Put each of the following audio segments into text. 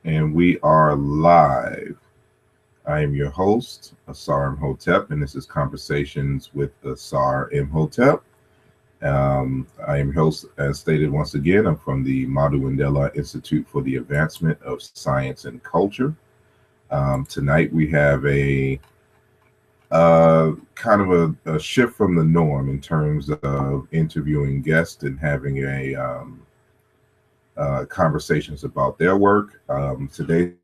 And we are live. I am your host, Asar Imhotep, and this is Conversations with Asar Imhotep. I am host, as stated once again. I'm from the Madhu Mandela Institute for the Advancement of Science and Culture. Tonight we have a kind of a shift from the norm in terms of interviewing guests and having conversations about their work. Today's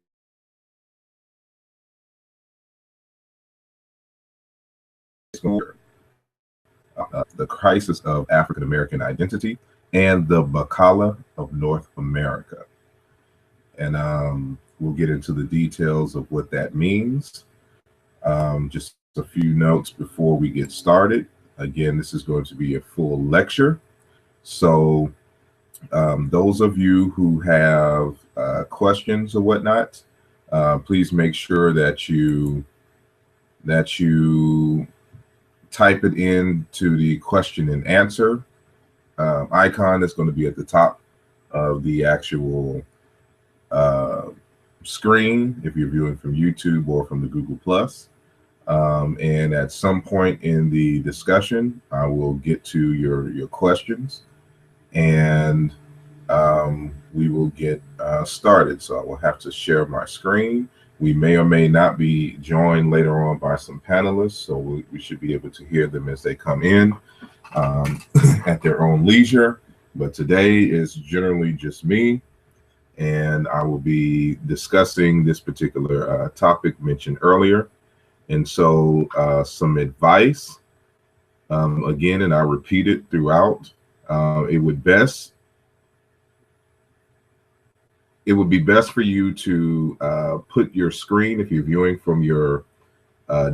the crisis of African American identity and the BaKala of North America. And we'll get into the details of what that means. Just a few notes before we get started. Again, this is going to be a full lecture. So those of you who have questions or whatnot, please make sure that you type it into the question and answer icon that's going to be at the top of the actual screen if you're viewing from YouTube or from the Google Plus. And at some point in the discussion, I will get to your questions, and we will get started. So I will have to share my screen. We may or may not be joined later on by some panelists, so we should be able to hear them as they come in at their own leisure. But today is generally just me, and I will be discussing this particular topic mentioned earlier. And so some advice, again, and I repeat it throughout, it would be best for you to put your screen, if you're viewing from your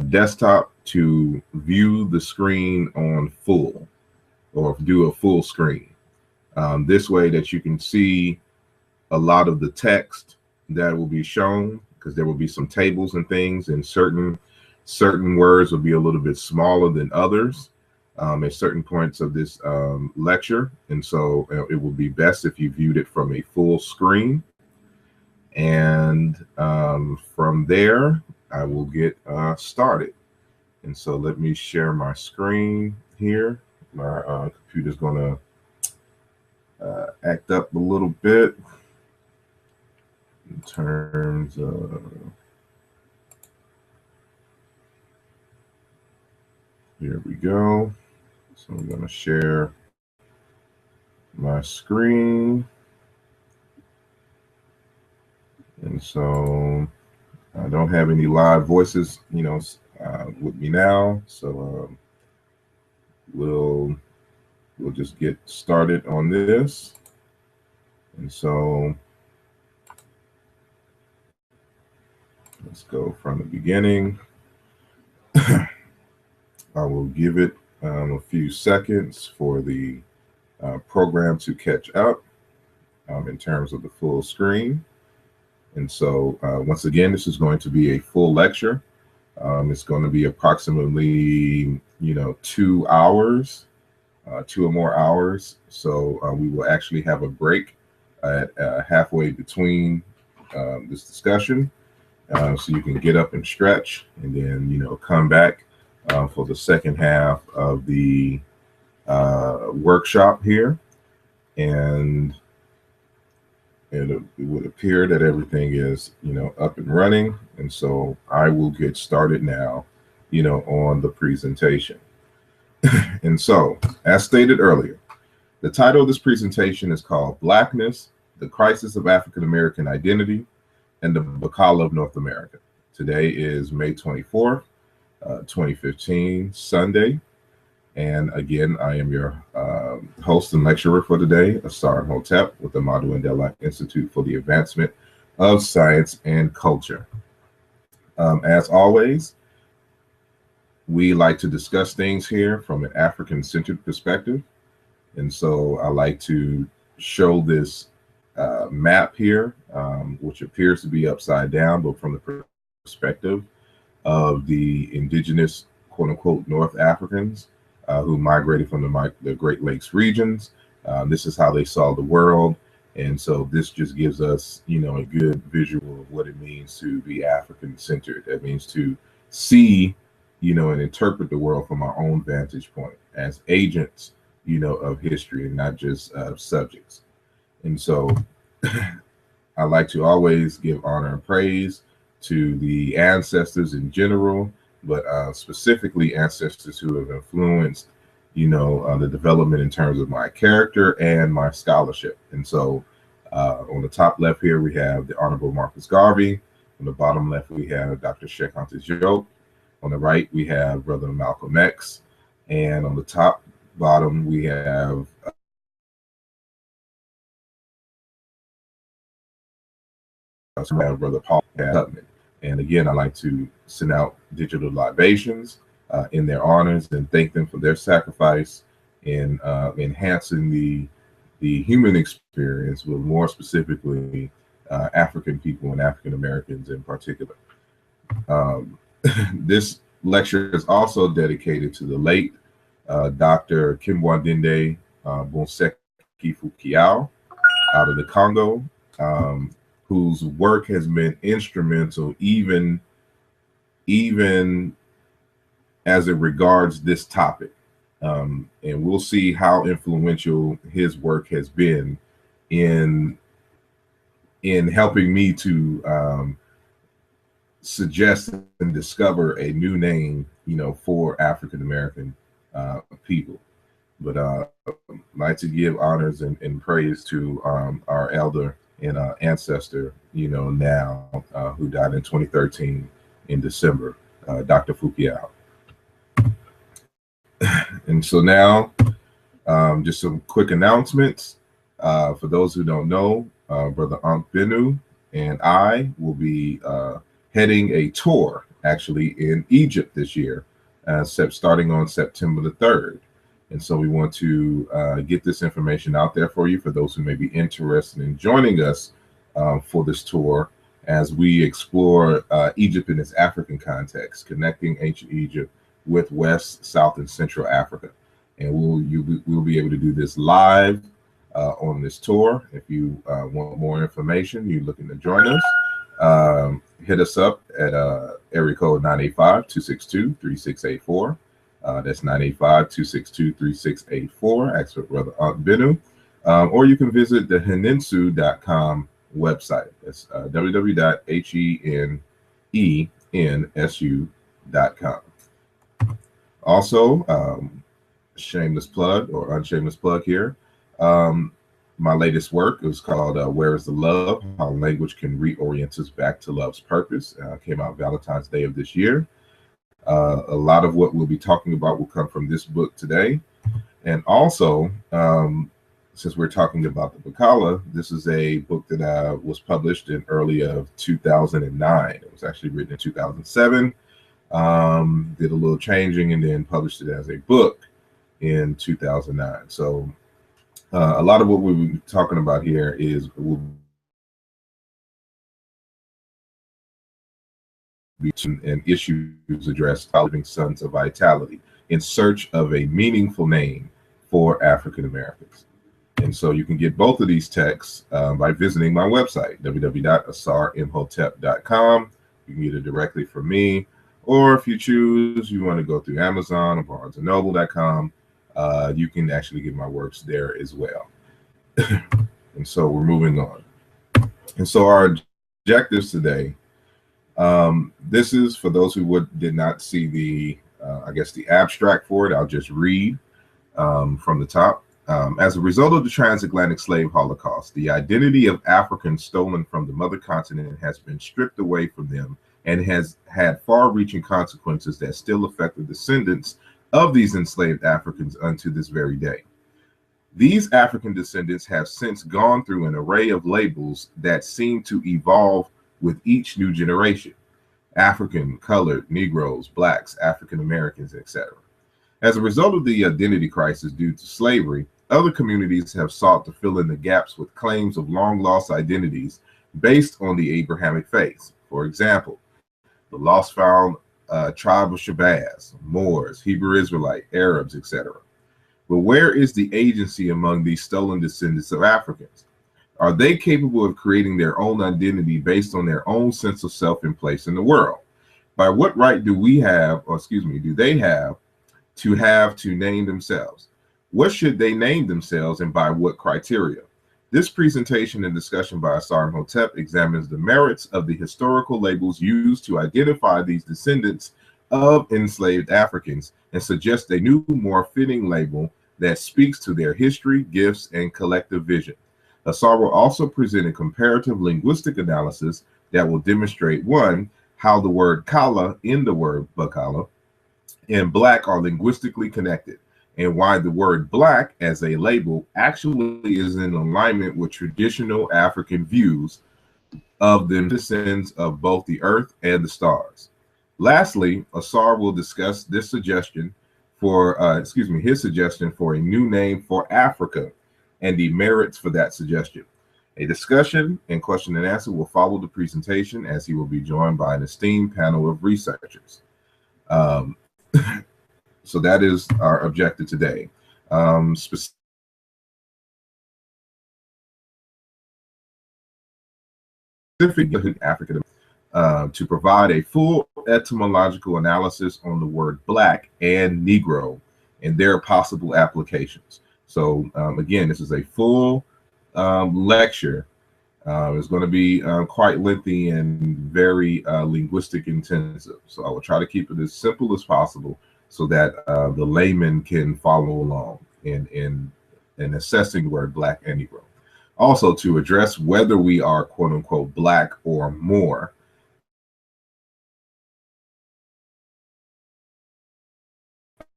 desktop, to view the screen on full, or do a full screen. This way that you can see a lot of the text that will be shown, because there will be some tables and things, and certain words will be a little bit smaller than others at certain points of this lecture. And so it will be best if you viewed it from a full screen. And from there, I will get started. And so let me share my screen here. My computer's going to act up a little bit in terms of... Here we go. So I'm going to share my screen. And so I don't have any live voices, with me now. So we'll just get started on this. And so let's go from the beginning. I will give it a few seconds for the program to catch up in terms of the full screen. And so once again, this is going to be a full lecture. It's going to be approximately, 2 hours, 2 or more hours. So we will actually have a break at halfway between this discussion. So you can get up and stretch, and then, come back for the second half of the workshop here. And it would appear that everything is, up and running. And so I will get started now, on the presentation. And so, as stated earlier, the title of this presentation is called Blackness, the Crisis of African American Identity and the BaKala of North America. Today is May 24th, 2015, Sunday. And again, I am your host and lecturer for today, Asar Imhotep, with the Madhu Mandela Institute for the Advancement of Science and Culture. As always, we like to discuss things here from an African-centered perspective. And so I like to show this map here, which appears to be upside down, but from the perspective of the indigenous, quote unquote, North Africans who migrated from the Great Lakes regions. This is how they saw the world. And so this just gives us, a good visual of what it means to be African centered. That means to see, and interpret the world from our own vantage point as agents, of history and not just subjects. And so I like to always give honor and praise to the ancestors in general, but specifically ancestors who have influenced, the development in terms of my character and my scholarship. And so on the top left here, we have the Honorable Marcus Garvey. On the bottom left, we have Dr. Sheikh Anta Diop. On the right, we have Brother Malcolm X. And on the top bottom, we have Brother Paul Tubman. And again, I like to send out digital libations in their honors and thank them for their sacrifice in enhancing the human experience, but more specifically, African people and African Americans in particular. This lecture is also dedicated to the late Dr. Kimbwandinde Bonseki Fukiao out of the Congo, whose work has been instrumental even as it regards this topic. And we'll see how influential his work has been in helping me to suggest and discover a new name, for African American people. But I'd like to give honors and praise to our elder and ancestor, now who died in 2013 in December, Dr. Fukiao. And so now, just some quick announcements. For those who don't know, Brother Ankh Benu and I will be heading a tour, actually, in Egypt this year, starting on September the 3rd. And so we want to get this information out there for you, for those who may be interested in joining us for this tour as we explore Egypt in its African context, connecting ancient Egypt with West, South, and Central Africa. And we'll be able to do this live on this tour. If you want more information, you're looking to join us, hit us up at area code 985-262-3684. That's 985-262-3684. Ask for Brother Ankh Benu. Or you can visit the henensu.com website. That's www.henensu.com. Also, shameless plug or unshameless plug here. My latest work is called Where is the Love? How Language Can Reorient Us Back to Love's Purpose. Came out Valentine's Day of this year. A lot of what we'll be talking about will come from this book today. And also, since we're talking about the BaKala, this is a book that was published in early of 2009. It was actually written in 2007. Did a little changing and then published it as a book in 2009. So a lot of what we'll be talking about here is and issues addressed by Living Sons of Vitality in search of a meaningful name for African Americans. And so you can get both of these texts by visiting my website, www.asarimhotep.com. You can get it directly from me, or if you choose, you want to go through Amazon or BarnesandNoble.com, you can actually get my works there as well. And so we're moving on. And so our objectives today, this is for those who did not see the, the abstract for it. I'll just read from the top. As a result of the transatlantic slave Holocaust, the identity of Africans stolen from the mother continent has been stripped away from them and has had far-reaching consequences that still affect the descendants of these enslaved Africans unto this very day. These African descendants have since gone through an array of labels that seem to evolve with each new generation: African, colored, Negroes, Blacks, African Americans, etc. As a result of the identity crisis due to slavery, other communities have sought to fill in the gaps with claims of long-lost identities based on the Abrahamic faith. For example, the lost-found Tribe of Shabbaz, Moors, Hebrew Israelite, Arabs, etc. But where is the agency among these stolen descendants of Africans? Are they capable of creating their own identity based on their own sense of self and place in the world? By what right do we have, or excuse me, do they have to name themselves? What should they name themselves and by what criteria? This presentation and discussion by Asar Imhotep examines the merits of the historical labels used to identify these descendants of enslaved Africans and suggests a new, more fitting label that speaks to their history, gifts, and collective vision. Asar will also present a comparative linguistic analysis that will demonstrate, one, how the word kala in the word BaKala and black are linguistically connected, and why the word black as a label actually is in alignment with traditional African views of the descendants of both the earth and the stars. Lastly, Asar will discuss this suggestion for, his suggestion for a new name for Africa and the merits for that suggestion. A discussion and question and answer will follow the presentation, as he will be joined by an esteemed panel of researchers. So that is our objective today. Specifically, African to provide a full etymological analysis on the word black and Negro and their possible applications. So again, this is a full lecture. It's going to be quite lengthy and very linguistic intensive. So I will try to keep it as simple as possible so that the layman can follow along in assessing the word black and Negro. Also, to address whether we are quote unquote black or more,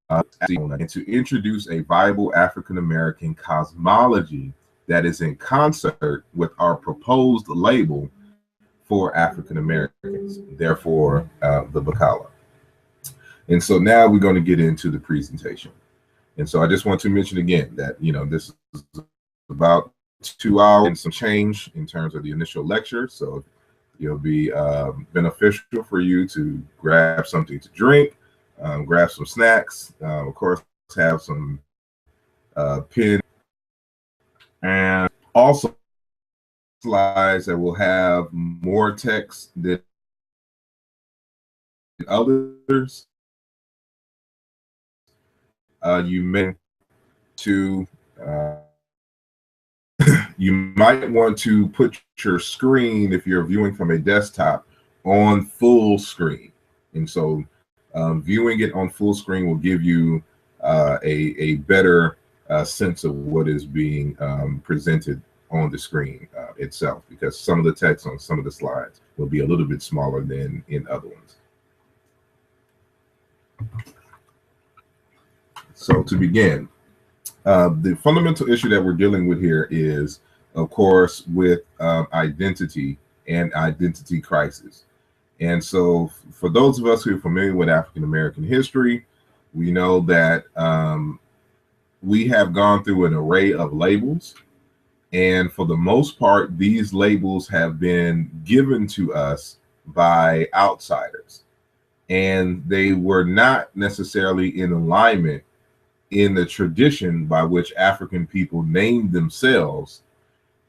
and to introduce a viable African American cosmology that is in concert with our proposed label for African Americans, therefore the BaKala. And so now we're going to get into the presentation. And so I just want to mention again that, this is about 2 hours and some change in terms of the initial lecture. So it'll be beneficial for you to grab something to drink, grab some snacks, of course, have some pen, and also slides that will have more text than others. You might want to put your screen, if you're viewing from a desktop, on full screen. And so viewing it on full screen will give you a better sense of what is being presented on the screen itself, because some of the text on some of the slides will be a little bit smaller than in other ones. So to begin, the fundamental issue that we're dealing with here is, of course, with identity and identity crisis. And so for those of us who are familiar with African American history, we know that we have gone through an array of labels. And for the most part, these labels have been given to us by outsiders. And they were not necessarily in alignment in the tradition by which African people named themselves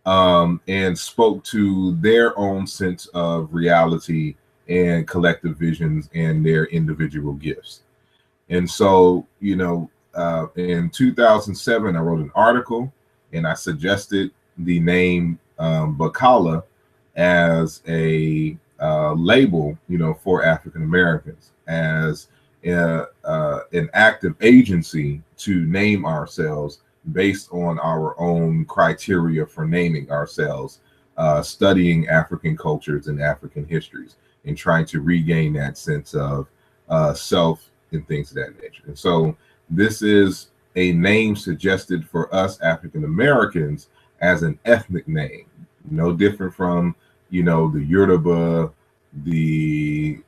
and spoke to their own sense of reality and collective visions and their individual gifts. And so, in 2007, I wrote an article and I suggested the name BaKala as a label, for African Americans, as an active agency to name ourselves based on our own criteria for naming ourselves, studying African cultures and African histories, and trying to regain that sense of self and things of that nature. And so this is a name suggested for us African Americans as an ethnic name, no different from, the Yoruba, the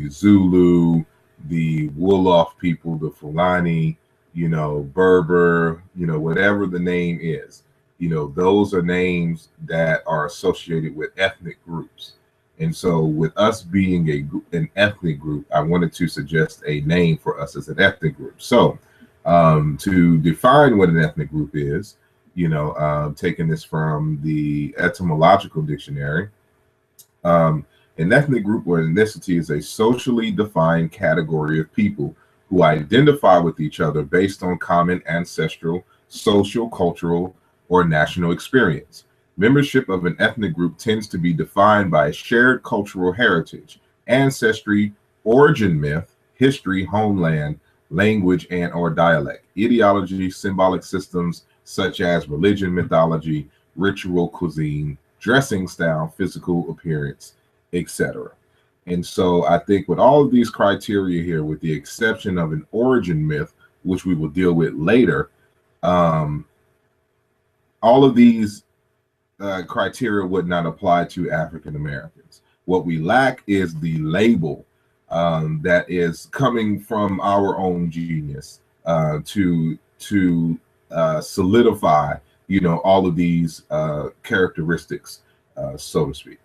Zulu, the Wolof people, the Fulani, Berber, whatever the name is, those are names that are associated with ethnic groups. And so with us being an ethnic group, I wanted to suggest a name for us as an ethnic group. So to define what an ethnic group is, taking this from the etymological dictionary. An ethnic group or ethnicity is a socially defined category of people who identify with each other based on common ancestral, social, cultural, or national experience. Membership of an ethnic group tends to be defined by a shared cultural heritage, ancestry, origin myth, history, homeland, language, and or dialect, ideology, symbolic systems such as religion, mythology, ritual, cuisine, dressing style, physical appearance, etc. And so I think with all of these criteria here, with the exception of an origin myth, which we will deal with later, all of these criteria would not apply to African Americans. What we lack is the label that is coming from our own genius to solidify, all of these characteristics, so to speak.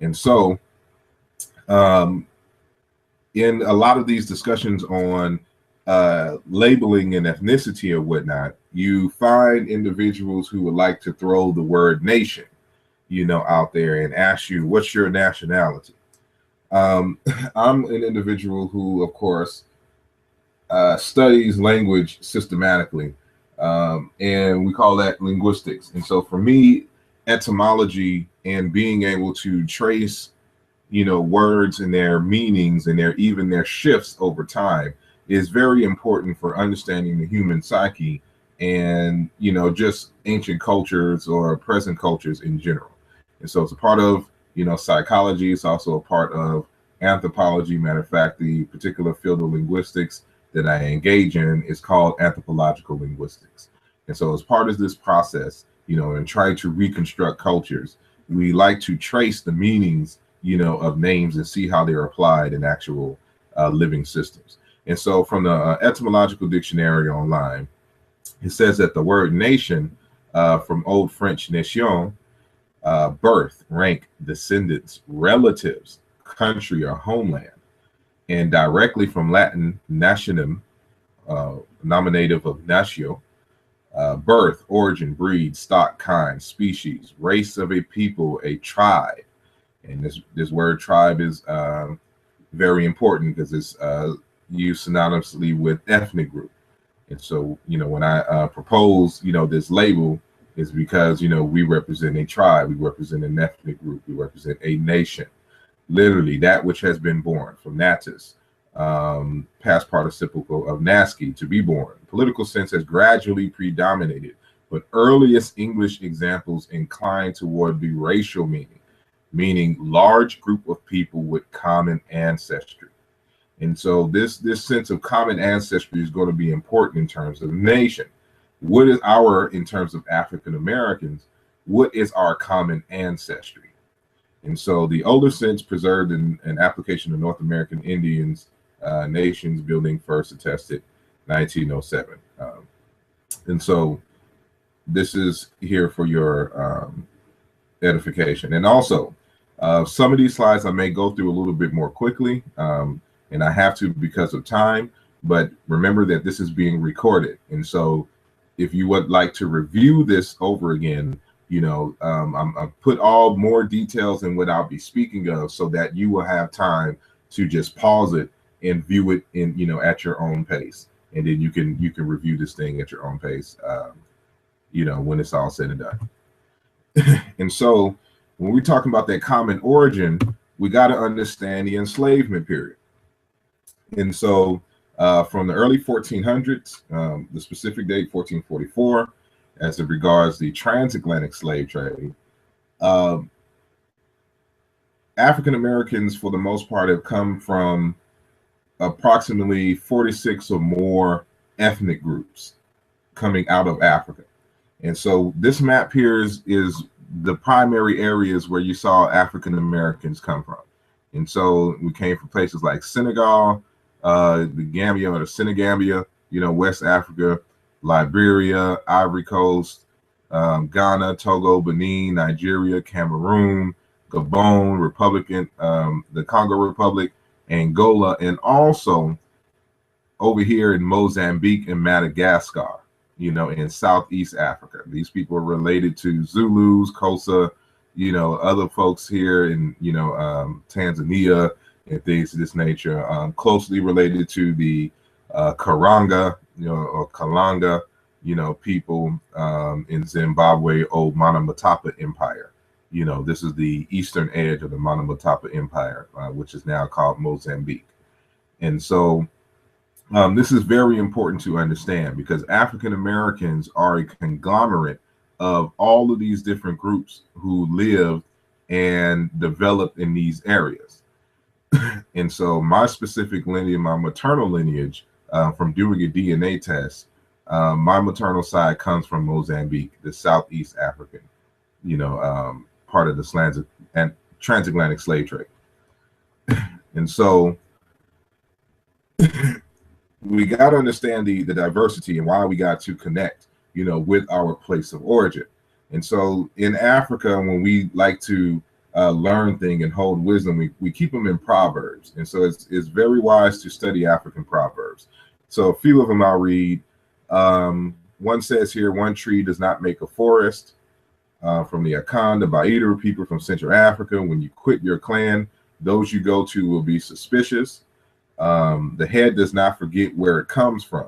And so, in a lot of these discussions on labeling and ethnicity or whatnot, you find individuals who would like to throw the word nation, out there and ask you, what's your nationality? I'm an individual who, of course, studies language systematically, and we call that linguistics. And so for me, etymology and being able to trace, words and their meanings and their shifts over time is very important for understanding the human psyche and, just ancient cultures or present cultures in general. And so it's a part of, psychology. It's also a part of anthropology. Matter of fact, the particular field of linguistics that I engage in is called anthropological linguistics. And so as part of this process, and try to reconstruct cultures, we like to trace the meanings, of names and see how they're applied in actual living systems. And so from the etymological dictionary online, it says that the word nation, from Old French nation, birth, rank, descendants, relatives, country or homeland, and directly from Latin nationum, nominative of natio, birth, origin, breed, stock, kind, species, race of a people, a tribe. And this word tribe is very important because it's used synonymously with ethnic group. And so, when I propose, this label is because, we represent a tribe, we represent an ethnic group, we represent a nation, literally that which has been born, from natus, past participle of nasci, to be born. Political sense has gradually predominated, but earliest English examples incline toward the racial meaning large group of people with common ancestry. And so this sense of common ancestry is going to be important in terms of nation. What is in terms of African Americans, what is our common ancestry? And so the older sense preserved in an application of North American Indians, nations building first attested 1907. And so this is here for your edification. And also, some of these slides I may go through a little bit more quickly, and I have to because of time, but remember that this is being recorded. And so if you would like to review this over again, I've put all more details in what I'll be speaking of so that you will have time to just pause it and view it in, at your own pace. And then you can review this thing at your own pace, when it's all said and done. And so when we're talking about that common origin, we got to understand the enslavement period. And so from the early 1400s, the specific date 1444, as it regards the transatlantic slave trade, African Americans, for the most part, have come from approximately 46 or more ethnic groups coming out of Africa. And so this map here is the primary areas where you saw African Americans come from. And so we came from places like Senegal, the Gambia or the Senegambia, West Africa, Liberia, Ivory Coast, Ghana, Togo, Benin, Nigeria, Cameroon, Gabon, the Congo Republic, Angola, and also over here in Mozambique and Madagascar. in Southeast Africa. These people are related to Zulus, Xhosa, other folks here in, Tanzania and things of this nature, closely related to the Karanga, or Kalanga, people in Zimbabwe, old Monomotapa Empire. This is the eastern edge of the Monomotapa Empire, which is now called Mozambique. And so this is very important to understand, because African Americans are a conglomerate of all of these different groups who lived and developed in these areas. And so my specific lineage, my maternal lineage, from doing a DNA test, my maternal side comes from Mozambique, the Southeast African, part of the transatlantic slave trade. And so we got to understand the diversity and why we got to connect, with our place of origin. And so in Africa, when we like to learn things and hold wisdom, we keep them in proverbs. And so it's very wise to study African proverbs. So a few of them I'll read. One says here, one tree does not make a forest. From the Akan, the Baidura people from Central Africa, when you quit your clan, those you go to will be suspicious. The head does not forget where it comes from.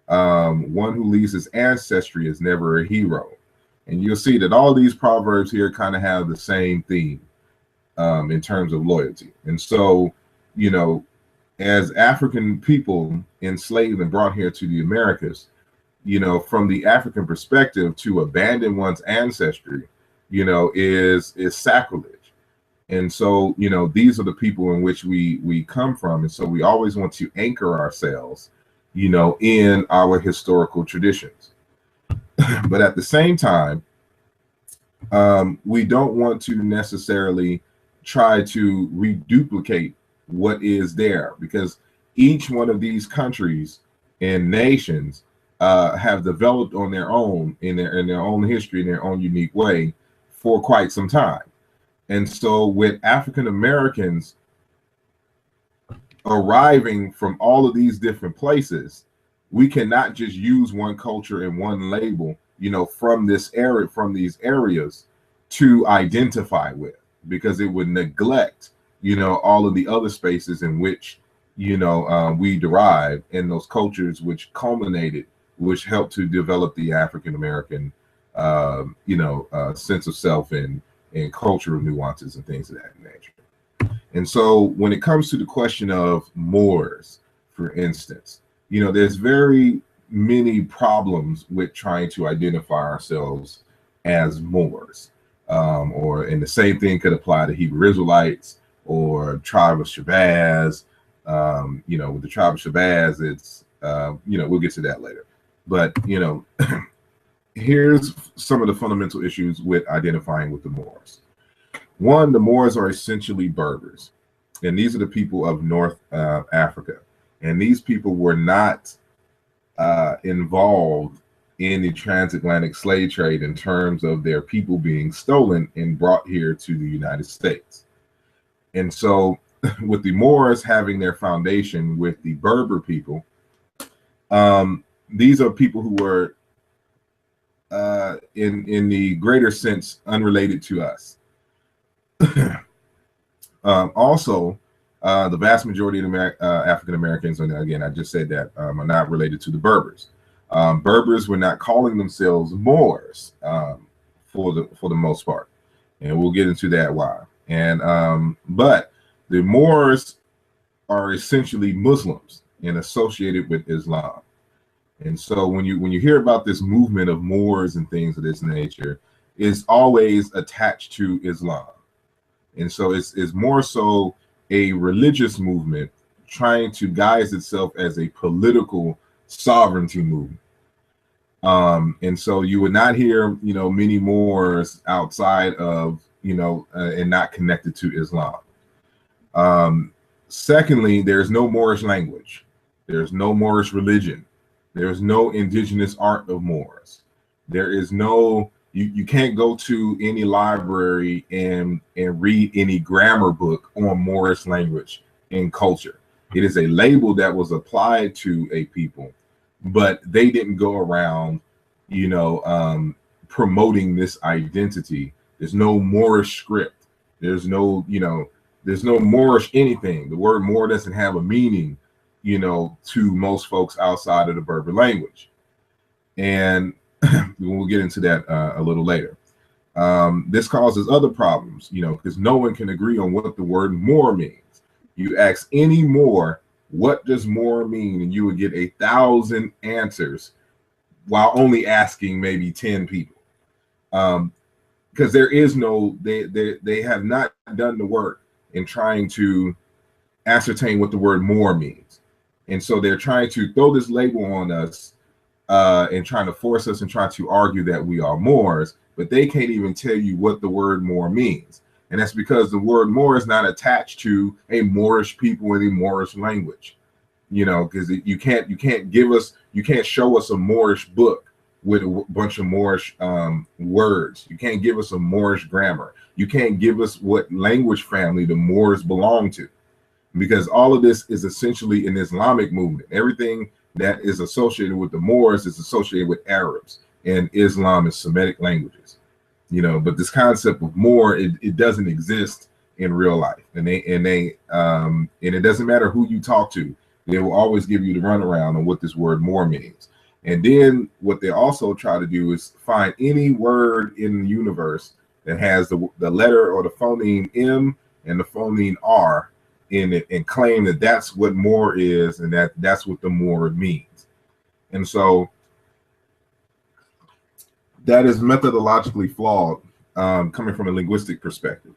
One who leaves his ancestry is never a hero. And you'll see that all these proverbs here kind of have the same theme in terms of loyalty. And so, as African people enslaved and brought here to the Americas, from the African perspective, to abandon one's ancestry, is sacrilege. And so, these are the people in which we come from. And so we always want to anchor ourselves, in our historical traditions. But at the same time, we don't want to necessarily try to reduplicate what is there, because each one of these countries and nations have developed on their own, in their own history, in their own unique way, for quite some time. And so with African Americans arriving from all of these different places, we cannot just use one culture and one label, from this area, from these areas, to identify with, because it would neglect, all of the other spaces in which, we derive, and those cultures which culminated, which helped to develop the African American, sense of self and cultural nuances and things of that nature. And so when it comes to the question of Moors, for instance, there's very many problems with trying to identify ourselves as Moors, and the same thing could apply to Hebrew Israelites or Tribe of Shabbaz. With the Tribe of Shabbaz, it's, we'll get to that later. But, here's some of the fundamental issues with identifying with the Moors. One, the Moors are essentially Berbers, and these are the people of North Africa. And these people were not involved in the transatlantic slave trade in terms of their people being stolen and brought here to the United States. And so with the Moors having their foundation with the Berber people, these are people who were in the greater sense unrelated to us. Also, the vast majority of African Americans, and again, I just said that, are not related to the Berbers. Berbers were not calling themselves Moors for the most part, and we'll get into that why. And but the Moors are essentially Muslims and associated with Islam. And so when you hear about this movement of Moors and things of this nature, it's always attached to Islam. And so it's more so a religious movement trying to guise itself as a political sovereignty movement. And so you would not hear, many Moors outside of, and not connected to Islam. Secondly, there's no Moorish language. There's no Moorish religion. There's no indigenous art of Moors. There is no, you can't go to any library and read any grammar book on Moorish language and culture. It is a label that was applied to a people but they didn't go around, promoting this identity. There's no Moorish script. There's no, there's no Moorish anything. The word Moor doesn't have a meaning, to most folks outside of the Berber language. And we'll get into that a little later. This causes other problems, because no one can agree on what the word Moor means. You ask any Moor, what does Moor mean? And you would get 1,000 answers while only asking maybe 10 people. Because there is no, they have not done the work in trying to ascertain what the word Moor means. And so they're trying to throw this label on us and trying to force us and try to argue that we are Moors, but they can't even tell you what the word Moor means. And that's because the word Moor is not attached to a Moorish people in a Moorish language, because you can't show us a Moorish book with a bunch of Moorish words. You can't give us a Moorish grammar. You can't give us what language family the Moors belong to, because all of this is essentially an Islamic movement. Everything that is associated with the Moors is associated with Arabs, and Islam is Semitic languages. But this concept of Moor, it doesn't exist in real life, and it doesn't matter who you talk to, they will always give you the runaround on what this word Moor means. And then what they also try to do is find any word in the universe that has the letter or the phoneme M and the phoneme R in it, and claim that that's what Moor is, and that's what the Moor means. And so that is methodologically flawed, coming from a linguistic perspective.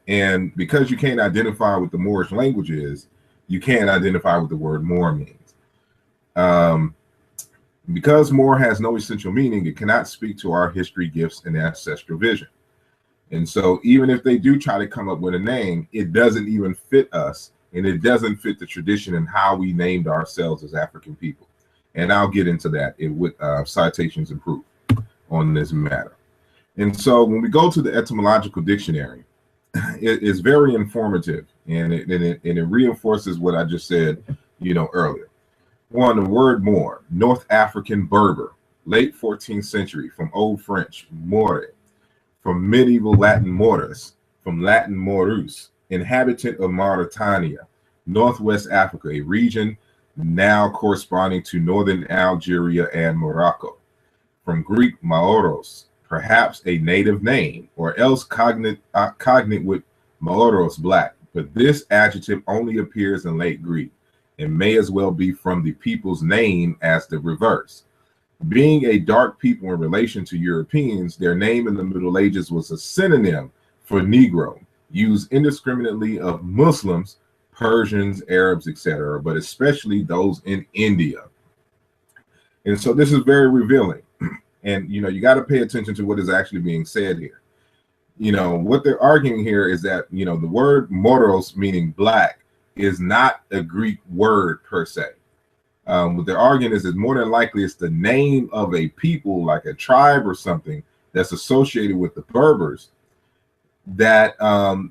And because you can't identify what the Moorish language is, you can't identify what the word Moor means. Because Moor has no essential meaning, it cannot speak to our history, gifts, and ancestral vision. And so even if they do try to come up with a name, it doesn't even fit us, and it doesn't fit the tradition and how we named ourselves as African people. And I'll get into that with citations and proof on this matter. And so when we go to the etymological dictionary, it is very informative, and it reinforces what I just said, earlier. One, the word Moor, North African Berber, late 14th century, from Old French, more, from medieval Latin morus, from Latin morus, inhabitant of Mauritania, Northwest Africa, a region now corresponding to northern Algeria and Morocco. From Greek Maoros, perhaps a native name, or else cognate with Maoros, black, but this adjective only appears in late Greek and may as well be from the people's name as the reverse. Being a dark people in relation to Europeans, their name in the Middle Ages was a synonym for Negro, used indiscriminately of Muslims, Persians, Arabs, etc., but especially those in India. And so this is very revealing. And, you got to pay attention to what is actually being said here. What they're arguing here is that, the word moros, meaning black, is not a Greek word per se. What they're arguing is that more than likely it's the name of a people, like a tribe or something, that's associated with the Berbers, that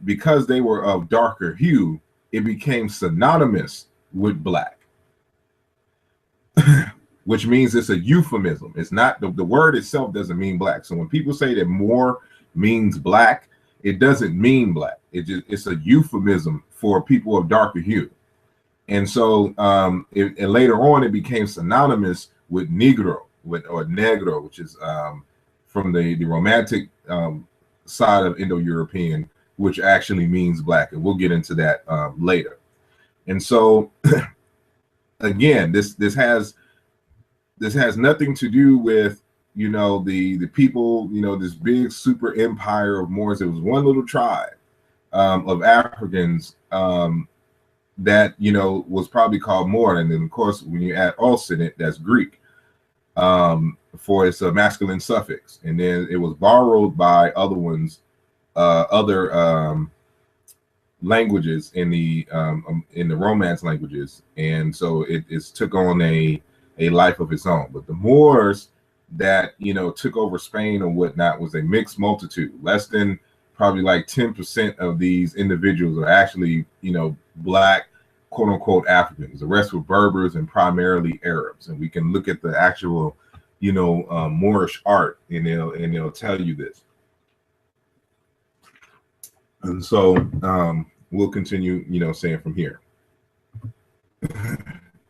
because they were of darker hue, it became synonymous with black. Which means it's a euphemism. It's not, the word itself doesn't mean black. So when people say that Moor means black, it doesn't mean black. It's a euphemism for people of darker hue. And so and later on, it became synonymous with Negro, or Negro, which is from the Romantic side of Indo-European, which actually means black. And we'll get into that later. And so, again, this has nothing to do with, the people, this big super empire of Moors. It was one little tribe of Africans that, was probably called Moor. And then, of course, when you add "os" in it, that's Greek for its masculine suffix. And then it was borrowed by other ones, other languages in the Romance languages. And so it took on a life of its own. But the Moors that took over Spain or whatnot was a mixed multitude. Less than probably like 10% of these individuals are actually black quote unquote Africans. The rest were Berbers and primarily Arabs. And we can look at the actual, Moorish art, and they'll tell you this. And so we'll continue, saying from here.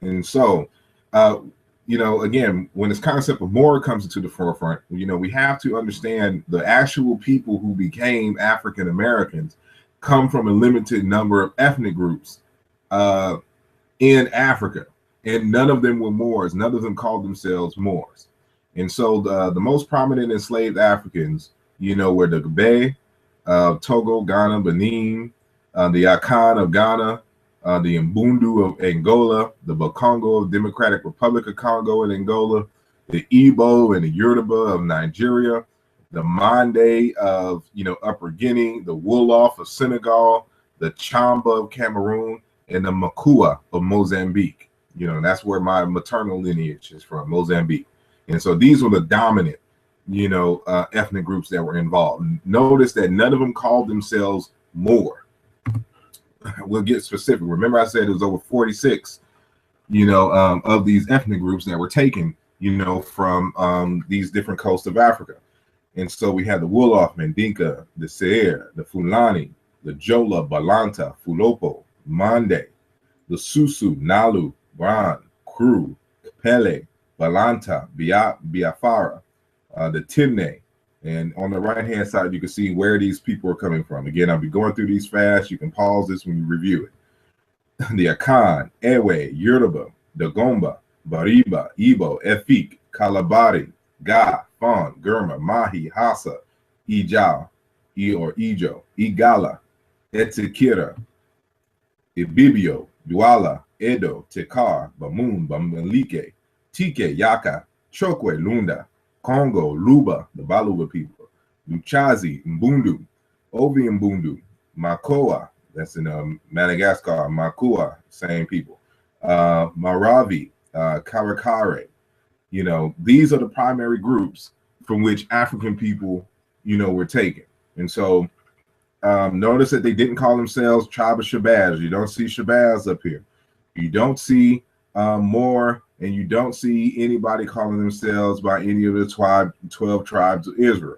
And so, again, when this concept of Moor comes into the forefront, we have to understand the actual people who became African Americans come from a limited number of ethnic groups in Africa, and none of them were Moors. None of them called themselves Moors. And so the most prominent enslaved Africans, were the Gabe of Togo, Ghana, Benin, the Akan of Ghana, the Mbundu of Angola, the Bakongo of Democratic Republic of Congo and Angola, the Igbo and the Yoruba of Nigeria, the Mande of Upper Guinea, the Wolof of Senegal, the Chamba of Cameroon, and the Makua of Mozambique. That's where my maternal lineage is from, Mozambique. And so these were the dominant, ethnic groups that were involved. Notice that none of them called themselves Moor. We'll get specific. Remember, I said it was over 46, of these ethnic groups that were taken, from these different coasts of Africa. And so we had the Wolof, Mandinka, the Seer, the Fulani, the Jola, Balanta, Fulopo, Mande, the Susu, Nalu, Bran, Kru, Kapele, Balanta, Biafara, the Timne. And on the right-hand side, you can see where these people are coming from. Again, I'll be going through these fast. You can pause this when you review it. The Akan, Ewe, Yoruba, Dagomba, Bariba, Igbo, Efik, Kalabari, Ga, Fon, Gurma, Mahi, Hassa, Ijao, Ijo, Igala, Etikira, Ibibio, Duala, Edo, Tekar, Bamun, Bamalike, Tike, Yaka, Chokwe, Lunda, Congo, Luba, the Baluba people, Luchazi, Mbundu, Ovi Mbundu, Makoa, that's in Madagascar, Makua, same people, Maravi, Karakare. These are the primary groups from which African people, were taken. And so notice that they didn't call themselves Tribe of Shabbaz. You don't see Shabbaz up here. You don't see Moor, and you don't see anybody calling themselves by any of the 12 tribes of Israel.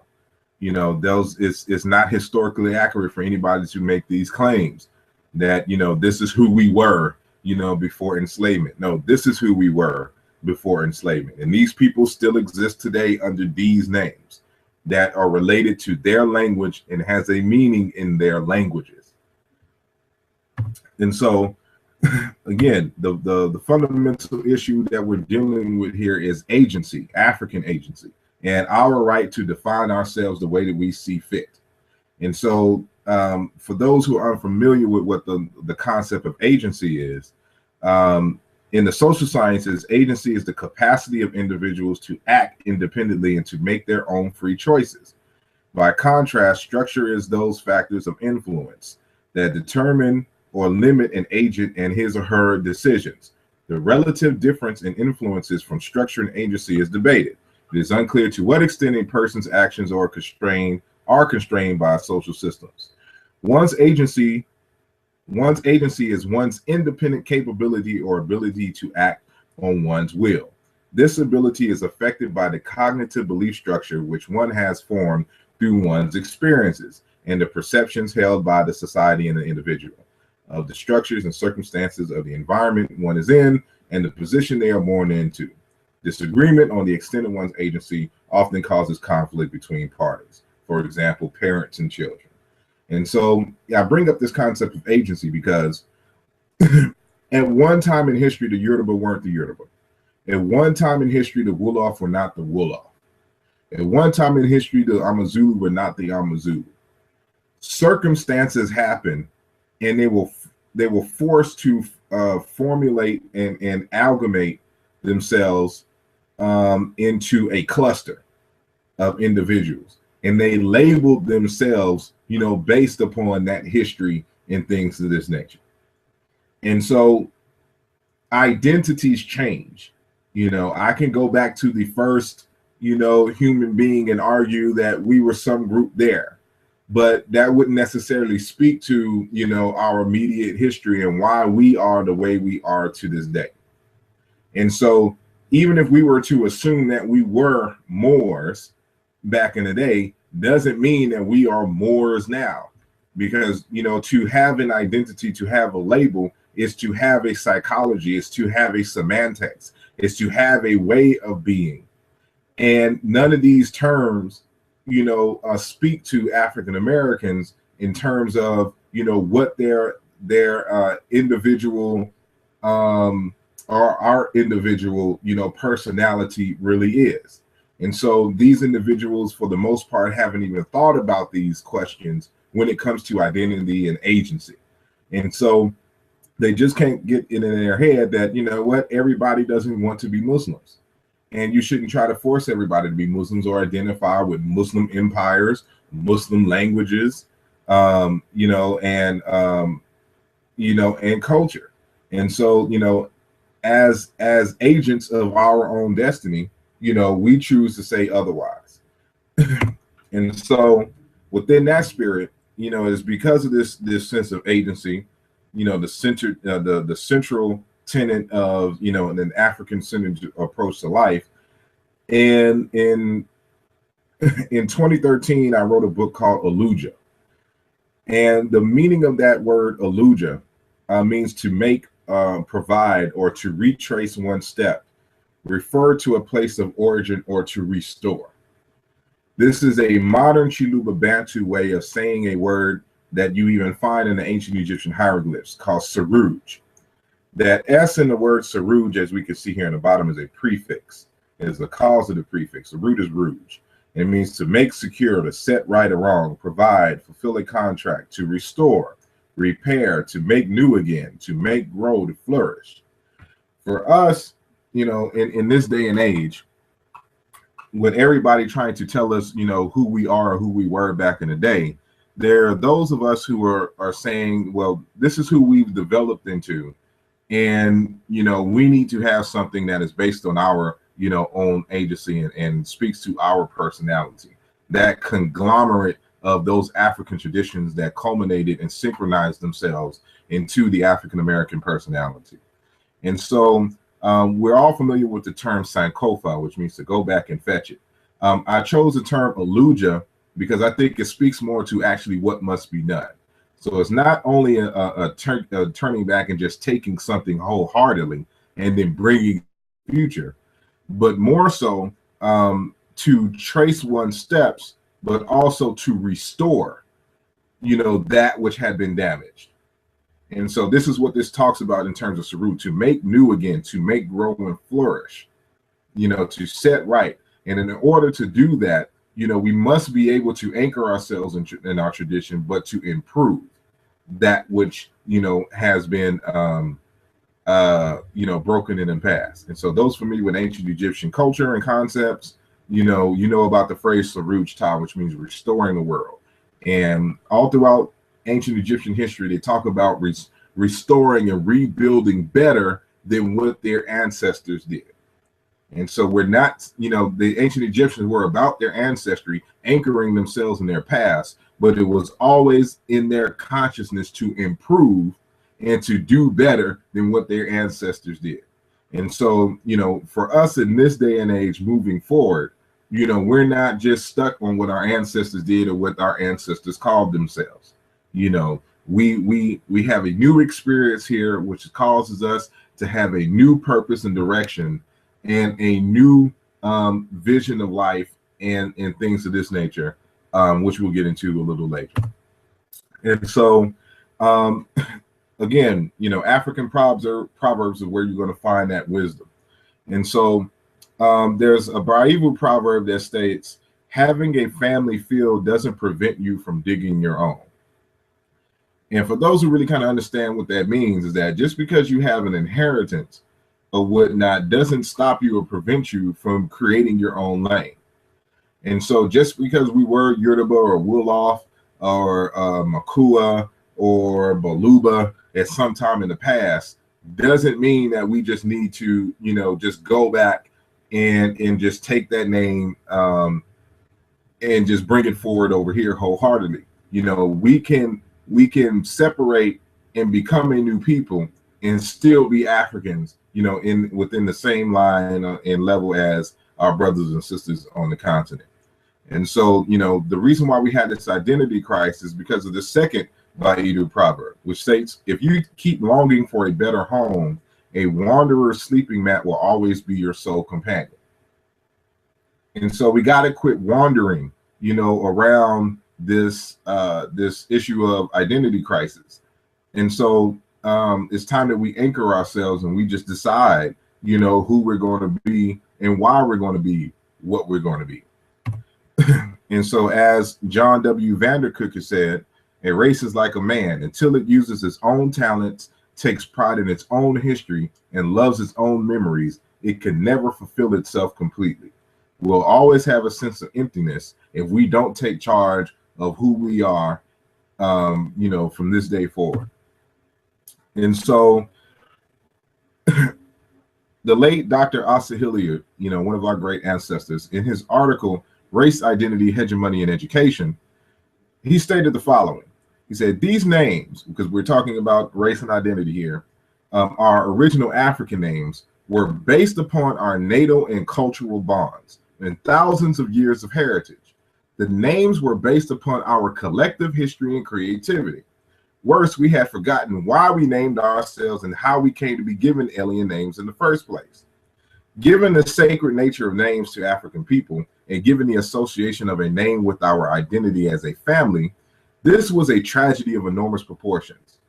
It's not historically accurate for anybody to make these claims that, this is who we were, before enslavement. No, this is who we were before enslavement. And these people still exist today under these names that are related to their language and has a meaning in their languages. And so, again, the fundamental issue that we're dealing with here is agency, African agency, and our right to define ourselves the way that we see fit. And so for those who are unfamiliar with what the concept of agency is, in the social sciences, agency is the capacity of individuals to act independently and to make their own free choices. By contrast, structure is those factors of influence that determine or limit an agent and his or her decisions. The relative difference in influences from structure and agency is debated. It is unclear to what extent a person's actions are constrained by social systems. One's agency is one's independent capability or ability to act on one's will. This ability is affected by the cognitive belief structure which one has formed through one's experiences and the perceptions held by the society and the individual of the structures and circumstances of the environment one is in and the position they are born into. Disagreement on the extent of one's agency often causes conflict between parties, for example, parents and children. And so I bring up this concept of agency because at one time in history, the Yoruba weren't the Yoruba. At one time in history, the Wolof were not the Wolof. At one time in history, the Amazulu were not the Amazulu. Circumstances happened, and they were forced to formulate and amalgamate themselves into a cluster of individuals, and they labeled themselves, based upon that history and things of this nature. And so identities change. I can go back to the first, human being and argue that we were some group there. but that wouldn't necessarily speak to, you know, our immediate history and why we are the way we are to this day. And so even if we were to assume that we were Moors back in the day, doesn't mean that we are Moors now. Because, you know, to have an identity, to have a label, is to have a psychology, is to have a semantics, is to have a way of being. And none of these terms, you know, speak to African Americans in terms of, you know, what their individual or our individual, you know, personality really is. And so these individuals, for the most part, haven't even thought about these questions when it comes to identity and agency. And so they just can't get it in their head that, you know what, everybody doesn't want to be Muslims. And you shouldn't try to force everybody to be Muslims or identify with Muslim empires, Muslim languages, you know, and culture. And so, you know, as agents of our own destiny, you know, we choose to say otherwise. And so within that spirit, you know, is because of this sense of agency, you know, the central tenet of, you know, an African-centered approach to life. And in 2013, I wrote a book called Aluja. And the meaning of that word Aluja means to make, provide, or to retrace one step, refer to a place of origin, or to restore. This is a modern Chiluba Bantu way of saying a word that you even find in the ancient Egyptian hieroglyphs called Saruj. That S in the word Saruj, as we can see here in the bottom, is a prefix. It is the causative prefix. The root is rouge. It means to make secure, to set right or wrong, provide, fulfill a contract, to restore, repair, to make new again, to make grow, to flourish. For us, you know, in this day and age, with everybody trying to tell us, you know, who we are or who we were back in the day, there are those of us who are saying, well, this is who we've developed into. And, you know, we need to have something that is based on our, you know, own agency and speaks to our personality, that conglomerate of those African traditions that culminated and synchronized themselves into the African American personality. And so we're all familiar with the term Sankofa, which means to go back and fetch it. I chose the term Aluja because I think it speaks more to actually what must be done. So it's not only a turning back and just taking something wholeheartedly and then bringing the future, but more so to trace one's steps, but also to restore, you know, that which had been damaged. And so this is what this talks about in terms of Saru, to make new again, to make grow and flourish, you know, to set right. And in order to do that, you know, we must be able to anchor ourselves in our tradition, but to improve that which, you know, has been, you know, broken in the past. And so those familiar with ancient Egyptian culture and concepts, you know about the phrase Saruj Ta, which means restoring the world. And all throughout ancient Egyptian history, they talk about restoring and rebuilding better than what their ancestors did. And so we're not, you know, the ancient Egyptians were about their ancestry, anchoring themselves in their past, but it was always in their consciousness to improve and to do better than what their ancestors did. And so, you know, for us in this day and age moving forward, you know, we're not just stuck on what our ancestors did or what our ancestors called themselves. You know, we have a new experience here, which causes us to have a new purpose and direction and a new vision of life and things of this nature, which we'll get into a little later. And so, again, you know, African proverbs are where you're going to find that wisdom. And so there's a Braivu proverb that states, having a family field doesn't prevent you from digging your own. And for those who really kind of understand what that means, is that just because you have an inheritance or whatnot doesn't stop you or prevent you from creating your own lane. And so just because we were Yoruba or Wolof or Makua or Baluba at some time in the past doesn't mean that we just need to, you know, just go back and just take that name and just bring it forward over here wholeheartedly. You know, we can separate and become a new people and still be Africans, you know, in within the same line and level as our brothers and sisters on the continent. And so, you know, the reason why we had this identity crisis is because of the second Baidu proverb, which states, if you keep longing for a better home, a wanderer's sleeping mat will always be your sole companion. And so we got to quit wandering, you know, around this this issue of identity crisis. And so it's time that we anchor ourselves and we just decide, you know, who we're going to be and why we're going to be what we're going to be. And so, as John W. Vandercook has said, a race is like a man. Until it uses its own talents, takes pride in its own history, and loves its own memories, it can never fulfill itself completely. We'll always have a sense of emptiness if we don't take charge of who we are, you know, from this day forward. And so, the late Dr. Asa Hilliard, you know, one of our great ancestors, in his article, Race, Identity, Hegemony, and Education, he stated the following. He said, these names, because we're talking about race and identity here, our original African names were based upon our natal and cultural bonds and thousands of years of heritage. The names were based upon our collective history and creativity. Worse, we had forgotten why we named ourselves and how we came to be given alien names in the first place. Given the sacred nature of names to African people, and given the association of a name with our identity as a family, this was a tragedy of enormous proportions.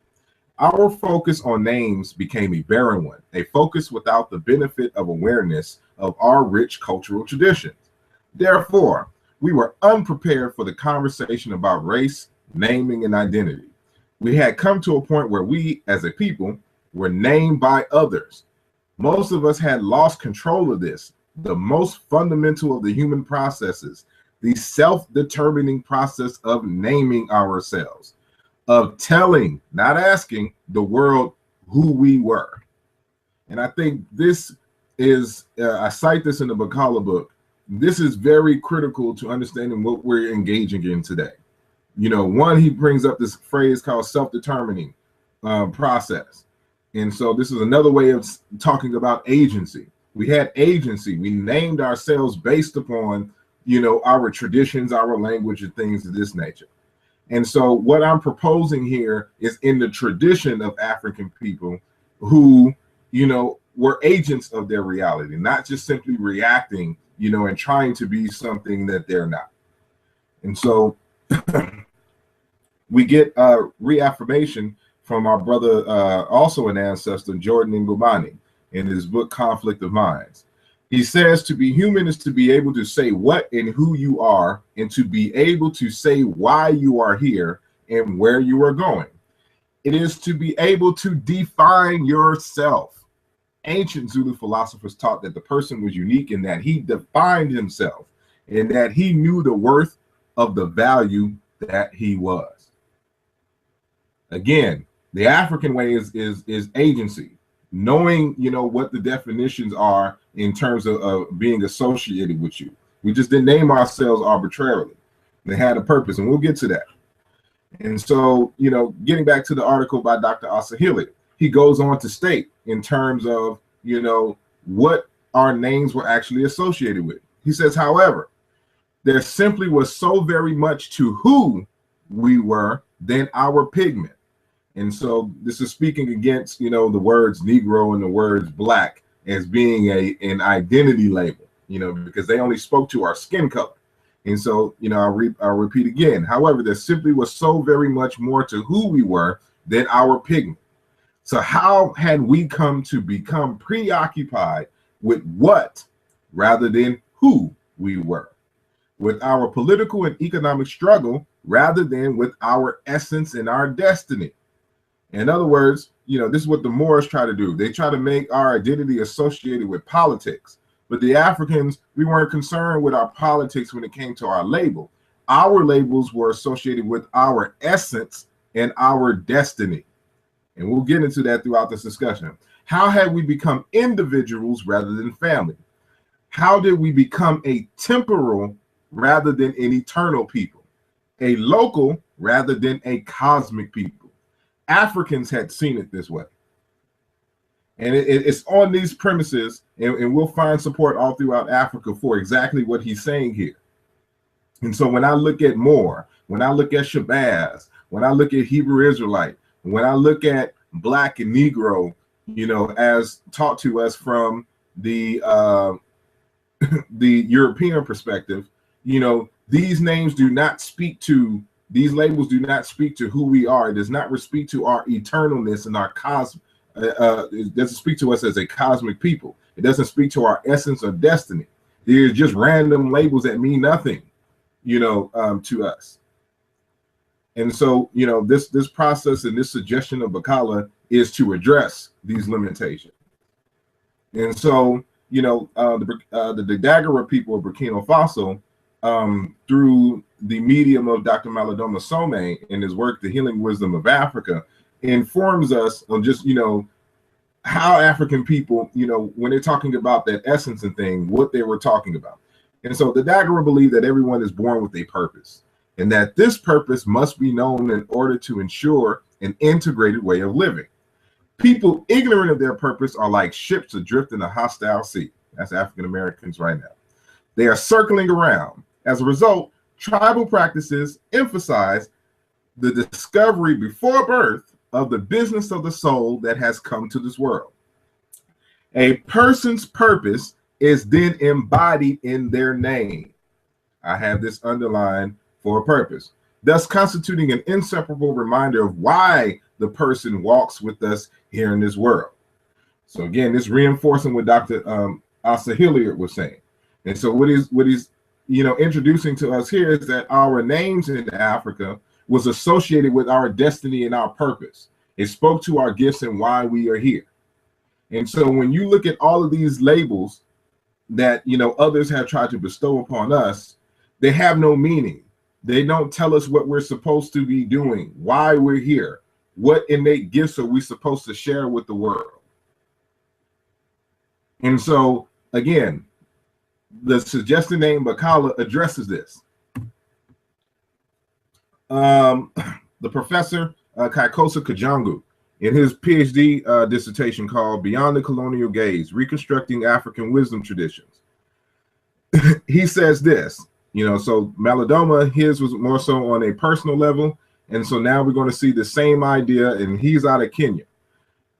Our focus on names became a barren one, a focus without the benefit of awareness of our rich cultural traditions. Therefore, we were unprepared for the conversation about race, naming, and identity. We had come to a point where we, as a people, were named by others. Most of us had lost control of this, the most fundamental of the human processes, the self-determining process of naming ourselves, of telling, not asking, the world who we were. And I think this is, I cite this in the BaKala book, this is very critical to understanding what we're engaging in today. You know, one, he brings up this phrase called self-determining process. And so this is another way of talking about agency. We had agency. We named ourselves based upon, you know, our traditions, our language, and things of this nature. And so what I'm proposing here is in the tradition of African people who, you know, were agents of their reality, not just simply reacting, you know, and trying to be something that they're not. And so we get a reaffirmation from our brother, also an ancestor, Jordan Ngubani, in his book, Conflict of Minds. He says to be human is to be able to say what and who you are, and to be able to say why you are here and where you are going. It is to be able to define yourself. Ancient Zulu philosophers taught that the person was unique in that he defined himself and that he knew the worth of the value that he was. Again, the African way is agency, knowing, you know, what the definitions are in terms of being associated with you. We just didn't name ourselves arbitrarily. They had a purpose, and we'll get to that. And so, you know, getting back to the article by Dr. Asa Hilliard, he goes on to state in terms of, you know, what our names were actually associated with. He says, however, there simply was so very much to who we were than our pigment. And so this is speaking against, you know, the words Negro and the words Black as being an identity label, you know, because they only spoke to our skin color. And so, you know, I'll repeat again. However, there simply was so very much more to who we were than our pigment. So how had we come to become preoccupied with what rather than who we were? With our political and economic struggle rather than with our essence and our destiny. In other words, you know, this is what the Moors try to do. They try to make our identity associated with politics. But the Africans, we weren't concerned with our politics when it came to our label. Our labels were associated with our essence and our destiny. And we'll get into that throughout this discussion. How had we become individuals rather than family? How did we become a temporal rather than an eternal people? A local rather than a cosmic people. Africans had seen it this way. And it's on these premises, and we'll find support all throughout Africa for exactly what he's saying here. And so when I look at Moor, when I look at Shabbaz, when I look at Hebrew Israelite, when I look at Black and Negro, you know, as taught to us from the the European perspective, you know, these names do not speak to, these labels do not speak to who we are. It does not speak to our eternalness and our cosmos. It doesn't speak to us as a cosmic people. It doesn't speak to our essence or destiny. They're just random labels that mean nothing, you know, to us. And so, you know, this process and this suggestion of BaKala is to address these limitations. And so, you know, the Dagara people of Burkina Faso, through the medium of Dr. Malidoma Some in his work, The Healing Wisdom of Africa, informs us of just, you know, how African people, you know, when they're talking about that essence and thing, what they were talking about. And so the Dagara believe that everyone is born with a purpose, and that this purpose must be known in order to ensure an integrated way of living. People ignorant of their purpose are like ships adrift in a hostile sea. That's African Americans right now. They are circling around. As a result, tribal practices emphasize the discovery before birth of the business of the soul that has come to this world. A person's purpose is then embodied in their name. I have this underlined for a purpose, thus constituting an inseparable reminder of why the person walks with us here in this world. So again, this reinforcing what Dr. Asa Hilliard was saying. And so what he's you know, introducing to us here is that our names in Africa was associated with our destiny and our purpose. It spoke to our gifts and why we are here. And so when you look at all of these labels that, you know, others have tried to bestow upon us, they have no meaning. They don't tell us what we're supposed to be doing, why we're here, what innate gifts are we supposed to share with the world. And so again, the suggested name BaKala addresses this. The professor Kaikosa Kajangu, in his PhD dissertation called Beyond the Colonial Gaze, Reconstructing African Wisdom Traditions, he says this, you know, so Malidoma, his was more so on a personal level. And so now we're going to see the same idea, and he's out of Kenya,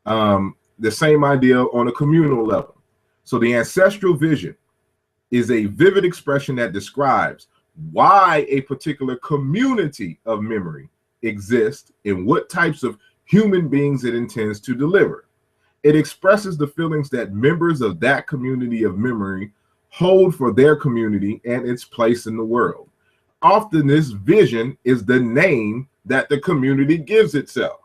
the same idea on a communal level. So the ancestral vision is a vivid expression that describes why a particular community of memory exists and what types of human beings it intends to deliver. It expresses the feelings that members of that community of memory hold for their community and its place in the world. Often this vision is the name that the community gives itself.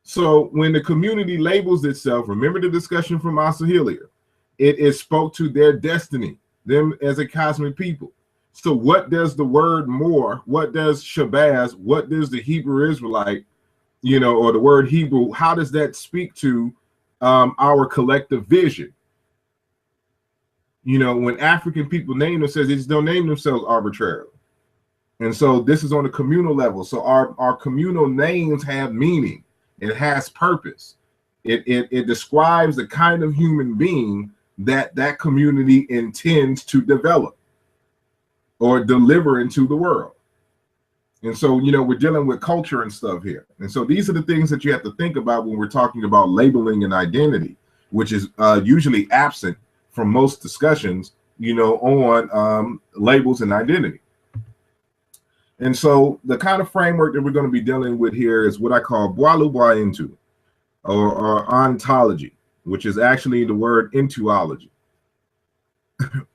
So when the community labels itself, remember the discussion from Asa Hilliard, it spoke to their destiny, them as a cosmic people. So what does the word Moor, what does Shabbaz, what does the Hebrew Israelite, you know, or the word Hebrew, how does that speak to our collective vision? You know, when African people name themselves, they just don't name themselves arbitrarily. And so this is on a communal level. So our communal names have meaning. It has purpose. It describes the kind of human being that community intends to develop or deliver into the world. And so, you know, we're dealing with culture and stuff here. And so these are the things that you have to think about when we're talking about labeling and identity, which is usually absent from most discussions, you know, on labels and identity. And so the kind of framework that we're going to be dealing with here is what I call Bwalu Bwaintu, or ontology, which is actually the word intuology.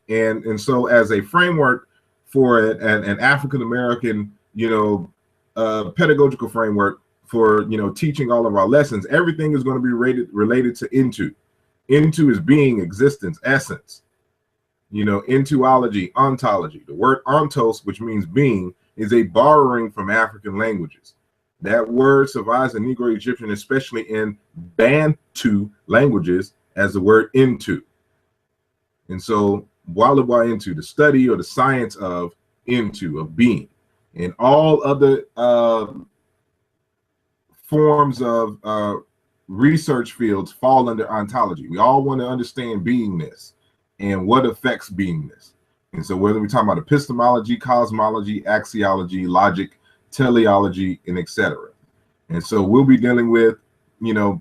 And so as a framework for an African-American, you know, pedagogical framework for, you know, teaching all of our lessons, everything is going to be related to Intu. Intu is being, existence, essence. You know, intuology, ontology. The word ontos, which means being, is a borrowing from African languages. That word survives in Negro Egyptian, especially in Bantu languages, as the word into. And so, Walaba into, the study or the science of into, of being. And all other forms of research fields fall under ontology. We all want to understand beingness and what affects beingness. And so whether we're talking about epistemology, cosmology, axiology, logic, teleology, and etc. And so we'll be dealing with,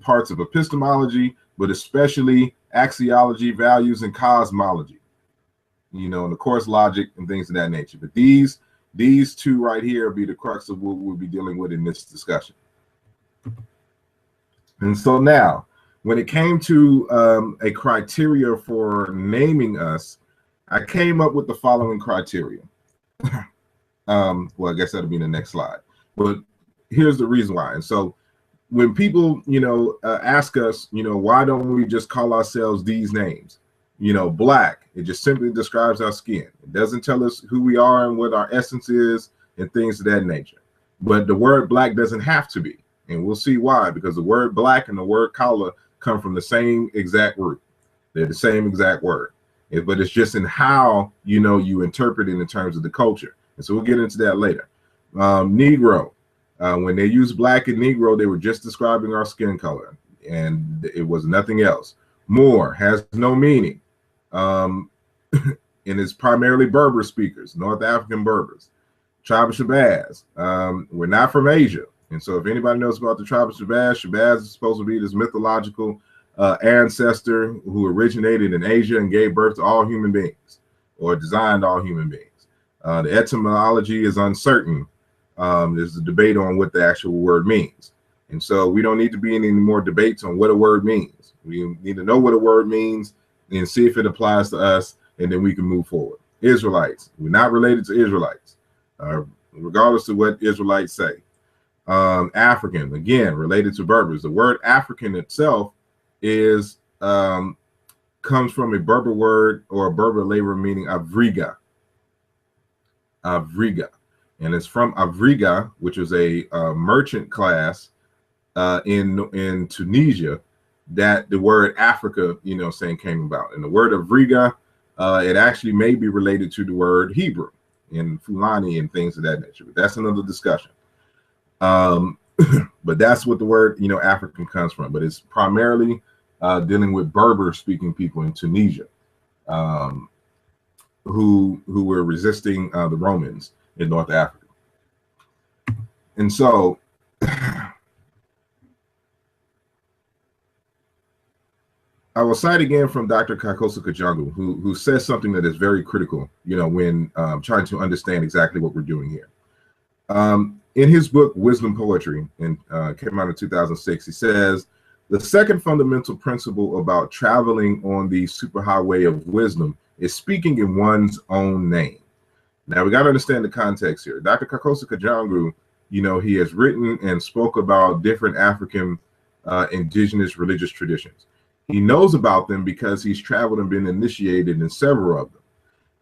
parts of epistemology, but especially axiology, values, and cosmology, and of course logic and things of that nature. But these two right here will be the crux of what we'll be dealing with in this discussion. And so now, when it came to a criteria for naming us, I came up with the following criteria. Well, I guess that'll be the next slide. But here's the reason why. And so when people, ask us, why don't we just call ourselves these names? Black, it just simply describes our skin. It doesn't tell us who we are and what our essence is and things of that nature. But the word black doesn't have to be. And we'll see why, because the word black and the word kala come from the same exact root. They're the same exact word. But it's just in how, you interpret it in terms of the culture. And so we'll get into that later. Negro, when they used black and Negro, they were just describing our skin color, and it was nothing else. Moor has no meaning. And it's primarily Berber speakers, North African Berbers. Tribe of Shabbaz, we're not from Asia. And so if anybody knows about the Tribe of Shabbaz, Shabbaz is supposed to be this mythological ancestor who originated in Asia and gave birth to all human beings, or designed all human beings. The etymology is uncertain. There's a debate on what the actual word means. And so we don't need to be in any more debates on what a word means. We need to know what a word means and see if it applies to us, and then we can move forward. Israelites, we're not related to Israelites, regardless of what Israelites say. African, again, related to Berbers. The word African itself is comes from a Berber word or a Berber labor meaning avriga. Avriga. And it's from Avriga, which was a merchant class in Tunisia, that the word Africa, came about. And the word Avriga, it actually may be related to the word Hebrew in Fulani and things of that nature. But that's another discussion. But that's what the word, African comes from. But it's primarily dealing with Berber-speaking people in Tunisia, who were resisting the Romans in North Africa. And so I will cite again from Dr. Kakosa Kajangu, who says something that is very critical, when trying to understand exactly what we're doing here. In his book, Wisdom Poetry, and came out in 2006, he says, the second fundamental principle about traveling on the superhighway of wisdom is speaking in one's own name. Now, we got to understand the context here. Dr. Kakosa Kajangu, he has written and spoke about different African indigenous religious traditions. He knows about them because he's traveled and been initiated in several of them.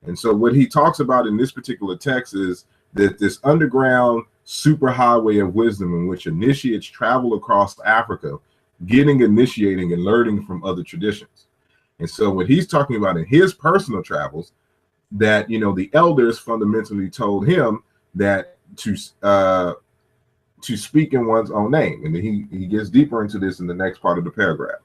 And so what he talks about in this particular text is that this underground superhighway of wisdom in which initiates travel across Africa, initiating and learning from other traditions. And so what he's talking about in his personal travels, that, the elders fundamentally told him that to speak in one's own name. And then he gets deeper into this in the next part of the paragraph.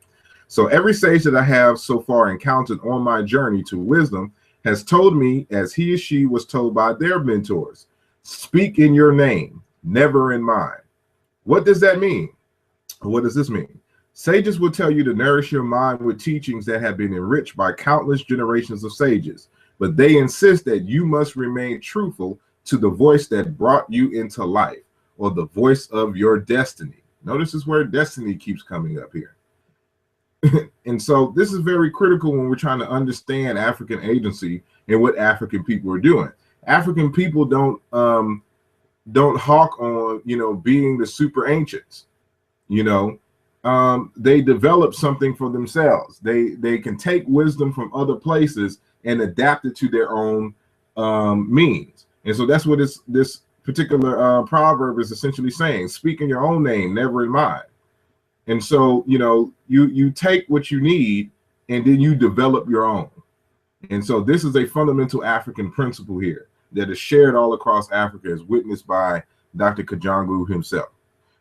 So every sage that I have so far encountered on my journey to wisdom has told me, as he or she was told by their mentors, speak in your name, never in mine. What does that mean? What does this mean? Sages will tell you to nourish your mind with teachings that have been enriched by countless generations of sages, but they insist that you must remain truthful to the voice that brought you into life, or the voice of your destiny. Notice this word destiny keeps coming up here. And so this is very critical when we're trying to understand African agency and what African people are doing. African people don't hawk on, being the super ancients. They develop something for themselves. They can take wisdom from other places and adapt it to their own means. And so that's what this particular proverb is essentially saying: speak in your own name, never in mine. And so, you take what you need and then you develop your own. And so this is a fundamental African principle here. that is shared all across Africa, as witnessed by Dr. Kajangu himself.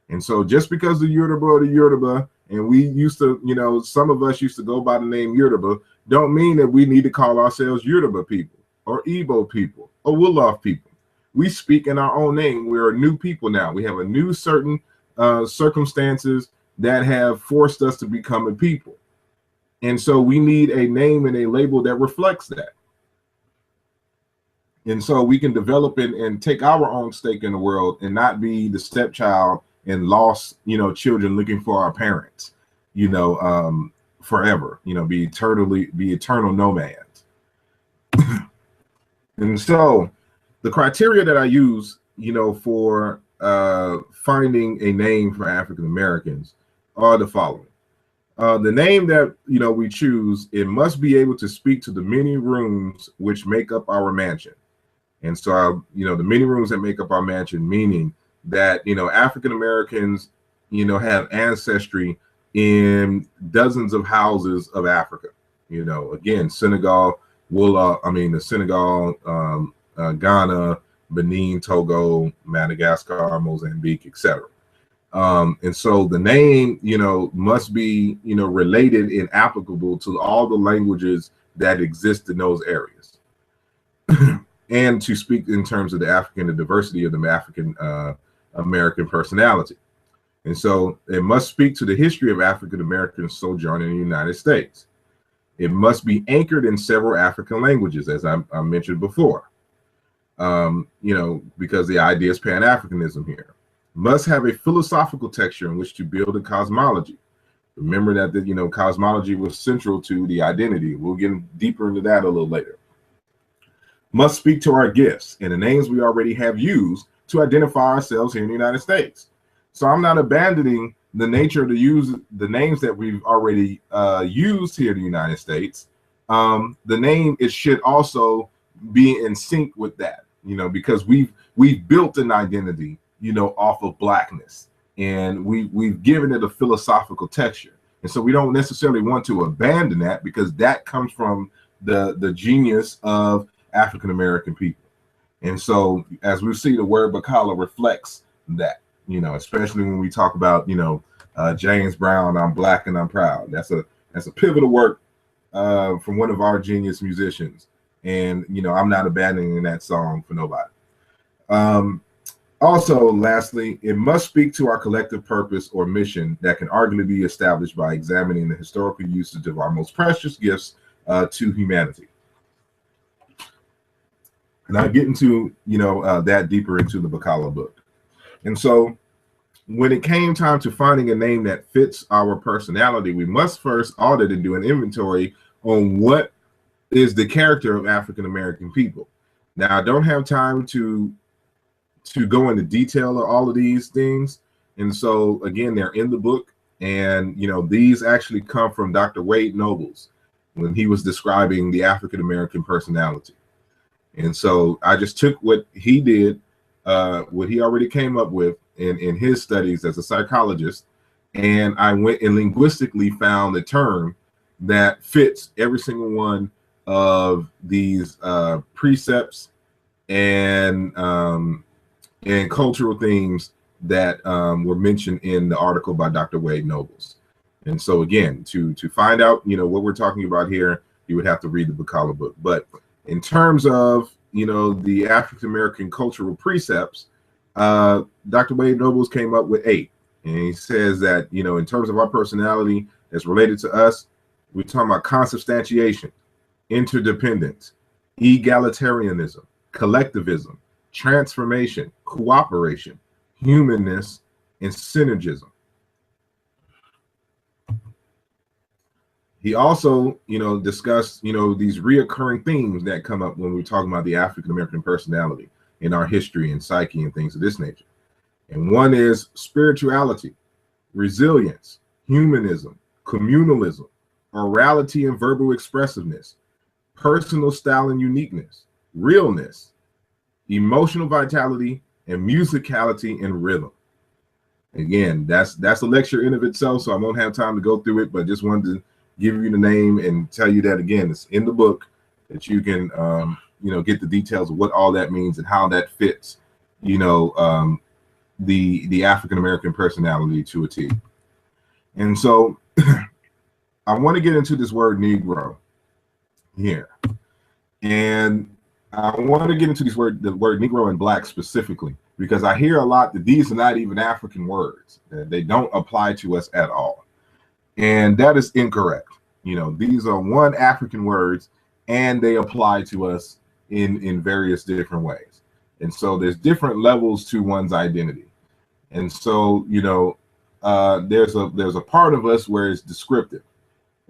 And so just because the Yoruba or the Yoruba, and we used to, some of us used to go by the name Yoruba, don't mean that we need to call ourselves Yoruba people or Igbo people or Wolof people. We speak in our own name. We're a new people now. We have a new certain circumstances that have forced us to become a people. And so we need a name and a label that reflects that. And so we can develop and take our own stake in the world and not be the stepchild and lost, children looking for our parents, forever, be eternal nomads. And so the criteria that I use, for finding a name for African Americans are the following. The name that, we choose, it must be able to speak to the many rooms which make up our mansion. And so, the many rooms that make up our mansion, meaning that, African Americans, have ancestry in dozens of houses of Africa. Again, Senegal, Ghana, Benin, Togo, Madagascar, Mozambique, etc. And so the name, must be, related and applicable to all the languages that exist in those areas. And to speak in terms of the diversity of the African American personality. And so it must speak to the history of African Americans sojourning in the United States. It must be anchored in several African languages, as I mentioned before, because the idea is Pan-Africanism here. Must have a philosophical texture in which to build a cosmology. Remember that cosmology was central to the identity. We'll get deeper into that a little later. Must speak to our gifts and the names we already have used to identify ourselves here in the United States. So I'm not abandoning the nature to use the names that we've already used here in the United States. The name, it should also be in sync with that, because we've built an identity, off of Blackness, and we've given it a philosophical texture. And so we don't necessarily want to abandon that, because that comes from the genius of African American people. And so as we see, the word BaKala reflects that, especially when we talk about, James Brown, I'm Black and I'm Proud. That's a pivotal work from one of our genius musicians. And, I'm not abandoning that song for nobody. Also, lastly, it must speak to our collective purpose or mission that can arguably be established by examining the historical usage of our most precious gifts to humanity. And I get into, that deeper into the BaKala book. And so when it came time to finding a name that fits our personality, we must first audit and do an inventory on what is the character of African American people. Now, I don't have time to go into detail of all of these things. And so, again, they're in the book. And, these actually come from Dr. Wade Nobles when he was describing the African American personality. And so I just took what he did, what he already came up with in his studies as a psychologist, and I went and linguistically found the term that fits every single one of these precepts and cultural themes that were mentioned in the article by Dr. Wade Nobles. And so again, to find out, what we're talking about here, you would have to read the BaKala book. But in terms of, the African American cultural precepts, Dr. Wade Nobles came up with 8. And he says that, in terms of our personality that's related to us, we're talking about consubstantiation, interdependence, egalitarianism, collectivism, transformation, cooperation, humanness, and synergism. He also, discussed, these reoccurring themes that come up when we're talking about the African American personality in our history and psyche and things of this nature. And one is spirituality, resilience, humanism, communalism, orality and verbal expressiveness, personal style and uniqueness, realness, emotional vitality, and musicality and rhythm. Again, that's a lecture in of itself, so I won't have time to go through it, but just wanted to give you the name and tell you that, again, it's in the book, that you can get the details of what all that means and how that fits, the African American personality to a T. And so I want to get into this word Negro here. And I want to get into the word Negro and Black specifically, because I hear a lot that these are not even African words, that they don't apply to us at all. And that is incorrect. These are one African words, and they apply to us in various different ways. And so there's different levels to one's identity. And so, there's a part of us where it's descriptive.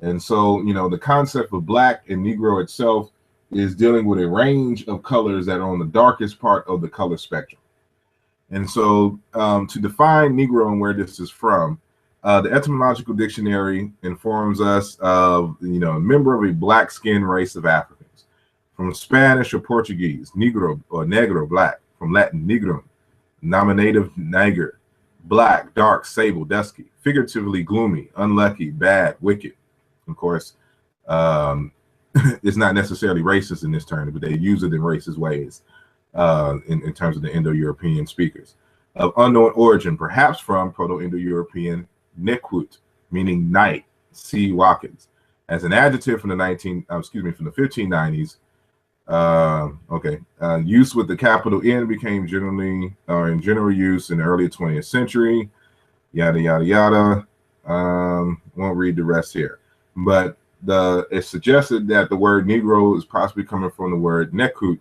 And so, the concept of Black and Negro itself is dealing with a range of colors that are on the darkest part of the color spectrum. And so to define Negro and where this is from, the etymological dictionary informs us of, a member of a black skinned race of Africans. From Spanish or Portuguese, Negro or Negro, black. From Latin, Negrum, nominative niger, black, dark, sable, dusky, figuratively gloomy, unlucky, bad, wicked. Of course, it's not necessarily racist in this term, but they use it in racist ways in terms of the Indo-European speakers. Of unknown origin, perhaps from Proto-Indo-European nekwut, meaning night, see Watkins. As an adjective from the 1590s, use with the capital N became in general use in the early 20th century, yada, yada, yada. Won't read the rest here. But it's suggested that the word Negro is possibly coming from the word nekwut,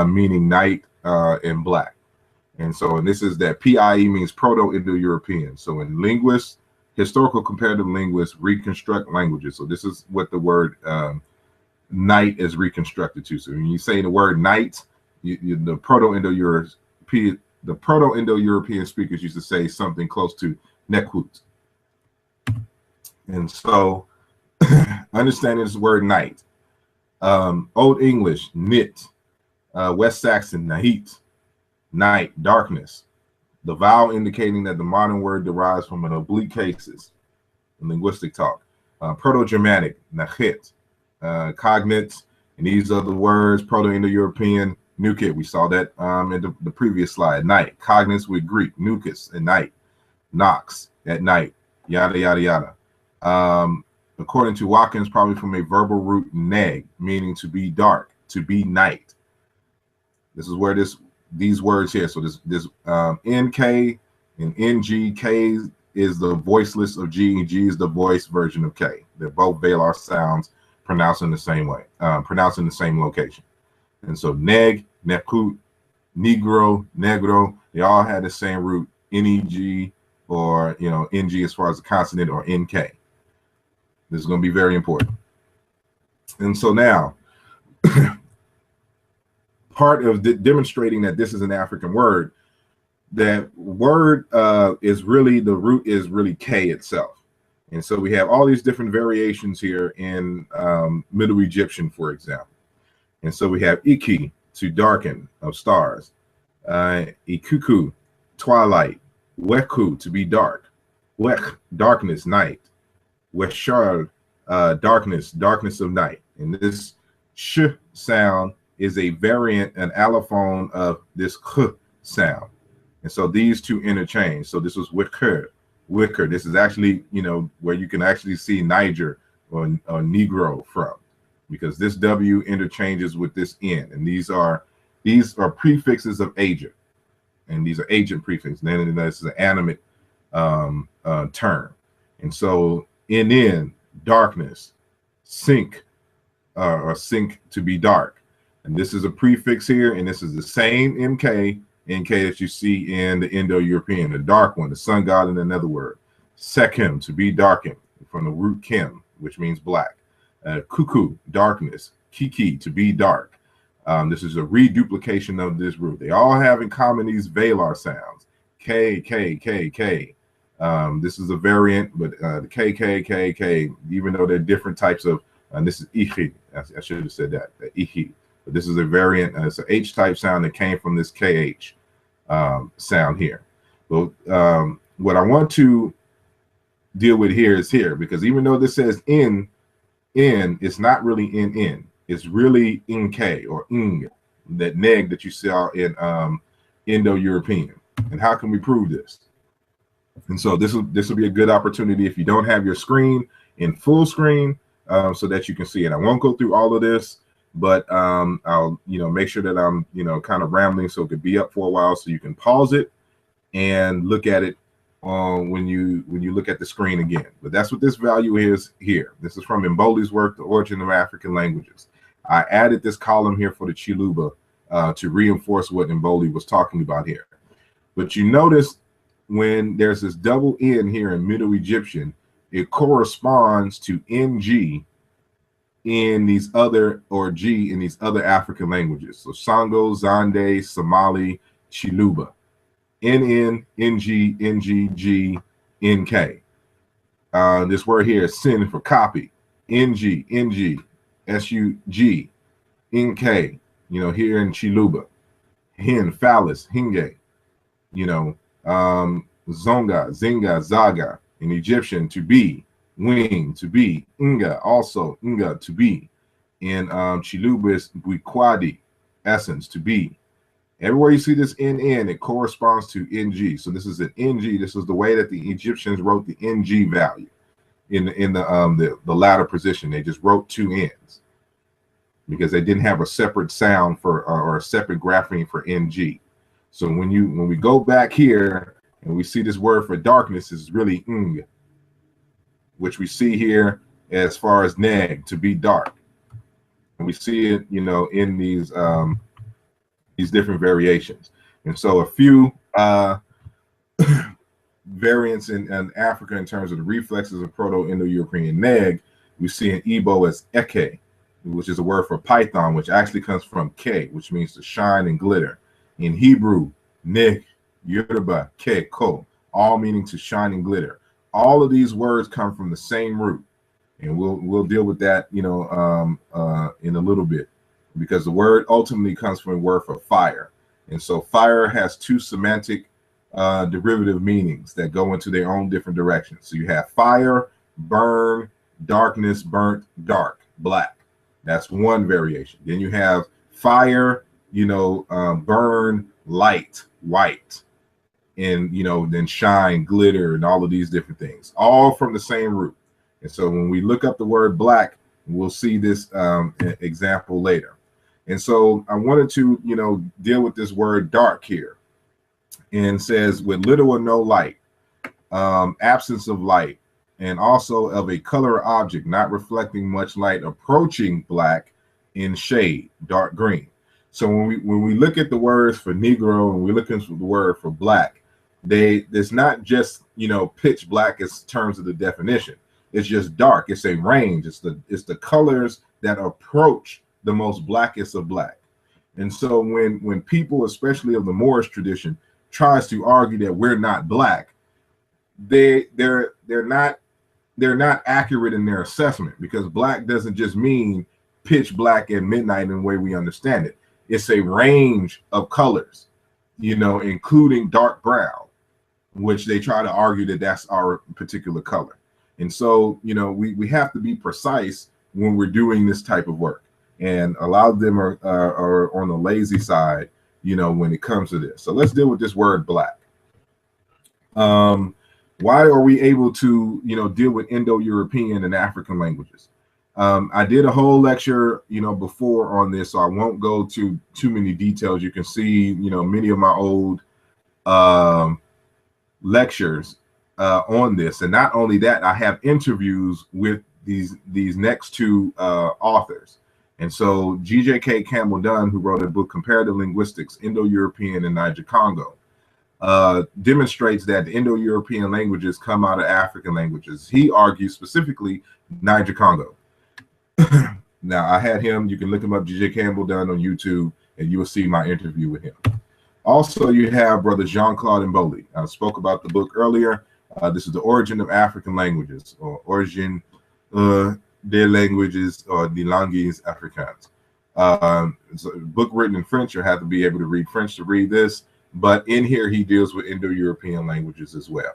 meaning night and black. And so, and this is that PIE means Proto-Indo-European. So in linguists, historical comparative linguists reconstruct languages. So this is what the word night is reconstructed to. So when you say the word night, the Proto-Indo-European speakers used to say something close to nekwut. And so understanding this word night, Old English, nit, West Saxon, nahit, night, darkness, the vowel indicating that the modern word derives from an oblique cases in linguistic talk. Proto-Germanic, nachit, cognate, and these are the words, Proto-Indo-European, nukit. We saw that in the previous slide. Night, cognates with Greek, nukis, at night, nox, at night, yada, yada, yada. According to Watkins, probably from a verbal root neg, meaning to be dark, to be night. This is where these words here. So this NK and NG, K is the voiceless of G, and G is the voice version of K. They're both velar sounds pronounced in the same way, pronounced in the same location. And so neg, nekut, negro, negro, they all had the same root, NEG or NG as far as the consonant, or NK. This is going to be very important. And so now, part of demonstrating that this is an African word, that word is really, the root is really K itself. And so we have all these different variations here in Middle Egyptian, for example. And so we have iki, to darken, of stars, ikuku, twilight, weku, to be dark, wek, darkness, night, weshar, darkness of night. And this sh sound is a variant, an allophone of this k sound. And so these two interchange. So this was wicker. This is actually, where you can actually see Niger or Negro from, because this W interchanges with this N. And these are prefixes of agent. And these are agent prefixes. And then this is an animate term. And so NN, darkness, sink, or sink, to be dark. And this is a prefix here, and this is the same NK that you see in the Indo-European, the dark one, the sun god in another word. Sekim, to be darkened, from the root kim, which means black. Kuku, darkness. Kiki, to be dark. This is a reduplication of this root. They all have in common these velar sounds. K, K, K, K. This is a variant, but the K, K, K, K, even though they're different types of, and this is ichi. I should have said that, ichi. But this is a variant. It's an H-type sound that came from this KH sound here. But what I want to deal with here is here, because even though this says N, it's not really NN. It's really Nk or Ng, that neg that you saw in Indo-European. And how can we prove this? And so this will be a good opportunity if you don't have your screen in full screen, so that you can see it. I won't go through all of this, but I'll make sure that I'm kind of rambling so it could be up for a while, so you can pause it and look at it when you look at the screen again. But that's what this value is here. This is from Mboli's work, The Origin of African Languages. I added this column here for the Chiluba to reinforce what Mboli was talking about here. But you notice when there's this double N here in Middle Egyptian, it corresponds to NG in these other, or G in these other African languages. So Sango, Zande, Somali, Chiluba. NN, NG, NG, G, NK. This word here is sin for copy. NG, NG, SUG, NK, here in Chiluba. Hin, phallus, hinge, zonga, zinga, zaga. In Egyptian, to be, wing, to be, inga, also, inga, to be. In Chiluba is buikwadi, essence, to be. Everywhere you see this NN, it corresponds to NG. So this is an NG. This is the way that the Egyptians wrote the NG value in the latter position. They just wrote two N's because they didn't have a separate sound for or a separate grapheme for NG. So when we go back here and we see this word for darkness is really ng, which we see here as far as neg, to be dark. And we see it, in these different variations. And so a few variants in Africa in terms of the reflexes of Proto-Indo-European neg, we see in Igbo as eke, which is a word for python, which actually comes from ke, which means to shine and glitter. In Hebrew, nig, Yoruba, ke, ko, all meaning to shine and glitter. All of these words come from the same root, and we'll deal with that, in a little bit, because the word ultimately comes from a word for fire. And so fire has two semantic derivative meanings that go into their own different directions. So you have fire, burn, darkness, burnt, dark, black. That's one variation. Then you have fire, burn, light, white, and, then shine, glitter, and all of these different things, all from the same root. And so when we look up the word black, we'll see this example later. And so I wanted to, deal with this word dark here, and says with little or no light, absence of light, and also of a color object not reflecting much light, approaching black in shade, dark green. So when we look at the words for Negro and we look into the word for black, there's not just, pitch black as terms of the definition. It's just dark. It's a range. It's the colors that approach the most blackest of black. And so when people, especially of the Moorish tradition, tries to argue that we're not black, they're not accurate in their assessment, because black doesn't just mean pitch black at midnight in the way we understand it. It's a range of colors, including dark brown, which they try to argue that that's our particular color. And so, we have to be precise when we're doing this type of work. And a lot of them are on the lazy side, when it comes to this. So let's deal with this word black. Why are we able to, deal with Indo-European and African languages? I did a whole lecture, before on this, so I won't go to too many details. You can see, many of my old lectures on this. And not only that, I have interviews with these next two authors. And so G.J.K. Campbell Dunn, who wrote a book, Comparative Linguistics, Indo-European and Niger-Congo, demonstrates that the Indo-European languages come out of African languages. He argues specifically Niger-Congo. Now, I had him, you can look him up, G.J. Campbell Dunn on YouTube, and you will see my interview with him. Also, you have Brother Jean-Claude Mboli. I spoke about the book earlier. This is The Origin of African Languages, or Origin des Languages, or des Langues Africaines. It's a book written in French. You have to be able to read French to read this. But in here, he deals with Indo-European languages as well.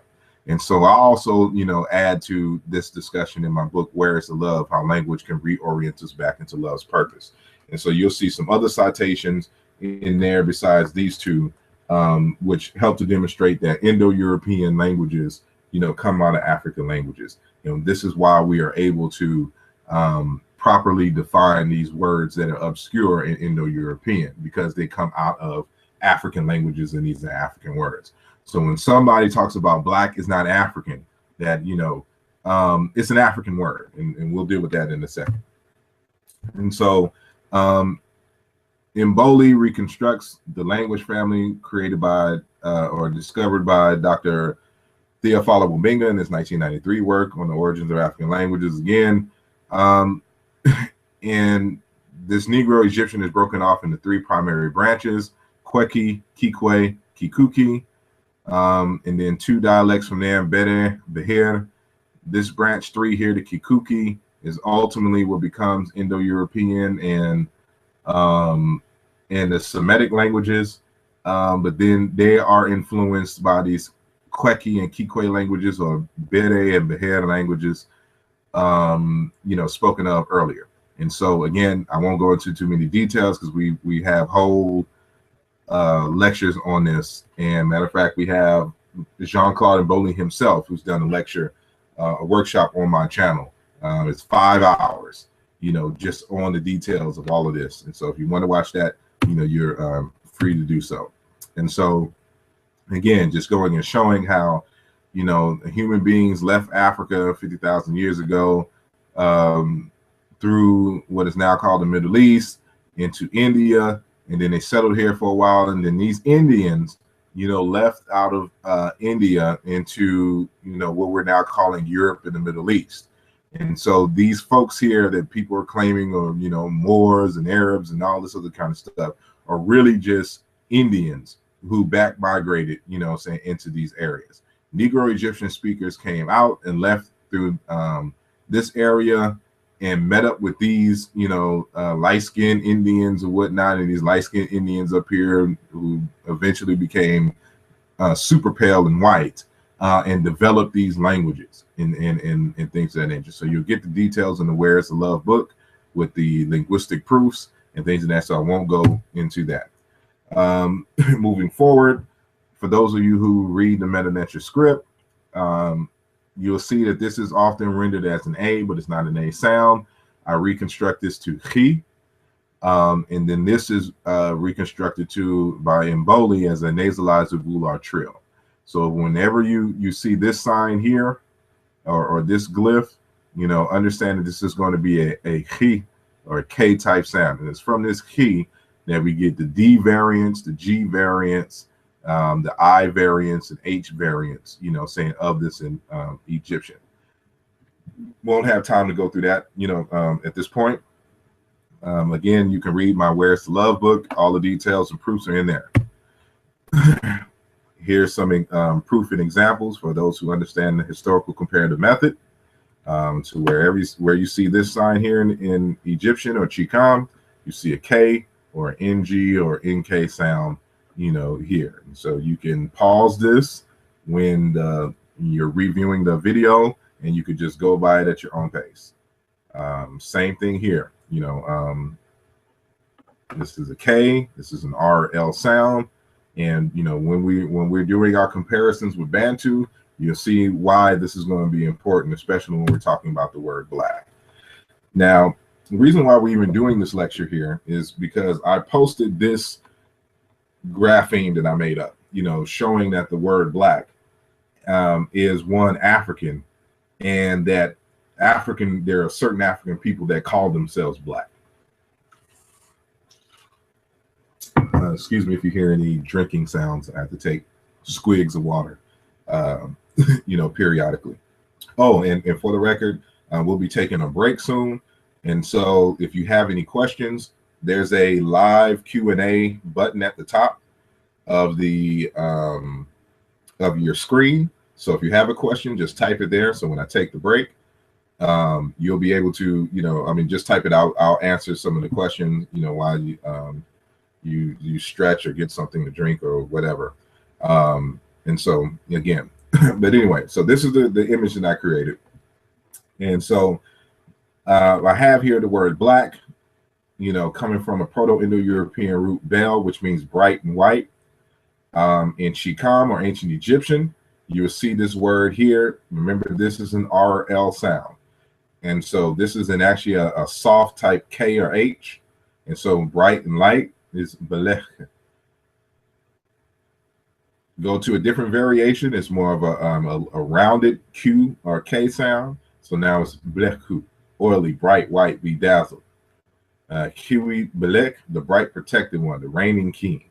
And so I also, add to this discussion in my book, Where is the Love? How Language Can Reorient Us Back into Love's Purpose. And so you'll see some other citations in there besides these two, which help to demonstrate that Indo-European languages, come out of African languages. This is why we are able to properly define these words that are obscure in Indo-European, because they come out of African languages, and these are African words. So when somebody talks about Black is not African, that, it's an African word, and we'll deal with that in a second. And so Mboli reconstructs the language family created by or discovered by Dr. Theophilo Wabinga in his 1993 work on the origins of African languages. Again, and this Negro Egyptian is broken off into three primary branches: Kweki, Kikwe, Kikuki, and then two dialects from there, Bede, Behir. This branch 3 here, the Kikuki, is ultimately what becomes Indo-European and the Semitic languages, but then they are influenced by these Kweki and Kikwe languages, or Bede and Behir languages, spoken of earlier. And so again, I won't go into too many details because we have whole lectures on this. And matter of fact, we have Jean-Claude Mboli himself, who's done a lecture, a workshop on my channel. It's 5 hours, just on the details of all of this. And so if you want to watch that, you're free to do so. And so again, just going and showing how, human beings left Africa 50,000 years ago, through what is now called the Middle East, into India, and then they settled here for a while. And then these Indians, left out of India into, what we're now calling Europe and the Middle East. And so these folks here that people are claiming are, Moors and Arabs and all this other kind of stuff, are really just Indians who back migrated, into these areas. Negro Egyptian speakers came out and left through this area and met up with these, light-skinned Indians and whatnot, and these light-skinned Indians up here who eventually became super pale and white, and developed these languages and things of that nature. So you'll get the details in the Where is the Love book with the linguistic proofs and things of that, so I won't go into that. Moving forward, for those of you who read the Meta-Netra script, you'll see that this is often rendered as an A, but it's not an A sound. I reconstruct this to chi, and then this is reconstructed by Mboli as a nasalized Vular trill. So whenever you see this sign here, or this glyph, understand that this is going to be a chi or a K type sound, and it's from this chi that we get the D variants, the G variants, the I variants, and H variants, saying of this in Egyptian. Won't have time to go through that, at this point. Again, you can read my Where's the Love book. All the details and proofs are in there. Here's some proof and examples for those who understand the historical comparative method. So where you see this sign here in Egyptian or Chicam, you see a K or an NG or NK sound, here. And so you can pause this when you're reviewing the video, and you could just go by it at your own pace. Same thing here. This is a K, this is an RL sound. And when we're doing our comparisons with Bantu, you'll see why this is going to be important, especially when we're talking about the word Black. Now, the reason why we're even doing this lecture here is because I posted this grapheme that I made up, showing that the word Black is one African, and that there are certain African people that call themselves Black. Excuse me if you hear any drinking sounds. I have to take squigs of water, periodically. Oh, and for the record, we'll be taking a break soon. And so if you have any questions, there's a live Q&A button at the top of the of your screen. So if you have a question, just type it there. So when I take the break, you'll be able to, just type it out. I'll answer some of the questions, while you stretch or get something to drink or whatever. And so again, But anyway, so this is the image that I created. And so I have here the word black, coming from a Proto-Indo-European root bel, which means bright and white. In Shikam or ancient Egyptian, you will see this word here. Remember, this is an RL sound. And so this is actually a soft type K or H. And so bright and light is belech. Go to a different variation. It's more of a rounded Q or K sound. So now it's blechu, oily, bright, white, bedazzled. Kiwi belek, the bright protected one, the reigning king.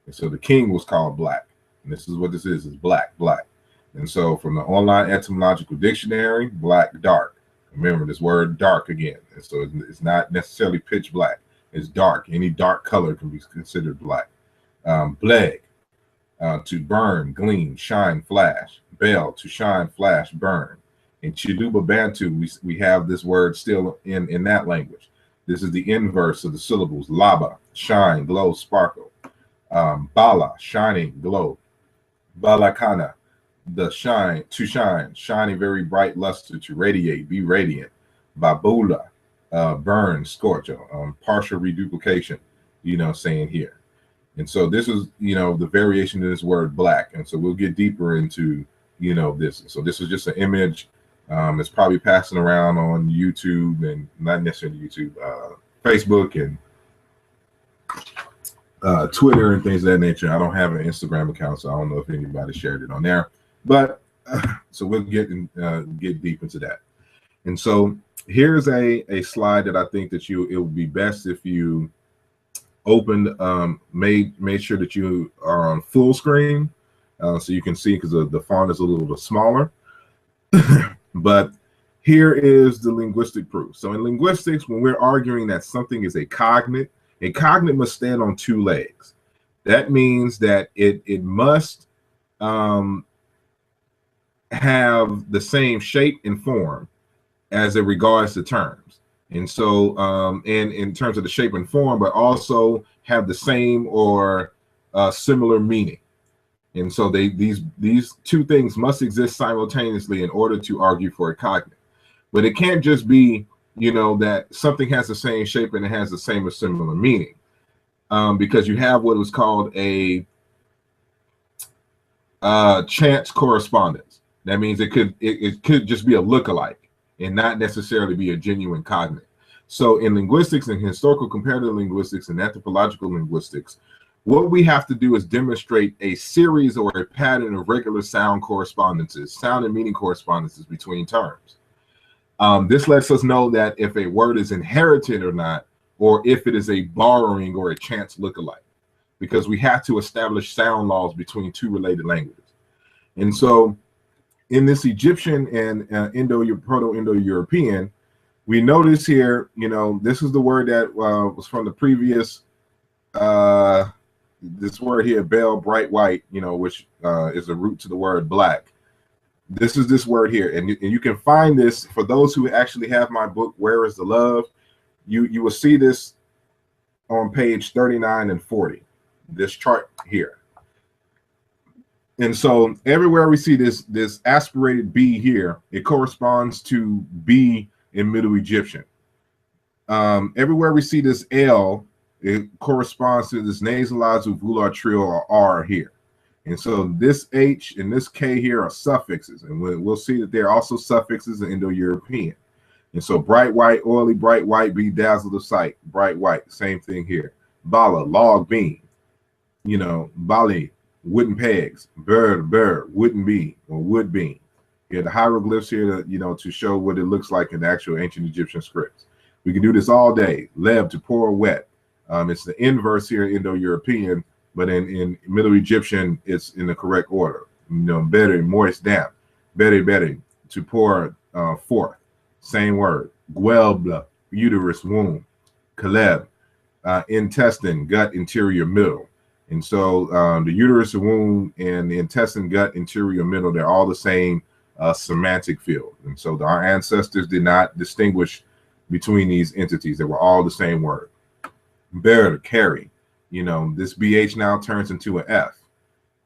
And so the king was called black. And this is what this is black, black. And so from the online etymological dictionary, black, dark. Remember this word dark again. And so it's not necessarily pitch black. It's dark. Any dark color can be considered black. Bleg, to burn, gleam, shine, flash. Bel, to shine, flash, burn. In Chiluba Bantu, we have this word still in that language. This is the inverse of the syllables. Laba, shine, glow, sparkle. Bala, shining, glow. Balakana, the shine, to shine, shining very bright luster, to radiate, be radiant. Babula, burn, scorch, partial reduplication, saying here. And so this is, the variation of this word black. And so we'll get deeper into, this. So this is just an image. It's probably passing around on YouTube, and not necessarily YouTube, Facebook and Twitter and things of that nature. I don't have an Instagram account, so I don't know if anybody shared it on there. But so we'll get deep into that. And so here's a slide that I think that it would be best if you opened, made sure that you are on full screen, so you can see, because the font is a little bit smaller. But here is the linguistic proof. So in linguistics, when we're arguing that something is a cognate must stand on two legs. That means that it must have the same shape and form as it regards to terms. And so and in terms of the shape and form, but also have the same or similar meaning. And so these two things must exist simultaneously in order to argue for a cognate. But it can't just be, that something has the same shape and it has the same or similar meaning, because you have what was called a chance correspondence. That means it could just be a lookalike and not necessarily be a genuine cognate. So in linguistics and historical comparative linguistics and anthropological linguistics, what we have to do is demonstrate a series or a pattern of regular sound correspondences, sound and meaning correspondences between terms. This lets us know that if a word is inherited or not, or if it is a borrowing or a chance lookalike, because we have to establish sound laws between two related languages. And so in this Egyptian and Proto-Indo-European, we notice here, this is the word that was from the previous, this word here, bel, bright white, which is a root to the word black. This is this word here. And you can find this, for those who actually have my book, Where is the Love? You will see this on page 39 and 40, this chart here. And so everywhere we see this aspirated B here, it corresponds to B in Middle Egyptian. Everywhere we see this L, it corresponds to this nasalized uvular trill or R here. And so this H and this K here are suffixes, and we'll see that they're also suffixes in Indo-European. And so bright white, oily, bright white, bedazzled of sight, bright white, same thing here. Bala, log beam, Bali, wooden pegs, bird, wooden beam or wood beam. You have the hieroglyphs here to, to show what it looks like in the actual ancient Egyptian scripts. We can do this all day. Leb, to pour wet. It's the inverse here, Indo-European, but in Middle Egyptian, it's in the correct order. Better, moist, damp. Better, to pour forth. Same word. Gwelbla, uterus, womb. Kaleb, intestine, gut, interior, middle. And so the uterus, the womb, and the intestine, gut, interior, middle, they're all the same semantic field. And so our ancestors did not distinguish between these entities. They were all the same word. Bear, carry. This BH now turns into an F,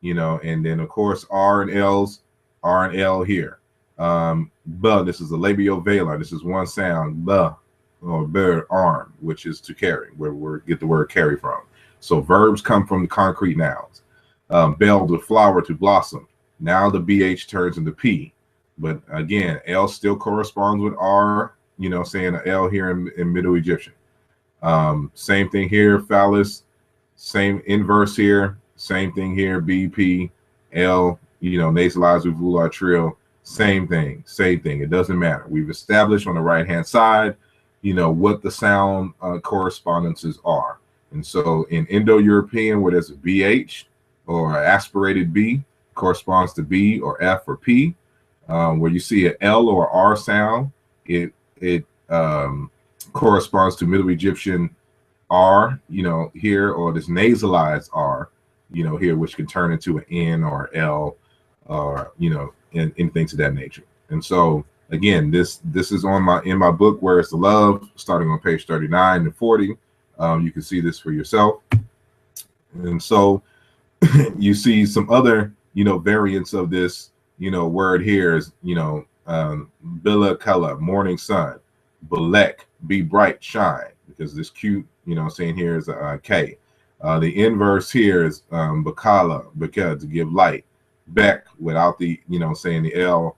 and then of course R and L's R and L here. But this is a labial velar. This is one sound, the or ber arm, which is to carry, where we get the word carry from. So verbs come from the concrete nouns. Bell, to flower, to blossom. Now the BH turns into P. But again, L still corresponds with R, you know, saying L here in Middle Egyptian. Same thing here, phallus, same inverse here, same thing here, BP, L, you know, nasalized with volar trill, same thing. It doesn't matter. We've established on the right-hand side, you know, what the sound correspondences are. And so in Indo-European, where there's a BH or aspirated B, corresponds to B or F or P. Where you see an L or R sound, it corresponds to Middle Egyptian R, you know, here, or this nasalized R, you know, here, which can turn into an N or L, or, you know, and things of that nature. And so again, this is on in my book, Where Is the Love, starting on page 39 and 40. You can see this for yourself. And so you see some other, you know, variants of this, you know, word here is, you know, BaKala, morning sun, Belek, be bright, shine, because this cute, you know, saying here is a K. The inverse here is BaKala, because to give light, Bek, without the, you know, saying the L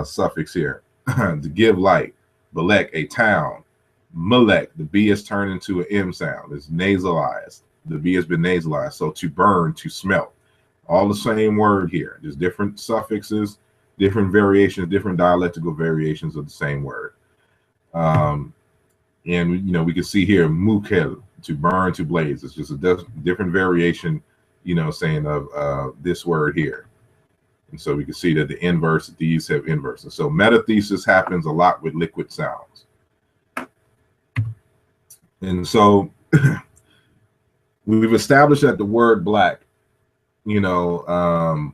suffix here, to give light, Belek, a town, Melek, the B is turned into an M sound, it's nasalized, the B has been nasalized, so to burn, to smelt. All the same word here, just different suffixes, different variations, different dialectical variations of the same word. And you know, we can see here mukel, to burn, to blaze. It's just a different variation, you know, saying of this word here. And so we can see that the inverse, these have inverses. So metathesis happens a lot with liquid sounds. And so we've established that the word black, you know,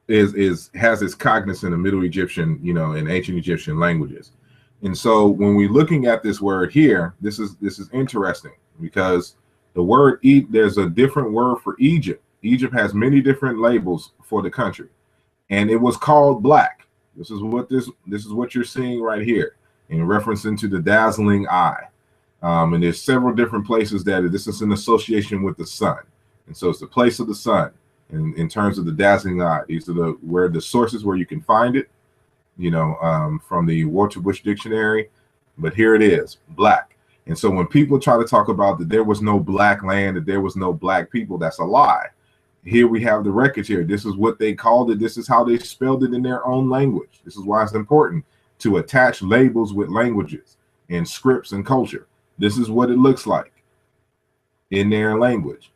has its cognizance in the Middle Egyptian, you know, in ancient Egyptian languages. And so when we're looking at this word here, this is interesting, because the word there's a different word for Egypt. Egypt has many different labels for the country, and it was called black. This is what you're seeing right here, in reference into the dazzling eye. And there's several different places that this is in association with the sun. And so it's the place of the sun. And in terms of the dazzling eye, these are the sources where you can find it, you know, from the Walter Bush Dictionary. But here it is, black. And so when people try to talk about that there was no black land, that there was no black people, that's a lie. Here we have the records here. This is what they called it. This is how they spelled it in their own language. This is why it's important to attach labels with languages and scripts and culture. This is what it looks like in their language.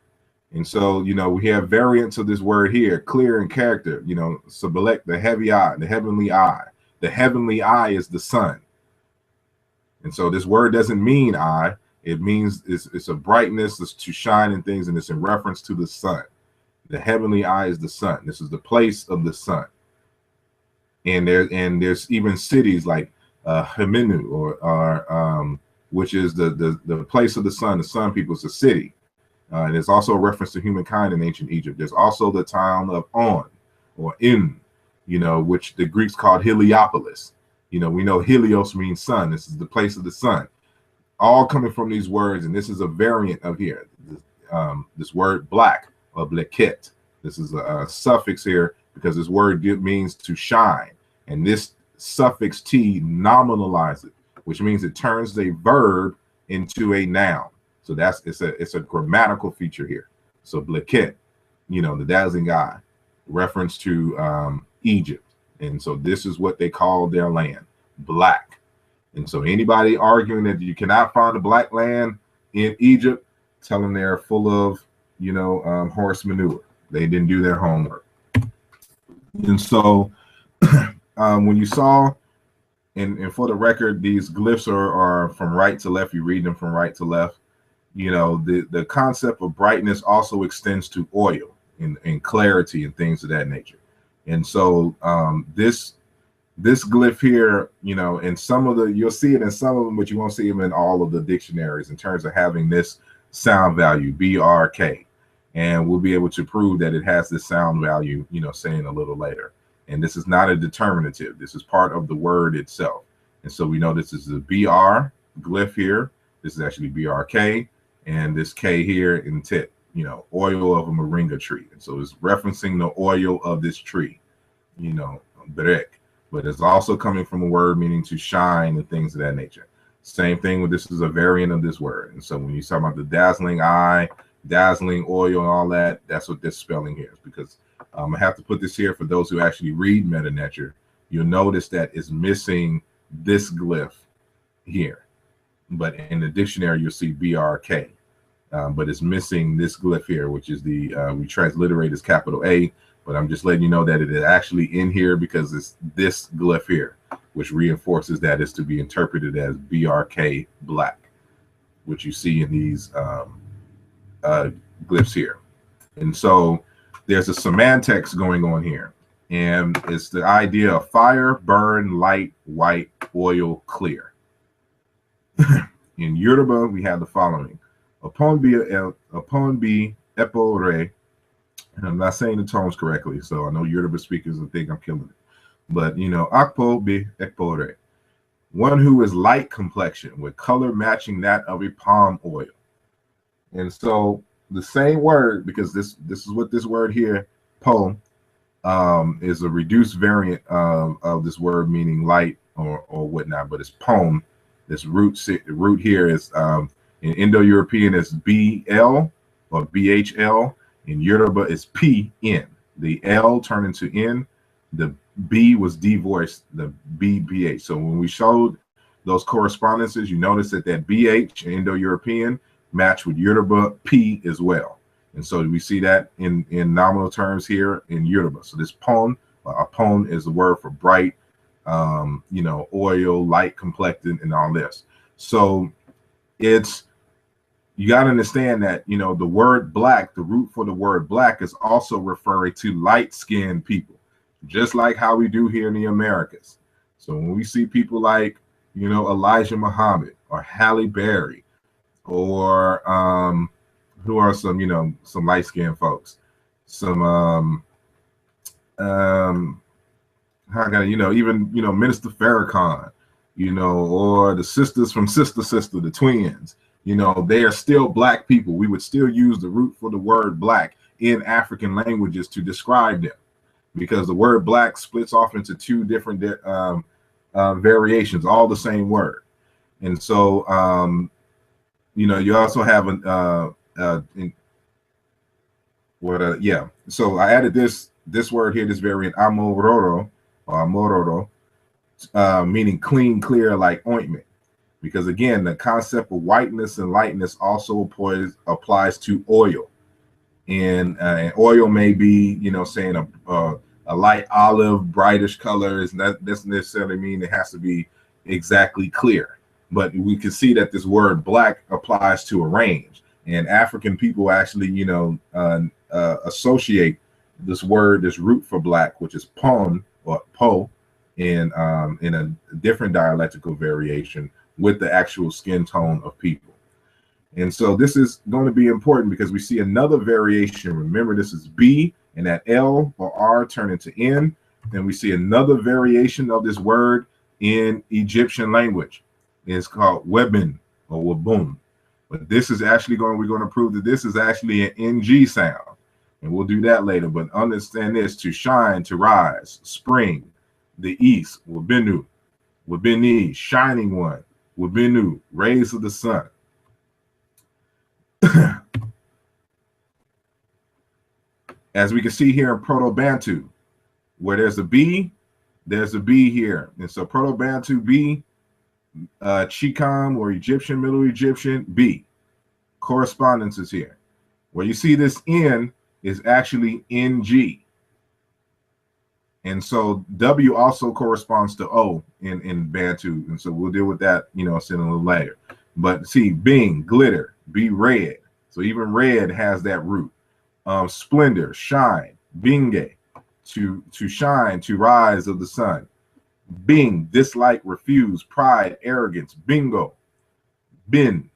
And so, you know, we have variants of this word here, clear in character, you know, Sabelek, the heavy eye, the heavenly eye. The heavenly eye is the sun. And so this word doesn't mean eye. It means it's a brightness, it's to shine in things, and it's in reference to the sun. The heavenly eye is the sun. This is the place of the sun. And there's even cities like Hemenu, or which is the place of the sun people, is a city. And there's also a reference to humankind in ancient Egypt. There's also the town of On, or In, you know, which the Greeks called Heliopolis. You know, we know Helios means sun. This is the place of the sun. All coming from these words, and this is a variant of here. This word black, or bleket. This is a suffix here because this word means to shine. And this suffix T nominalizes it, which means it turns a verb into a noun. So it's a grammatical feature here. So bleket, you know, the dazzling eye, reference to Egypt. And so this is what they call their land, black. And so anybody arguing that you cannot find a black land in Egypt, tell them they're full of, you know, horse manure. They didn't do their homework. And so when you saw, and for the record, these glyphs are from right to left. You read them from right to left. You know, the concept of brightness also extends to oil and clarity and things of that nature. And so this glyph here, you know, in some of you'll see it in some of them, but you won't see them in all of the dictionaries in terms of having this sound value, BRK. And we'll be able to prove that it has this sound value, you know, saying a little later. And this is not a determinative. This is part of the word itself. And so we know this is a BR glyph here. This is actually BRK, and this K here in tit, you know, oil of a moringa tree. And so it's referencing the oil of this tree, you know, brek. But it's also coming from a word meaning to shine and things of that nature. Same thing with this is a variant of this word. And so when you talk about the dazzling eye, dazzling oil, and all that, that's what this spelling here is. Because I have to put this here for those who actually read Meta Nature. You'll notice that it's missing this glyph here. But in the dictionary, you'll see BRK. But it's missing this glyph here, which is the, we transliterate as capital A. But I'm just letting you know that it is actually in here because it's this glyph here, which reinforces that it's to be interpreted as BRK black, which you see in these glyphs here. And so there's a semantics going on here. And it's the idea of fire, burn, light, white, oil, clear. In Yoruba, we have the following. Upon be epore, and I'm not saying the tones correctly, so I know Yoruba speakers will think I'm killing it. But, you know, akpo be epore, one who is light complexion with color matching that of a palm oil. And so the same word, because this is what this word here, po, is a reduced variant of this word meaning light or whatnot, but it's pom. This root here is in Indo-European is BL or BHL. In Yoruba is PN. The L turned into N. The B was devoiced, the BBH. So when we showed those correspondences, you notice that BH in Indo-European match with Yoruba P as well. And so we see that in nominal terms here in Yoruba. So this pon, pon is the word for bright, you know, oil, light complected, and all this. So it's, you got to understand that, you know, the word black, the root for the word black is also referring to light-skinned people, just like how we do here in the Americas. So when we see people like, you know, Elijah Muhammad or Halle Berry or who are some, you know, some light-skinned folks, some how can I, you know, even, you know, Minister Farrakhan, you know, or the sisters from Sister, the twins, you know, they are still black people. We would still use the root for the word black in African languages to describe them, because the word black splits off into two different variations, all the same word. And so, you know, you also have yeah. So I added this word here, this variant, amororo, or amororo, meaning clean, clear, like ointment. Because again, the concept of whiteness and lightness also applies to oil. And oil may be, you know, saying a light olive, brightish color. That doesn't necessarily mean it has to be exactly clear. But we can see that this word black applies to a range. And African people actually, you know, associate this word, this root for black, which is pon or po, in a different dialectical variation with the actual skin tone of people. And so this is going to be important because we see another variation. Remember, this is B, and that L or R turn into N. And we see another variation of this word in Egyptian language. It's called webin or wabun. But this is actually we're going to prove that this is actually an NG sound. And we'll do that later. But understand this: to shine, to rise, spring, the east, wabinu, wabini, shining one, wabinu, rays of the sun. As we can see here in Proto-Bantu, where there's a B here. And so Proto-Bantu B, Chicam or Egyptian, Middle Egyptian B. Correspondences here. Where you see this N is actually NG. And so W also corresponds to O in Bantu. And so we'll deal with that, you know, in a little later. But see, Bing, glitter, be red. So even red has that root. Splendor, shine, binge, to shine, to rise of the sun. Bing, dislike, refuse, pride, arrogance, bingo. Bin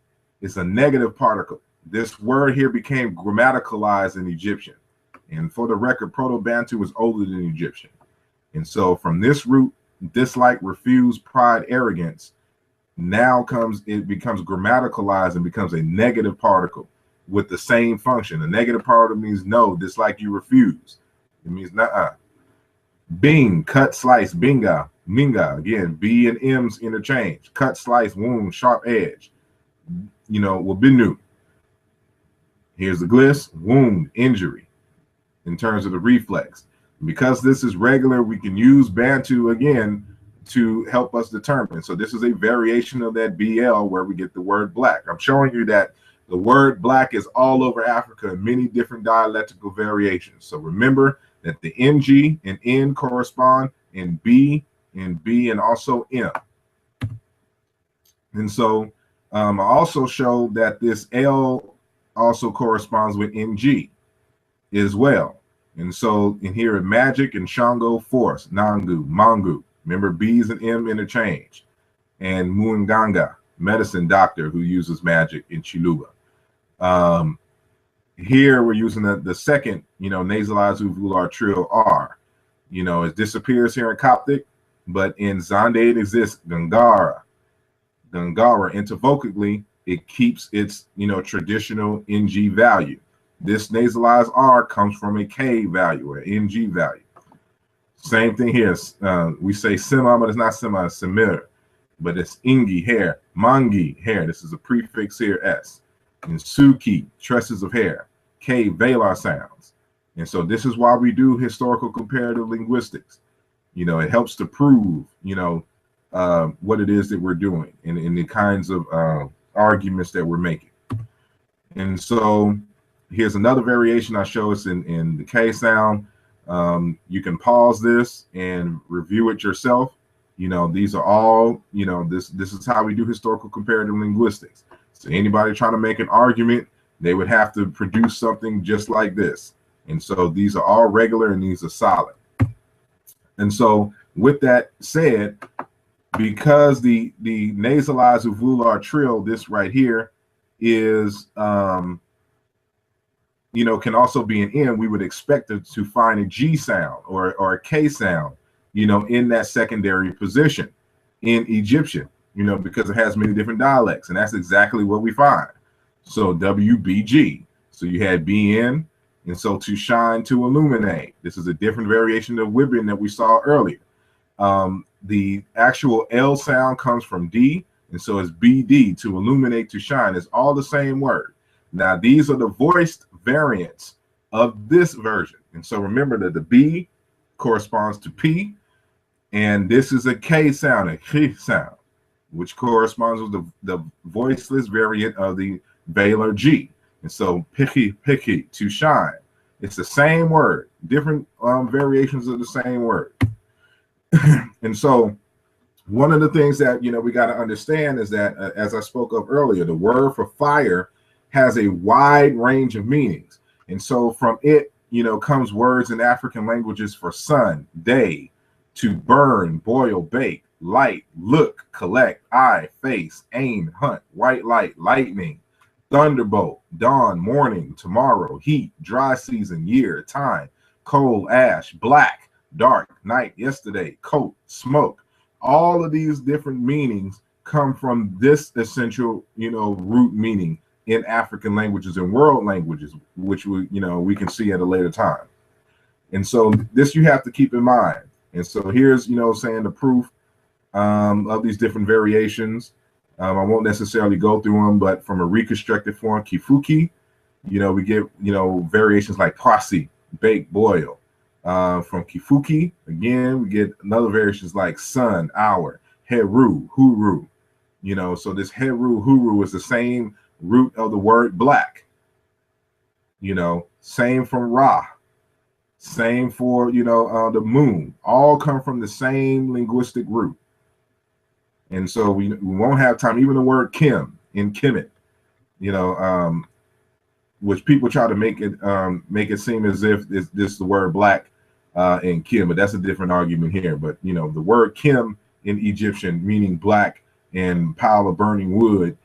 is a negative particle. This word here became grammaticalized in Egyptian. And for the record, Proto-Bantu was older than Egyptian. And so from this root, dislike, refuse, pride, arrogance, now it becomes grammaticalized and becomes a negative particle with the same function. The negative particle means no, dislike, you refuse. It means nuh-uh. Bing, cut, slice, binga, minga. Again, B and M's interchange. Cut, slice, wound, sharp edge. Wabinu. Here's the gliss, wound, injury, in terms of the reflex. Because this is regular, we can use Bantu again to help us determine. So this is a variation of that BL where we get the word black. I'm showing you that the word black is all over Africa in many different dialectical variations. So remember that the NG and N correspond in B and B and also M. And so I also showed that this L also corresponds with NG as well. And so in here in magic and Shango, force, Nangu, Mangu. Remember, B's and M interchange. And Muinganga, medicine doctor who uses magic in Chiluba. Here we're using the second, nasalized uvular trill R. It disappears here in Coptic, but in Zande it exists Gangara. Intervocally, it keeps its, traditional NG value. This nasalized R comes from a K value or NG value. Same thing here. We say sema, but it's not sema, it's semir. But it's ingi, hair. Mangi, hair. This is a prefix here, S. And suki, tresses of hair. K, velar sounds. And so this is why we do historical comparative linguistics. It helps to prove, what it is that we're doing and the kinds of arguments that we're making. And so here's another variation I show us in the K sound. You can pause this and review it yourself. These are all, this is how we do historical comparative linguistics. So anybody trying to make an argument, they would have to produce something just like this. And so these are all regular and these are solid. And so with that said, because the nasalized uvular trill, this right here is, can also be an N, we would expect it to find a G sound or a K sound, in that secondary position in Egyptian, because it has many different dialects. And that's exactly what we find. So WBG. So you had BN, and so to shine, to illuminate. This is a different variation of Wibin that we saw earlier. The actual L sound comes from D, and so it's BD, to illuminate, to shine. It's all the same word. Now, these are the voiced variants of this version. And so remember that the B corresponds to P, and this is a K sound, a K sound, which corresponds with the voiceless variant of the velar G. And so piki, to shine. It's the same word, different variations of the same word. And so one of the things that, we got to understand is that, as I spoke of earlier, the word for fire has a wide range of meanings. And so from it, comes words in African languages for sun, day, to burn, boil, bake, light, look, collect, eye, face, aim, hunt, white light, lightning, thunderbolt, dawn, morning, tomorrow, heat, dry season, year, time, coal, ash, black, dark, night, yesterday, coat, smoke. All of these different meanings come from this essential, root meaning in African languages and world languages, which we can see at a later time. And so this you have to keep in mind. And so here's, saying the proof of these different variations. I won't necessarily go through them, but from a reconstructed form, kifuki, we get, variations like pasi, bake, boil. From kifuki, again, we get another variations like sun, hour, heru, huru. So this heru, huru is the same root of the word black. Same from Ra. Same for, the moon. All come from the same linguistic root. And so we won't have time. Even the word Kim in Kemet, which people try to make it seem as if this is the word black in Kim, but that's a different argument here. But the word Kim in Egyptian, meaning black and pile of burning wood,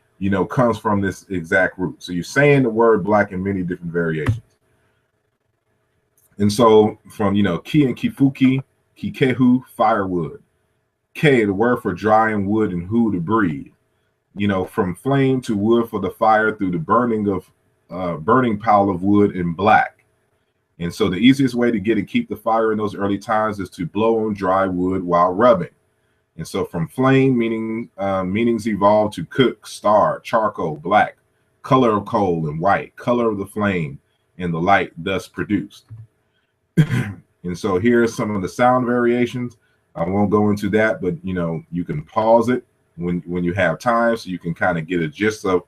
comes from this exact root. So you're saying the word black in many different variations. And so from, ki and kifuki, kikehu, firewood. K, the word for dry and wood, and hu, to breathe. From flame to wood for the fire through the burning pile of wood in black. And so the easiest way to keep the fire in those early times is to blow on dry wood while rubbing. And so from flame, meanings evolved to cook, star, charcoal, black, color of coal, and white, color of the flame, and the light thus produced. And so here's some of the sound variations. I won't go into that, but you can pause it when you have time, so you can kind of get a gist of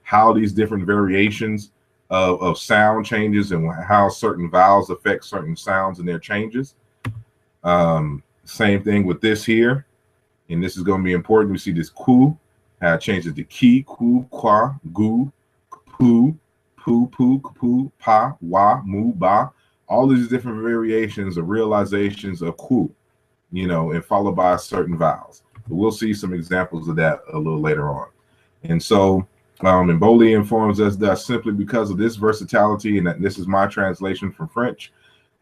how these different variations of sound changes and how certain vowels affect certain sounds and their changes. Same thing with this here, and this is going to be important. We see this ku, how it changes to ki, ku, kwa, gu, pu, pu, pu, pu, pa, wa, mu, ba. All these different variations of realizations of ku, and followed by certain vowels. But we'll see some examples of that a little later on. And so, and Bowley informs us that simply because of this versatility, and that this is my translation from French,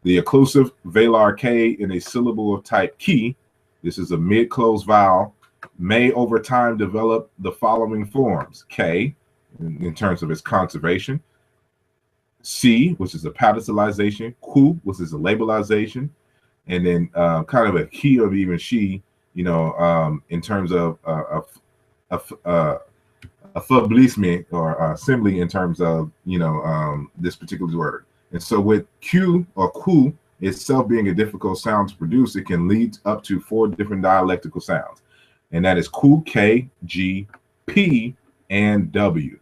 the occlusive velar K in a syllable of type ki, this is a mid-closed vowel, may over time develop the following forms: K, in terms of its conservation; C, which is a palatalization; Ku, which is a labelization; and then kind of a he of even she, in terms of affaiblissement or assembly in terms of this particular word. And so with Q or Ku itself being a difficult sound to produce, it can lead up to 4 different dialectical sounds, and that is Ku, K, G, P, and W.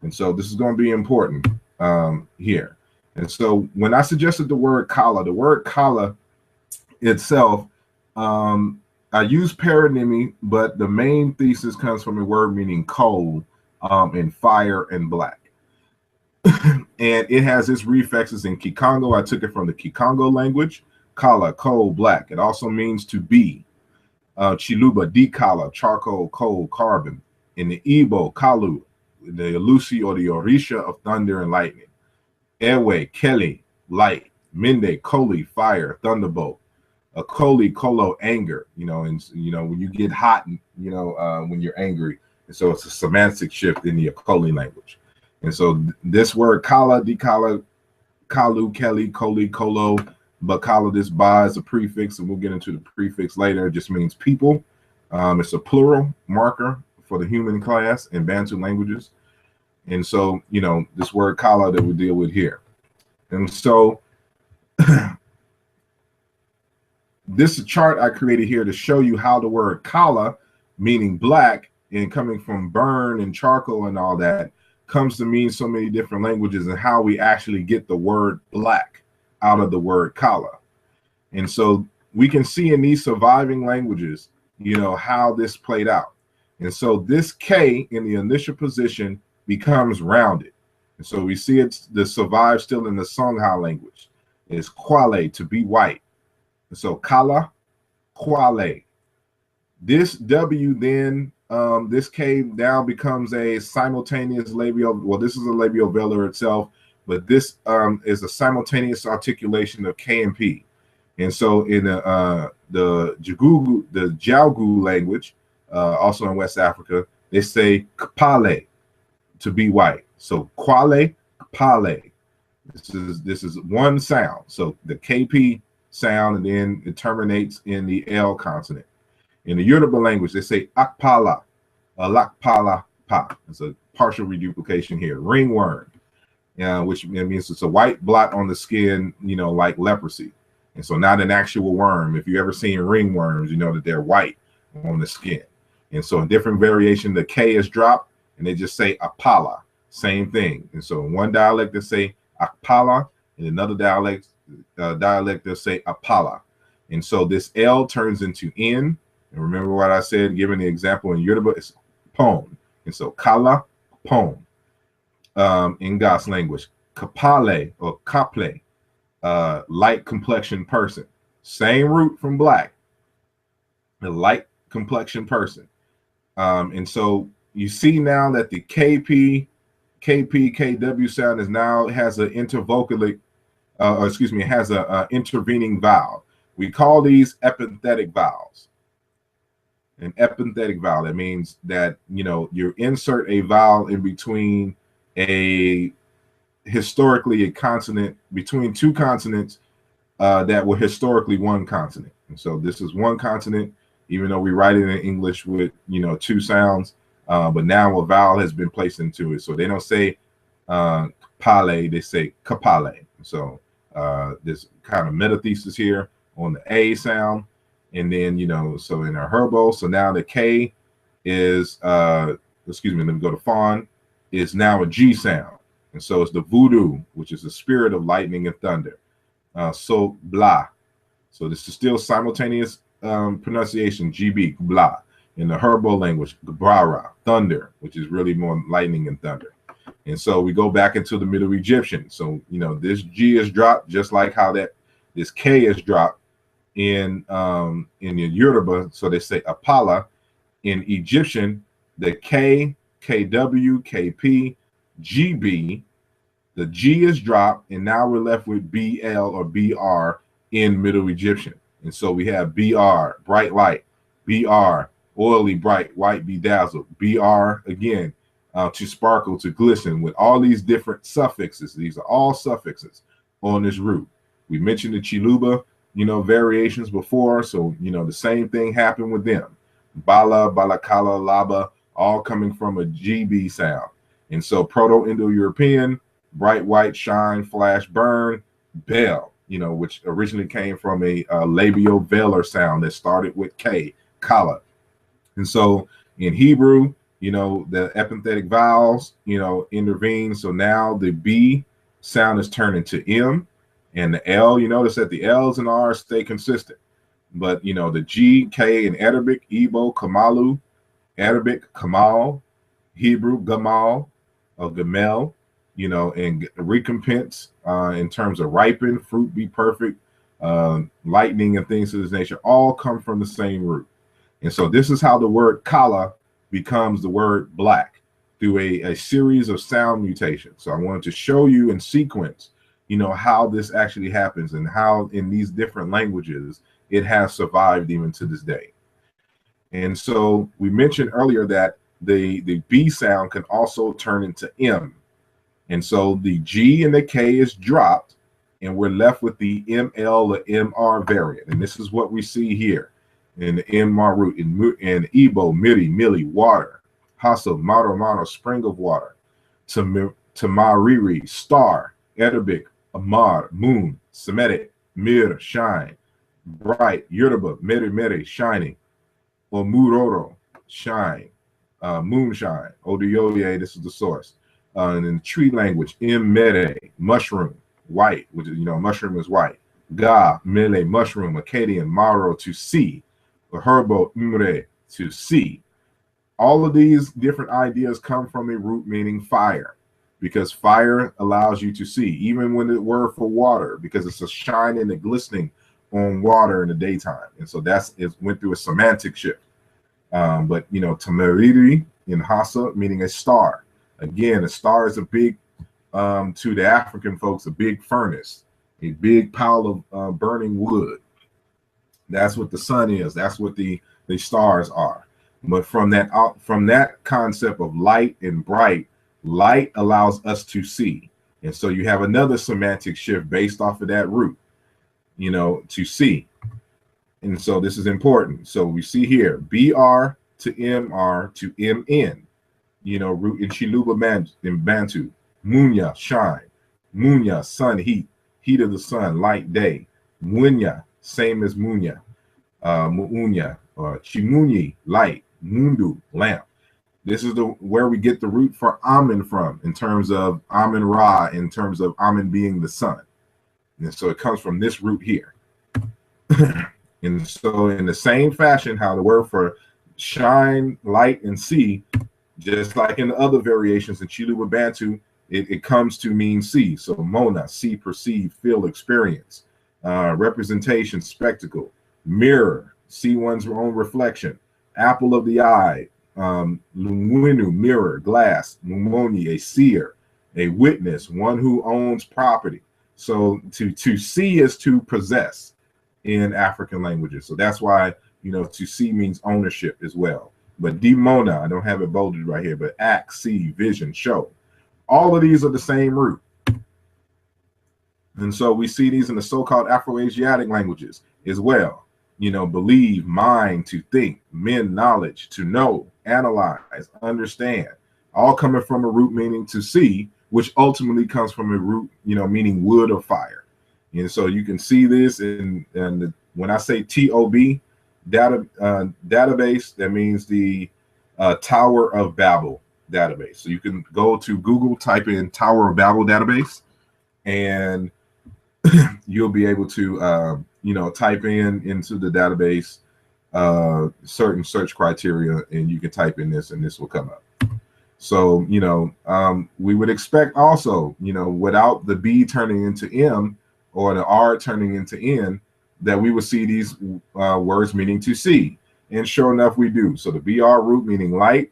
And so this is going to be important here. And so when I suggested the word kala itself, I use paronymy, but the main thesis comes from a word meaning coal, and fire and black. And it has its reflexes in Kikongo. I took it from the Kikongo language. Kala, coal, black. It also means to be. Chiluba, dikala, charcoal, coal, carbon. In the Igbo, kalu, the Alusi or the Orisha of thunder and lightning. Ewe, Kelly, light. Mende, Koli, fire, thunderbolt. A Koli, Kolo, anger. And when you get hot, when you're angry. And so it's a semantic shift in the Akoli language. And so this word kala, dikala, kalu, Kelly, Koli, Kolo, BaKala, this ba is a prefix, and we'll get into the prefix later. It just means people. It's a plural marker for the human class in Bantu languages. And so, this word kala that we deal with here. And so this chart I created here to show you how the word kala, meaning black, and coming from burn and charcoal and all that, comes to mean so many different languages, and how we actually get the word black out of the word kala. And so we can see in these surviving languages, how this played out. And so this K in the initial position becomes rounded. And so we see it's the survive still in the Songha language. It's kwale, to be white. And so kala, kwale. This W then, this K now becomes a simultaneous labial. Well, this is a labial velar itself, but this is a simultaneous articulation of K and P. And so in the Jalgu language, also in West Africa, they say kpale, to be white. So kwale, kpale. This is one sound. So the KP sound, and then it terminates in the L consonant. In the Yoruba language, they say akpala, lakpala pa. It's a partial reduplication here. Ringworm, which means it's a white blot on the skin, like leprosy. And so not an actual worm. If you ever seen ringworms, you know that they're white on the skin. And so in different variation, the K is dropped, and they just say apala, same thing. And so in one dialect, they say akpala, in another dialect they'll say apala. And so this L turns into N. And remember what I said, given the example in Yoruba, it's pon. And so kala, pon. In Gas language, kapale or kaple, light complexion person. Same root from black, a light complexion person. And so you see now that the KP, KW sound has an intervocalic, has a intervening vowel. We call these epenthetic vowels. An epenthetic vowel, that means that, you know, you insert a vowel in between historically a consonant, between two consonants that were historically one consonant. And so this is one consonant, even though we write it in English with, you know, two sounds, but now a vowel has been placed into it. So they don't say pale, they say kapale. So there's kind of metathesis here on the A sound. And then, you know, so in our herbo, so now the K is, excuse me, let me go to fawn, is now a G sound. And so it's the voodoo, which is the spirit of lightning and thunder. So blah. So this is still simultaneous pronunciation, GB, blah. In the herbo language, gabrara, thunder, which is really more lightning and thunder. And so we go back into the Middle Egyptian. So, you know, this G is dropped just like how this K is dropped in the Yoruba. So they say Apala. In Egyptian, the K, KW, KP, GB, the G is dropped, and now we're left with BL or BR in Middle Egyptian. And so we have BR, bright light, BR, oily, bright, white, bedazzled, BR again, to sparkle, to glisten, with all these different suffixes. These are all suffixes on this root. We mentioned the Chiluba, you know, variations before. So, you know, the same thing happened with them. Bala, BaKala, Laba, all coming from a GB sound. And so Proto-Indo-European, bright, white, shine, flash, burn, bell, you know, which originally came from a labial velar sound that started with K, kala. And so in Hebrew, you know, the epenthetic vowels, you know, intervene. So now the B sound is turned into M, and the L, you notice that the L's and R's stay consistent. But, you know, the G, K in Arabic, Igbo, Kamalu, Arabic, Kamal, Hebrew, Gamal, or Gamel, you know, and recompense in terms of ripen, fruit, be perfect, lightning, and things of this nature, all come from the same root. And so this is how the word kala becomes the word black, through a series of sound mutations. So I wanted to show you in sequence, you know, how this actually happens and how in these different languages it has survived even to this day. And so we mentioned earlier that the B sound can also turn into M. And so the G and the K is dropped, and we're left with the ML or MR variant. And this is what we see here in the MR root. In Igbo, Miri, Mili, water. Hasa, Maro, Maro, spring of water. Tamariri, star. Arabic, Amar, moon. Semitic, Mir, shine. Bright. Yoruba, Meri, Meri, shining. Or Muroro, shine. Moonshine. Oduyoye, this is the source. And in the tree language, Mmere, mushroom, white, which is, you know, mushroom is white. Ga, Mele, mushroom, Akkadian, Maro, to see. Or Herbo, Mre, to see. All of these different ideas come from a root meaning fire, because fire allows you to see, even when the word for water, because it's a shining and a glistening on water in the daytime. And so it went through a semantic shift. But, you know, Tamariri in Hassa, meaning a star. Again, a star is a big, to the African folks, a big furnace, a big pile of burning wood. That's what the sun is. That's what the stars are. But from that concept of light and bright, light allows us to see. And so you have another semantic shift based off of that root, you know, to see. And so this is important. So we see here, BR to MR to MN, you know, root in Chiluba in Bantu. Munya, shine. Munya, sun, heat. Heat of the sun, light, day. Munya, same as Munya. Muunya, or Chimunyi, light. Mundu, lamp. This is where we get the root for Amen from, in terms of Amen Ra, in terms of Amen being the sun. And so it comes from this root here. And so in the same fashion, how the word for shine, light, and see, just like in the other variations in Chiluba Bantu, it comes to mean see. So Mona, see, perceive, feel, experience. Representation, spectacle. Mirror, see one's own reflection. Apple of the eye. Lumwinu, mirror, glass. Mumoni, a seer. A witness, one who owns property. So to see is to possess. in African languages. So that's why, to see means ownership as well. But demona, I don't have it bolded right here, but act, see, vision, show. All of these are the same root. And so we see these in the so-called Afro-Asiatic languages as well. Believe, mind, to think, men, knowledge, to know, analyze, understand, all coming from a root meaning to see, which ultimately comes from a root, meaning wood or fire. And so you can see this when I say TOB, database, that means the Tower of Babel database. So you can go to Google, type in Tower of Babel database, and you'll be able to type into the database certain search criteria, and you can type in this and this will come up. So we would expect also, without the B turning into M or the R turning into N, that we would see these words meaning to see. And sure enough, we do. So the BR root meaning light,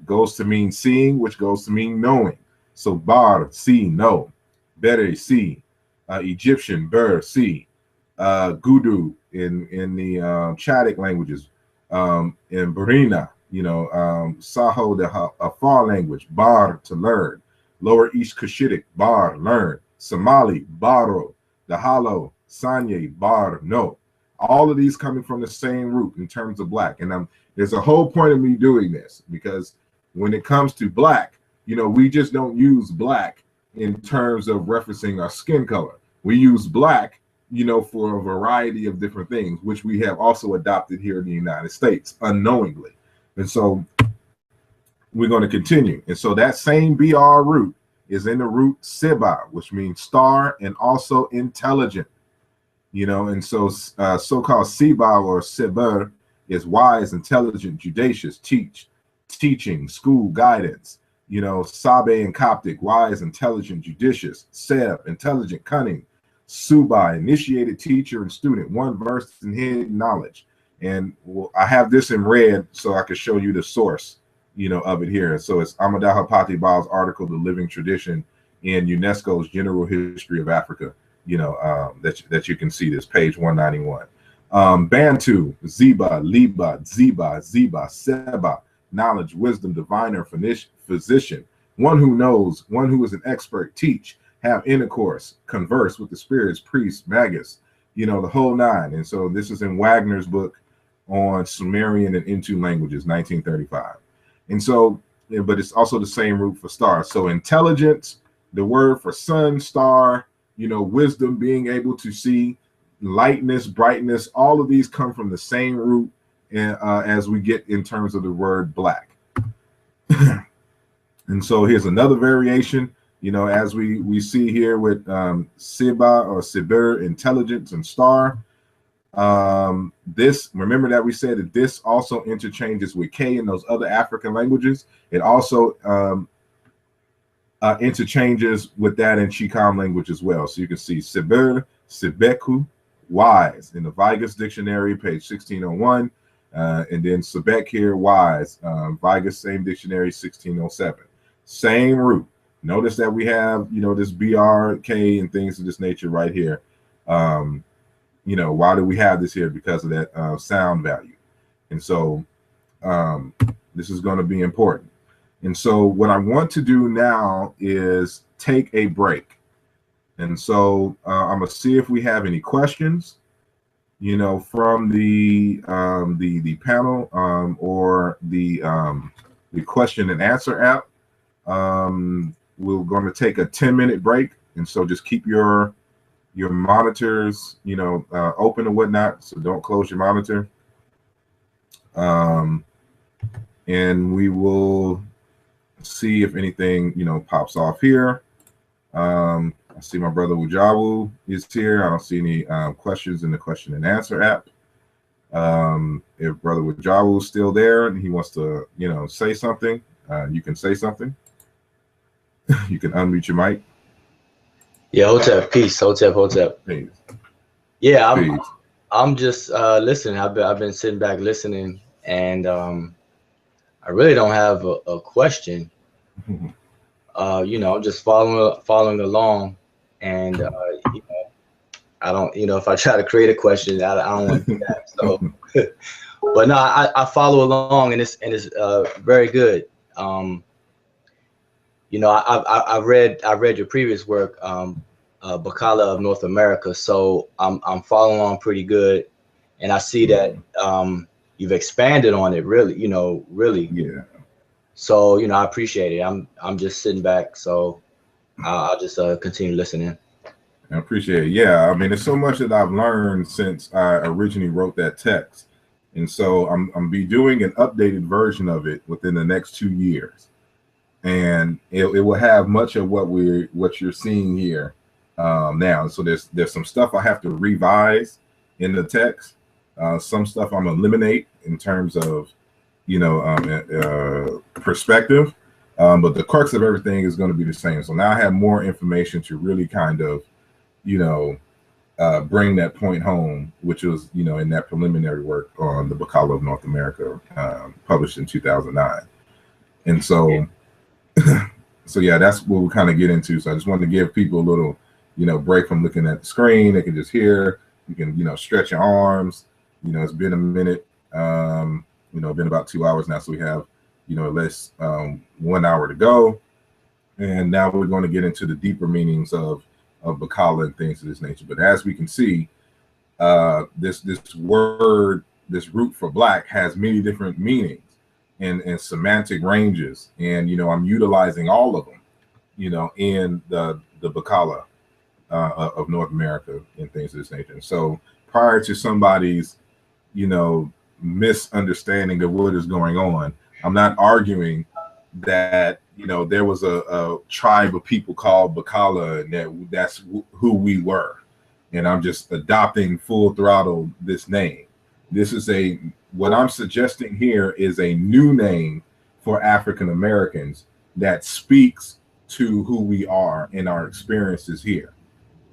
goes to mean seeing, which goes to mean knowing. So bar, see, know. Bere, see. Egyptian, ber, see. Gudu in the Chadic languages. In Burina, Saho, the Afar language. Bar, to learn. Lower East Cushitic, bar, learn. Somali, baro. The Hollow, Sanye, bar, no. All of these coming from the same root in terms of black. And there's a whole point of me doing this, because when it comes to black, we just don't use black in terms of referencing our skin color. We use black, for a variety of different things, which we have also adopted here in the United States unknowingly. And so we're going to continue. And so that same BR root is in the root Siba, which means star and also intelligent. And so so-called Siba or Seber is wise, intelligent, judicious, teaching, school, guidance. Sabe in Coptic, wise, intelligent, judicious. Seb, intelligent, cunning. Suba, initiated teacher and student, one versed in hidden knowledge. And I have this in red so I could show you the source, of it here. So it's Amadaha Patibal's article, The Living Tradition in UNESCO's General History of Africa, that you can see this, page 191. Bantu, Ziba, Liba, Ziba, Seba, knowledge, wisdom, diviner, physician, one who knows, one who is an expert, teach, have intercourse, converse with the spirits, priests, magus, the whole nine. And so this is in Wagner's book on Sumerian and Intu languages, 1935. And so, but it's also the same root for star. So intelligence, the word for sun, star, wisdom, being able to see, lightness, brightness, all of these come from the same root as we get in terms of the word black. And so here's another variation, as we see here with Siba or Sibir, intelligence, and star. This, remember that we said that this also interchanges with K in those other African languages. It also interchanges with that in Chicam language as well. So you can see Sibir, Sibeku, wise, in the Vigus dictionary, page 1601. And then Sebek here, wise, Vigus, same dictionary, 1607. Same root. Notice that we have, this BR, K, and things of this nature right here. Why do we have this here? Because of that sound value. And so this is going to be important. And so what I want to do now is take a break. And so I'm going to see if we have any questions, from the panel or the question and answer app. We're going to take a 10-minute break. And so just keep your monitors, open and whatnot. So don't close your monitor. And we will see if anything, pops off here. I see my brother Wujawu is here. I don't see any questions in the question and answer app. If brother Wujawu is still there and he wants to, say something, you can say something. You can unmute your mic. Yeah, Hotep, peace. Hotep. Peace. Yeah, Peace. I'm just listening. I've been sitting back listening, and I really don't have a question. I'm just following along, and I don't, if I try to create a question, I don't want to do that. So, but no, I follow along, and it's very good. I read your previous work, BaKala of North America. So I'm following along pretty good, and I see that you've expanded on it really, really. Yeah. So I appreciate it. I'm just sitting back, so I'll just continue listening. I appreciate it. Yeah, I mean, there's so much that I've learned since I originally wrote that text, and so I'm be doing an updated version of it within the next 2 years, and it will have much of what you're seeing here now. So there's some stuff I have to revise in the text. Some stuff I'm gonna eliminate in terms of perspective, but the crux of everything is going to be the same. So now I have more information to really kind of bring that point home, which was, in that preliminary work on the BaKala of North America, published in 2009. And so, so yeah, that's what we kind of get into. So I just wanted to give people a little, break from looking at the screen. They can just hear, you can, stretch your arms. It's been a minute, been about 2 hours now. So we have, less 1 hour to go. And now we're going to get into the deeper meanings of BaKala and things of this nature. But as we can see, this word, this root for black, has many different meanings and semantic ranges. And I'm utilizing all of them, in the BaKala of North America and things of this nature. And so prior to somebody's, misunderstanding of what is going on, I'm not arguing that there was a tribe of people called BaKala, and that's who we were, and I'm just adopting full throttle this name. This is what I'm suggesting here is a new name for African Americans that speaks to who we are and our experiences here.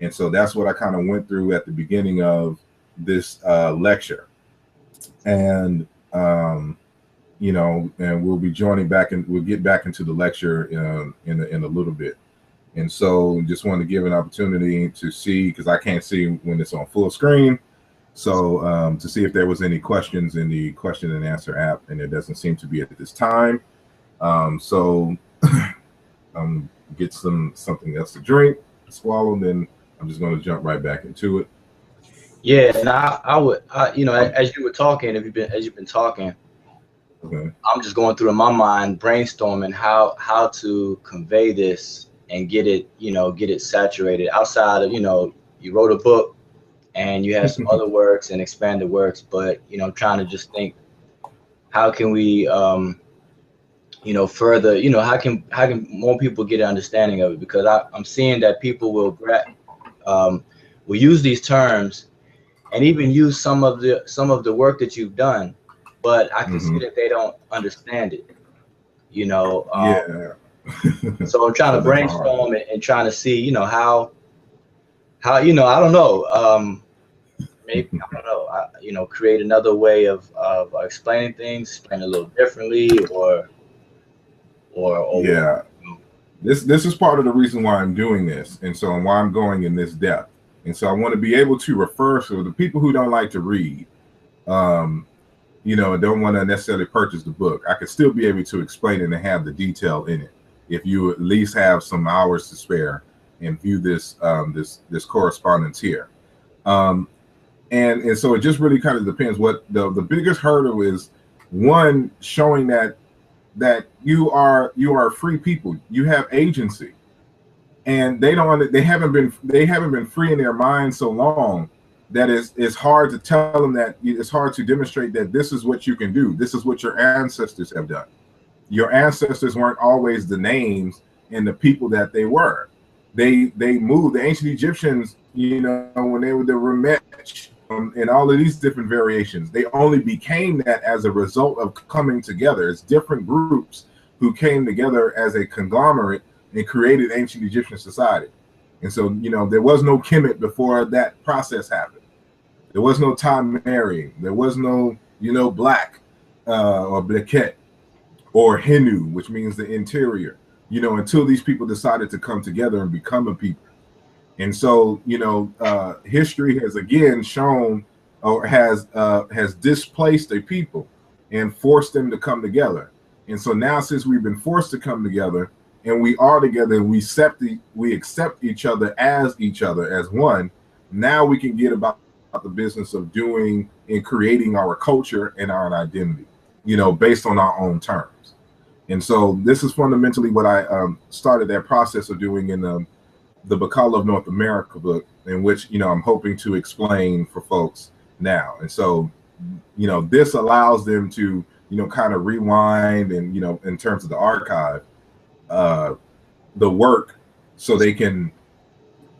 And so that's what I kind of went through at the beginning of this lecture, and and we'll be joining back, and we'll get back into the lecture in a little bit. And so just wanted to give an opportunity to see, because I can't see when it's on full screen. So to see if there was any questions in the question and answer app, and it doesn't seem to be at this time. So get something else to drink, swallow, and then I'm just going to jump right back into it. Yeah, and I would, as you were talking, as you've been talking, Okay. I'm just going through in my mind, brainstorming how to convey this and get it saturated outside of, you wrote a book and you have some other works and expanded works, but trying to just think, how can we further, how can more people get an understanding of it? Because I'm seeing that people will use these terms and even use some of the work that you've done, but I can see that they don't understand it. Yeah. So I'm trying to brainstorm and trying to see, how I don't know, maybe I don't know, create another way of explaining things, explain a little differently, or yeah. This is part of the reason why I'm doing this, and so why I'm going in this depth. And so I want to be able to refer to the people who don't like to read, don't want to necessarily purchase the book. I could still be able to explain it and have the detail in it if you at least have some hours to spare and view this this correspondence here. And so it just really kind of depends. What the biggest hurdle is, one, showing that you are free people. You have agency. And they haven't been free in their minds so long that it's hard to tell them, that it's hard to demonstrate that this is what you can do. This is what your ancestors have done. Your ancestors weren't always the names and the people that they were. They moved. The ancient Egyptians, when they were the Remetch, and all of these different variations, they only became that as a result of coming together. It's different groups who came together as a conglomerate and created ancient Egyptian society. And so, there was no Kemet before that process happened. There was no time marrying. There was no, black or Bleket or Hindu, which means the interior, until these people decided to come together and become a people. And so, history has again shown or has displaced a people and forced them to come together. And so now, since we've been forced to come together and we are together and we accept each other as one, now we can get about the business of doing and creating our culture and our identity, based on our own terms. And so this is fundamentally what I started that process of doing in the BaKala of North America book, in which I'm hoping to explain for folks now. And so this allows them to kind of rewind and in terms of the archive, uh, the work, so they can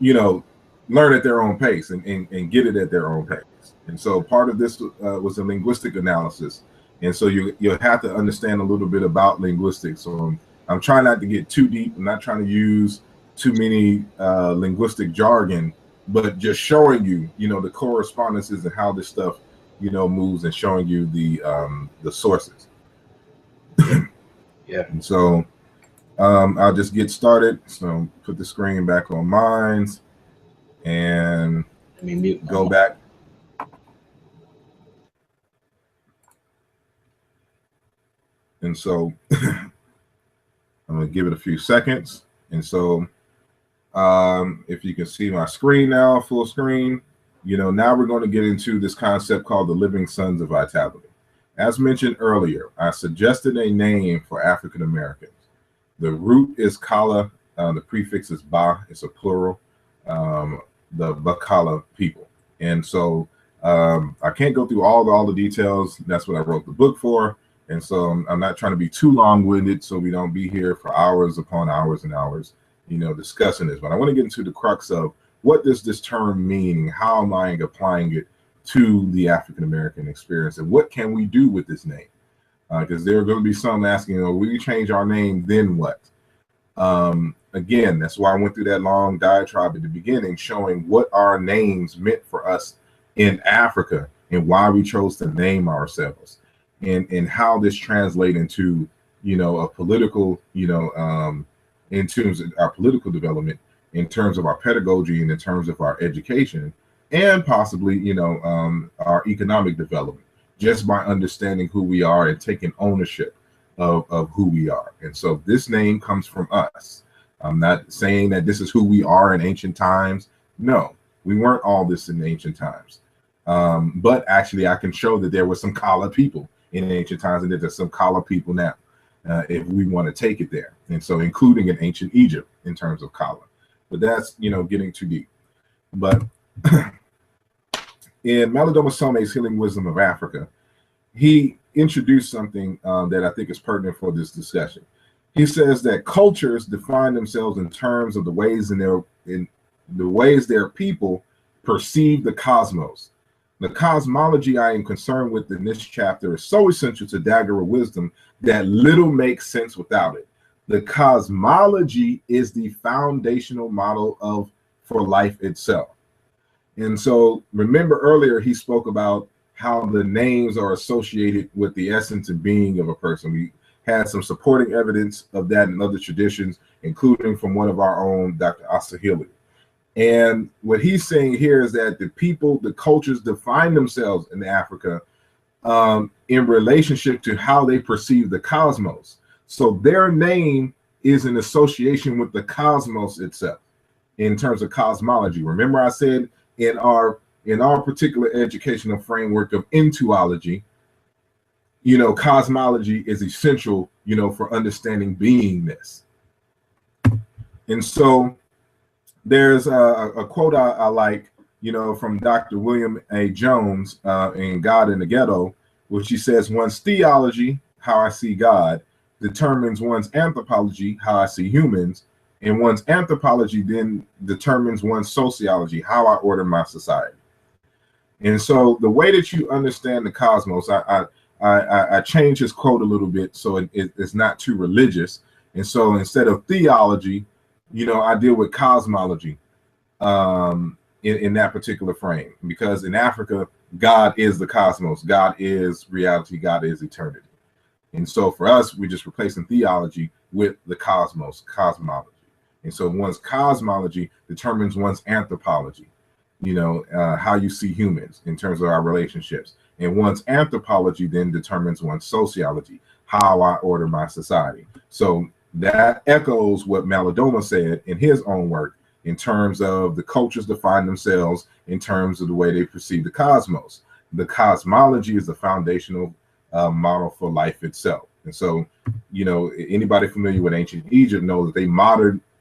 learn at their own pace and get it at their own pace. And so part of this was a linguistic analysis. And so you'll have to understand a little bit about linguistics. So I'm trying not to get too deep. I'm not trying to use too many linguistic jargon, but just showing you, the correspondences and how this stuff, moves, and showing you the sources. Yeah. And so I'll just get started. So put the screen back on mine and go back. And so I'm going to give it a few seconds. And so if you can see my screen now, full screen, now we're going to get into this concept called the living sons of vitality. As mentioned earlier, I suggested a name for African Americans. The root is kala, the prefix is ba, it's a plural, the BaKala people. And so I can't go through all the details. That's what I wrote the book for. And so I'm not trying to be too long-winded, so we don't be here for hours upon hours and hours, discussing this. But I want to get into the crux of what does this term mean? How am I applying it to the African American experience, and what can we do with this name? Because there are going to be some asking, will we change our name, then what? Again, that's why I went through that long diatribe at the beginning, showing what our names meant for us in Africa and why we chose to name ourselves, and how this translates into, a political, in terms of our political development, in terms of our pedagogy, and in terms of our education, and possibly, our economic development, just by understanding who we are and taking ownership of who we are. And so this name comes from us. I'm not saying that this is who we are in ancient times. No, we weren't all this in ancient times. But actually, I can show that there were some Kala people in ancient times, and that there's some Kala people now, if we want to take it there. And so including in ancient Egypt in terms of Kala. But that's, getting too deep. But in Malidoma Some's Healing Wisdom of Africa, he introduced something that I think is pertinent for this discussion. He says that cultures define themselves in terms of the ways their people perceive the cosmos. The cosmology I am concerned with in this chapter is so essential to Dagara wisdom that little makes sense without it. The cosmology is the foundational model for life itself. And so remember earlier he spoke about how the names are associated with the essence and being of a person. We had some supporting evidence of that in other traditions, including from one of our own, Dr. Asahili. And what he's saying here is that the cultures define themselves in Africa in relationship to how they perceive the cosmos. So their name is in association with the cosmos itself in terms of cosmology. Remember I said in our particular educational framework of entoology, cosmology is essential, for understanding beingness. And so there's a quote I like, from Dr. William A. Jones in God in the Ghetto, which he says, one's theology, how I see God, determines one's anthropology, how I see humans, and one's anthropology then determines one's sociology, how I order my society. And so the way that you understand the cosmos, I changed his quote a little bit so it's not too religious. And so instead of theology, I deal with cosmology in that particular frame, because in Africa, God is the cosmos, God is reality, God is eternity. And so for us, we're just replacing theology with the cosmos, cosmology. And so one's cosmology determines one's anthropology, how you see humans in terms of our relationships. And one's anthropology then determines one's sociology, how I order my society. So that echoes what Malidoma said in his own work in terms of the cultures define themselves in terms of the way they perceive the cosmos. The cosmology is the foundational model for life itself. And so, anybody familiar with ancient Egypt knows that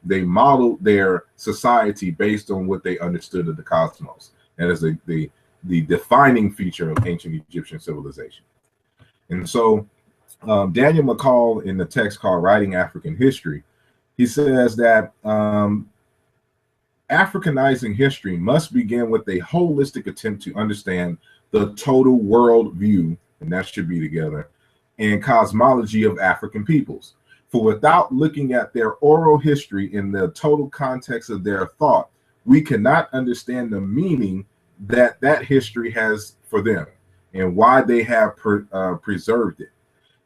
they modeled their society based on what they understood of the cosmos. That is the defining feature of ancient Egyptian civilization. And so Daniel McCall, in the text called Writing African History, he says that Africanizing history must begin with a holistic attempt to understand the total world view, and that should be together, and cosmology of African peoples. For without looking at their oral history in the total context of their thought, we cannot understand the meaning that history has for them and why they have preserved it.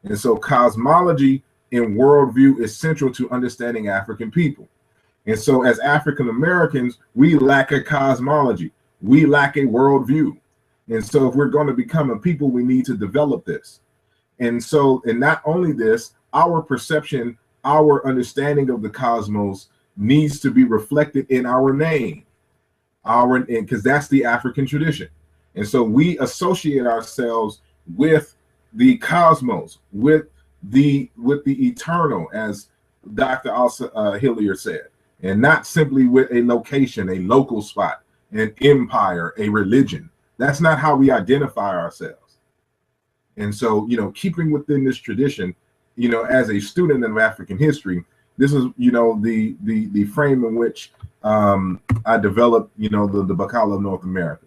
And so cosmology in worldview is central to understanding African people. And so as African Americans, we lack a cosmology. We lack a worldview. And so if we're going to become a people, we need to develop this. And so, and not only this, our perception, our understanding of the cosmos needs to be reflected in our name, because that's the African tradition. And so we associate ourselves with the cosmos, with the eternal, as Dr. Hilliard said, and not simply with a location, a local spot, an empire, a religion. That's not how we identify ourselves. And so, keeping within this tradition, as a student of African history, this is, the frame in which I developed, the BaKala of North America.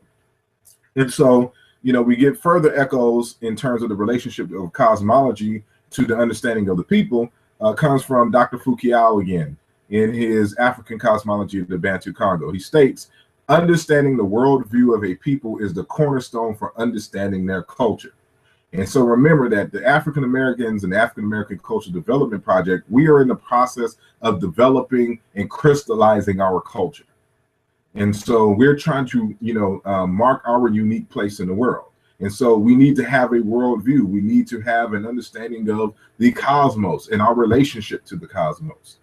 And so, we get further echoes in terms of the relationship of cosmology to the understanding of the people, comes from Dr. Foucault again in his African Cosmology of the Bantu Congo. He states, understanding the worldview of a people is the cornerstone for understanding their culture. And so remember that the African Americans and African American Cultural Development Project, we are in the process of developing and crystallizing our culture. And so we're trying to, mark our unique place in the world. And so we need to have a worldview. We need to have an understanding of the cosmos and our relationship to the cosmos,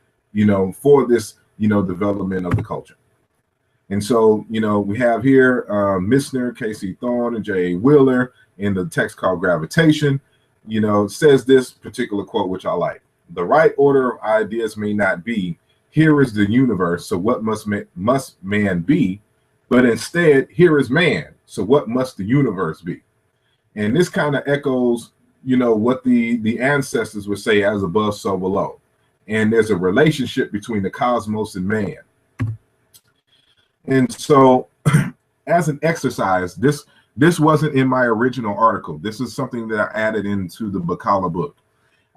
for this, development of the culture. And so, we have here Missner, Casey Thorne, and J.A. Wheeler in the text called Gravitation, says this particular quote, which I like. The right order of ideas may not be, here is the universe, so what must man be? But instead, here is man, so what must the universe be? And this kind of echoes, what the ancestors would say, as above, so below. And there's a relationship between the cosmos and man. And so as an exercise, this wasn't in my original article. This is something that I added into the BaKala book.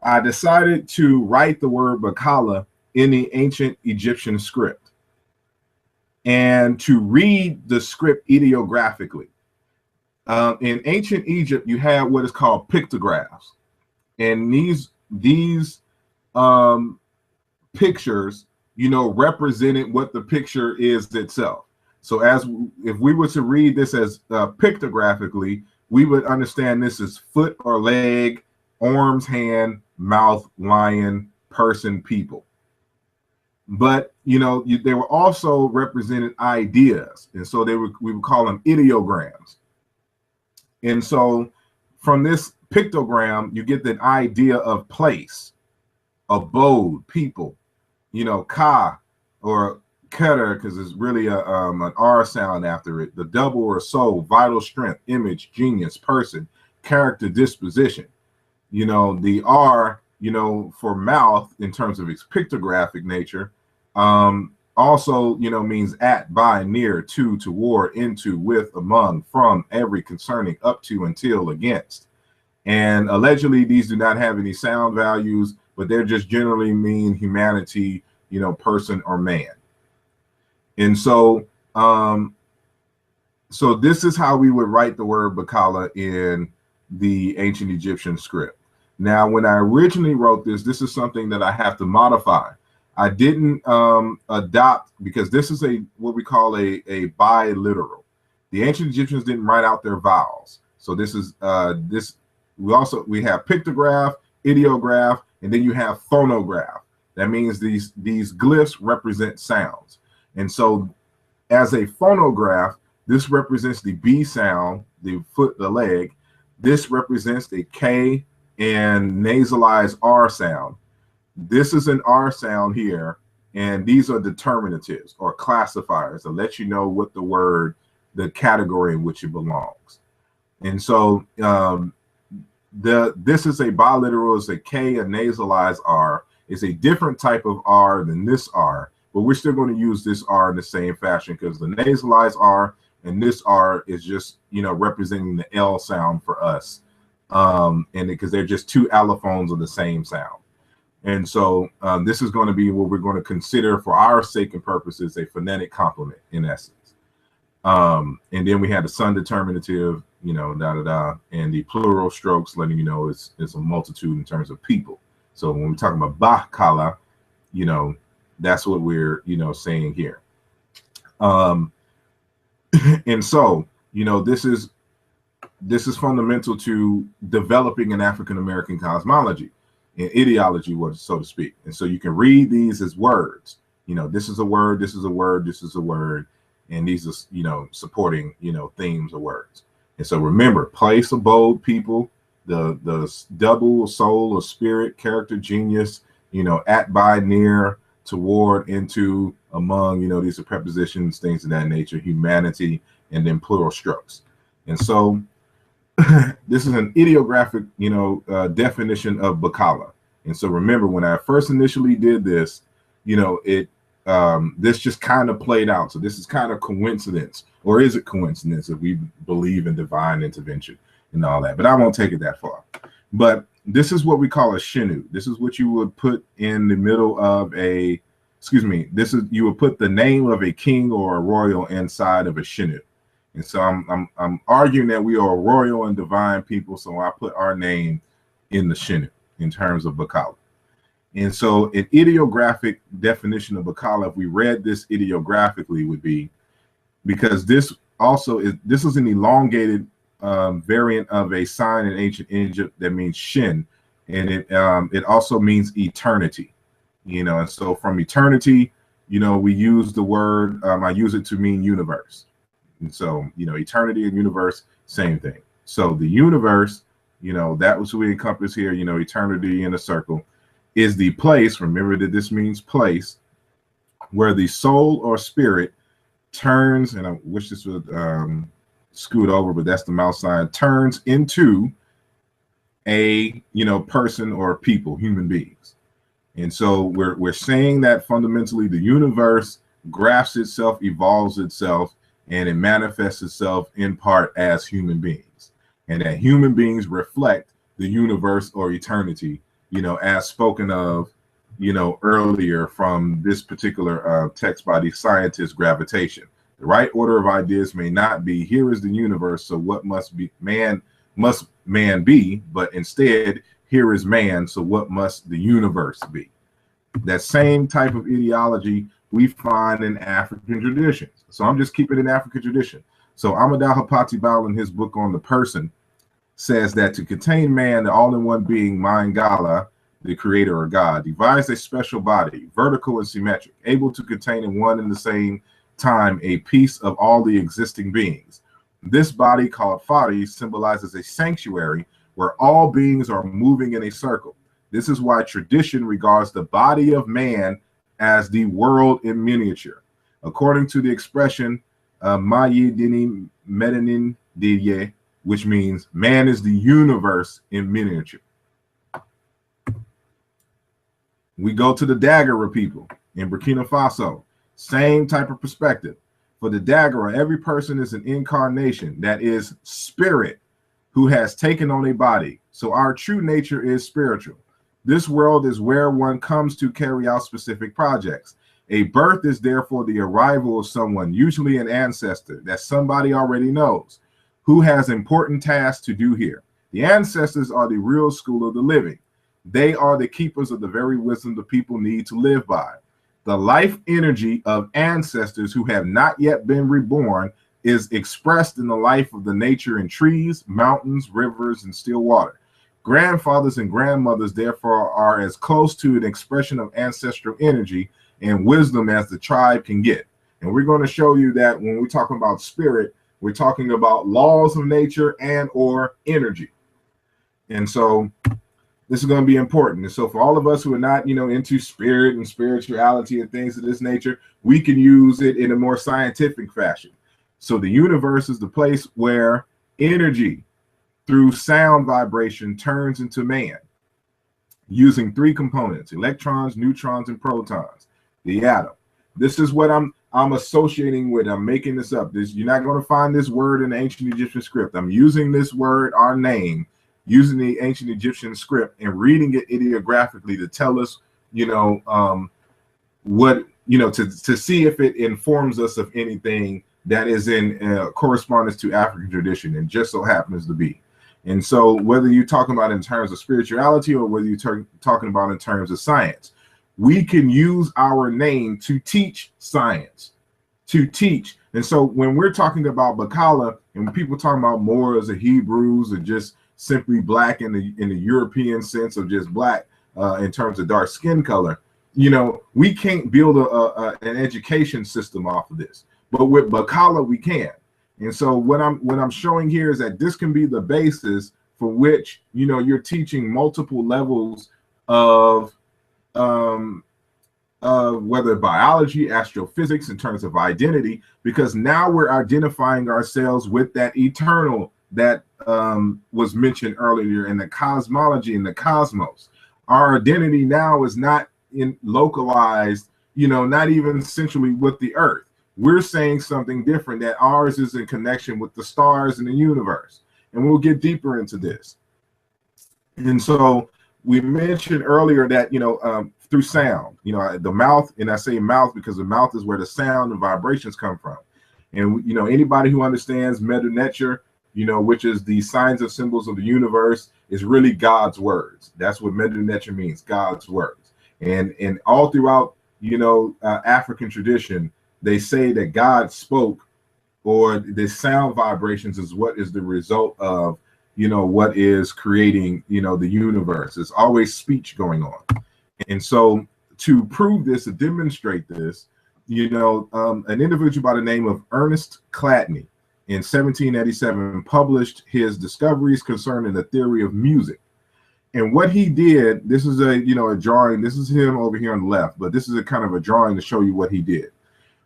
I decided to write the word BaKala in the ancient Egyptian script and to read the script ideographically. In ancient Egypt, you had what is called pictographs. And these pictures, represented what the picture is itself. So if we were to read this as pictographically, we would understand this as foot or leg, arms, hand, mouth, lion, person, people. But, they were also represented ideas. And so we would call them ideograms. And so from this pictogram, you get the idea of place, abode, people, ka or keter, because it's really an R sound after it, the double or soul, vital strength, image, genius, person, character, disposition. The R, for mouth in terms of its pictographic nature, also, means at, by, near, to, toward, into, with, among, from, every, concerning, up to, until, against. And allegedly, these do not have any sound values, but they're just generally mean humanity, person or man. And so, so this is how we would write the word BaKala in the ancient Egyptian script. Now, when I originally wrote this is something that I have to modify. I didn't adopt, because this is what we call a biliteral. The ancient Egyptians didn't write out their vowels. So this is this. We have pictograph, ideograph, and then you have phonograph. That means these glyphs represent sounds. And so as a phonograph, this represents the B sound, the foot, the leg. This represents the K and nasalized R sound. This is an R sound here, and these are determinatives or classifiers to let you know what the word, the category in which it belongs. And so this is a biliteral, is a K, a nasalized R. It's a different type of R than this R, but we're still going to use this R in the same fashion, because the nasalized R and this R is just, you know, representing the L sound for us, and because they're just two allophones of the same sound. And so this is going to be what we're going to consider, for our sake and purposes, a phonetic complement in essence. And then we had the son determinative, you know, and the plural strokes letting you know it's a multitude in terms of people. So when we're talking about BaKala, you know, that's what we're, you know, saying here. And so, you know, this is fundamental to developing an African American cosmology and ideology, so to speak. And so you can read these as words. You know, this is a word, this is a word, this is a word, and these are, you know, supporting, you know, themes of words. And so remember, place, abode, people, the double, soul or spirit, character, genius, you know, at, by, near, toward, into, among, you know, these are prepositions, things of that nature, humanity, and then plural strokes. And so this is an ideographic, you know, definition of BaKala. And so remember, when I first initially did this, you know, this just kind of played out. So this is kind of coincidence, or is it coincidence if we believe in divine intervention and all that? But I won't take it that far. But this is what we call a shinu. This is what you would put in the middle of a, you would put the name of a king or a royal inside of a shinu. And so I'm arguing that we are a royal and divine people, so I put our name in the shinu in terms of BaKala. And so an ideographic definition of BaKala, if we read this ideographically, would be, because this is an elongated variant of a sign in ancient Egypt that means shin, and it also means eternity, you know. And so from eternity, you know, we use the word, I use it to mean universe. And so, you know, eternity and universe, same thing. So the universe, you know, that was what we encompass here, you know, eternity in a circle, is the place, remember that this means place, where the soul or spirit turns, and I wish this would scoot over, but that's the mouse sign, turns into a, you know, person or people, human beings. And so we're saying that fundamentally the universe grafts itself, evolves itself, and it manifests itself in part as human beings, and that human beings reflect the universe or eternity, you know, as spoken of, you know, earlier from this particular text by the scientist, gravitation. The right order of ideas may not be, here is the universe, so what must man be, but instead, here is man, so what must the universe be? That same type of ideology we find in African traditions. So I'm just keeping it in African tradition. So Amadou Hapati Bal, in his book on the person, says that to contain man, the all-in-one being, Mangala, the creator or God, devised a special body, vertical and symmetric, able to contain in one and the same time a piece of all the existing beings. This body, called Fadi, symbolizes a sanctuary where all beings are moving in a circle. This is why tradition regards the body of man as the world in miniature. According to the expression Mayidini Medanin Diye, which means man is the universe in miniature. We go to the Daguerre people in Burkina Faso. Same type of perspective. For the Daguerre, every person is an incarnation, that is spirit, who has taken on a body. So our true nature is spiritual. This world is where one comes to carry out specific projects. A birth is therefore the arrival of someone, usually an ancestor that somebody already knows, who has important tasks to do here. The ancestors are the real school of the living. They are the keepers of the very wisdom the people need to live by. The life energy of ancestors who have not yet been reborn is expressed in the life of the nature in trees, mountains, rivers, and still water. Grandfathers and grandmothers, therefore, are as close to an expression of ancestral energy and wisdom as the tribe can get. And we're going to show you that when we're talking about spirit, we're talking about laws of nature and or energy. And so this is going to be important. And so for all of us who are not, into spirit and spirituality and things of this nature, we can use it in a more scientific fashion. So the universe is the place where energy through sound vibration turns into man using three components: electrons, neutrons, and protons, the atom. This is what I'm associating with. I'm making this up. You're not going to find this word in the ancient Egyptian script. I'm using this word, our name, using the ancient Egyptian script and reading it ideographically to tell us, what, to see if it informs us of anything that is in correspondence to African tradition, and just so happens to be. And so whether you're talking about in terms of spirituality or whether you're talking about in terms of science, we can use our name to teach science, to teach. And so when we're talking about BaKala, and when people talk about Moors or Hebrews or just simply black in the European sense of just black in terms of dark skin color, we can't build an education system off of this. But with BaKala, we can. And so what I'm showing here is that this can be the basis for which, you're teaching multiple levels of whether biology, astrophysics, in terms of identity, because now we're identifying ourselves with that eternal that was mentioned earlier in the cosmology, in the cosmos. Our identity now is not localized, not even centrally with the earth. We're saying something different, that ours is in connection with the stars in the universe. And we'll get deeper into this. And so we mentioned earlier that, through sound, the mouth, and I say mouth because the mouth is where the sound and vibrations come from. And, anybody who understands Meta Nature, which is the signs and symbols of the universe, is really God's words. That's what Meta Nature means, God's words. And all throughout, African tradition, they say that God spoke, or the sound vibrations is what is the result of, what is creating, the universe. There's always speech going on. And so to prove this, to demonstrate this, an individual by the name of Ernest Chladni in 1787 published his discoveries concerning the theory of music. And what he did, this is a drawing. This is him over here on the left, but this is a kind of a drawing to show you what he did.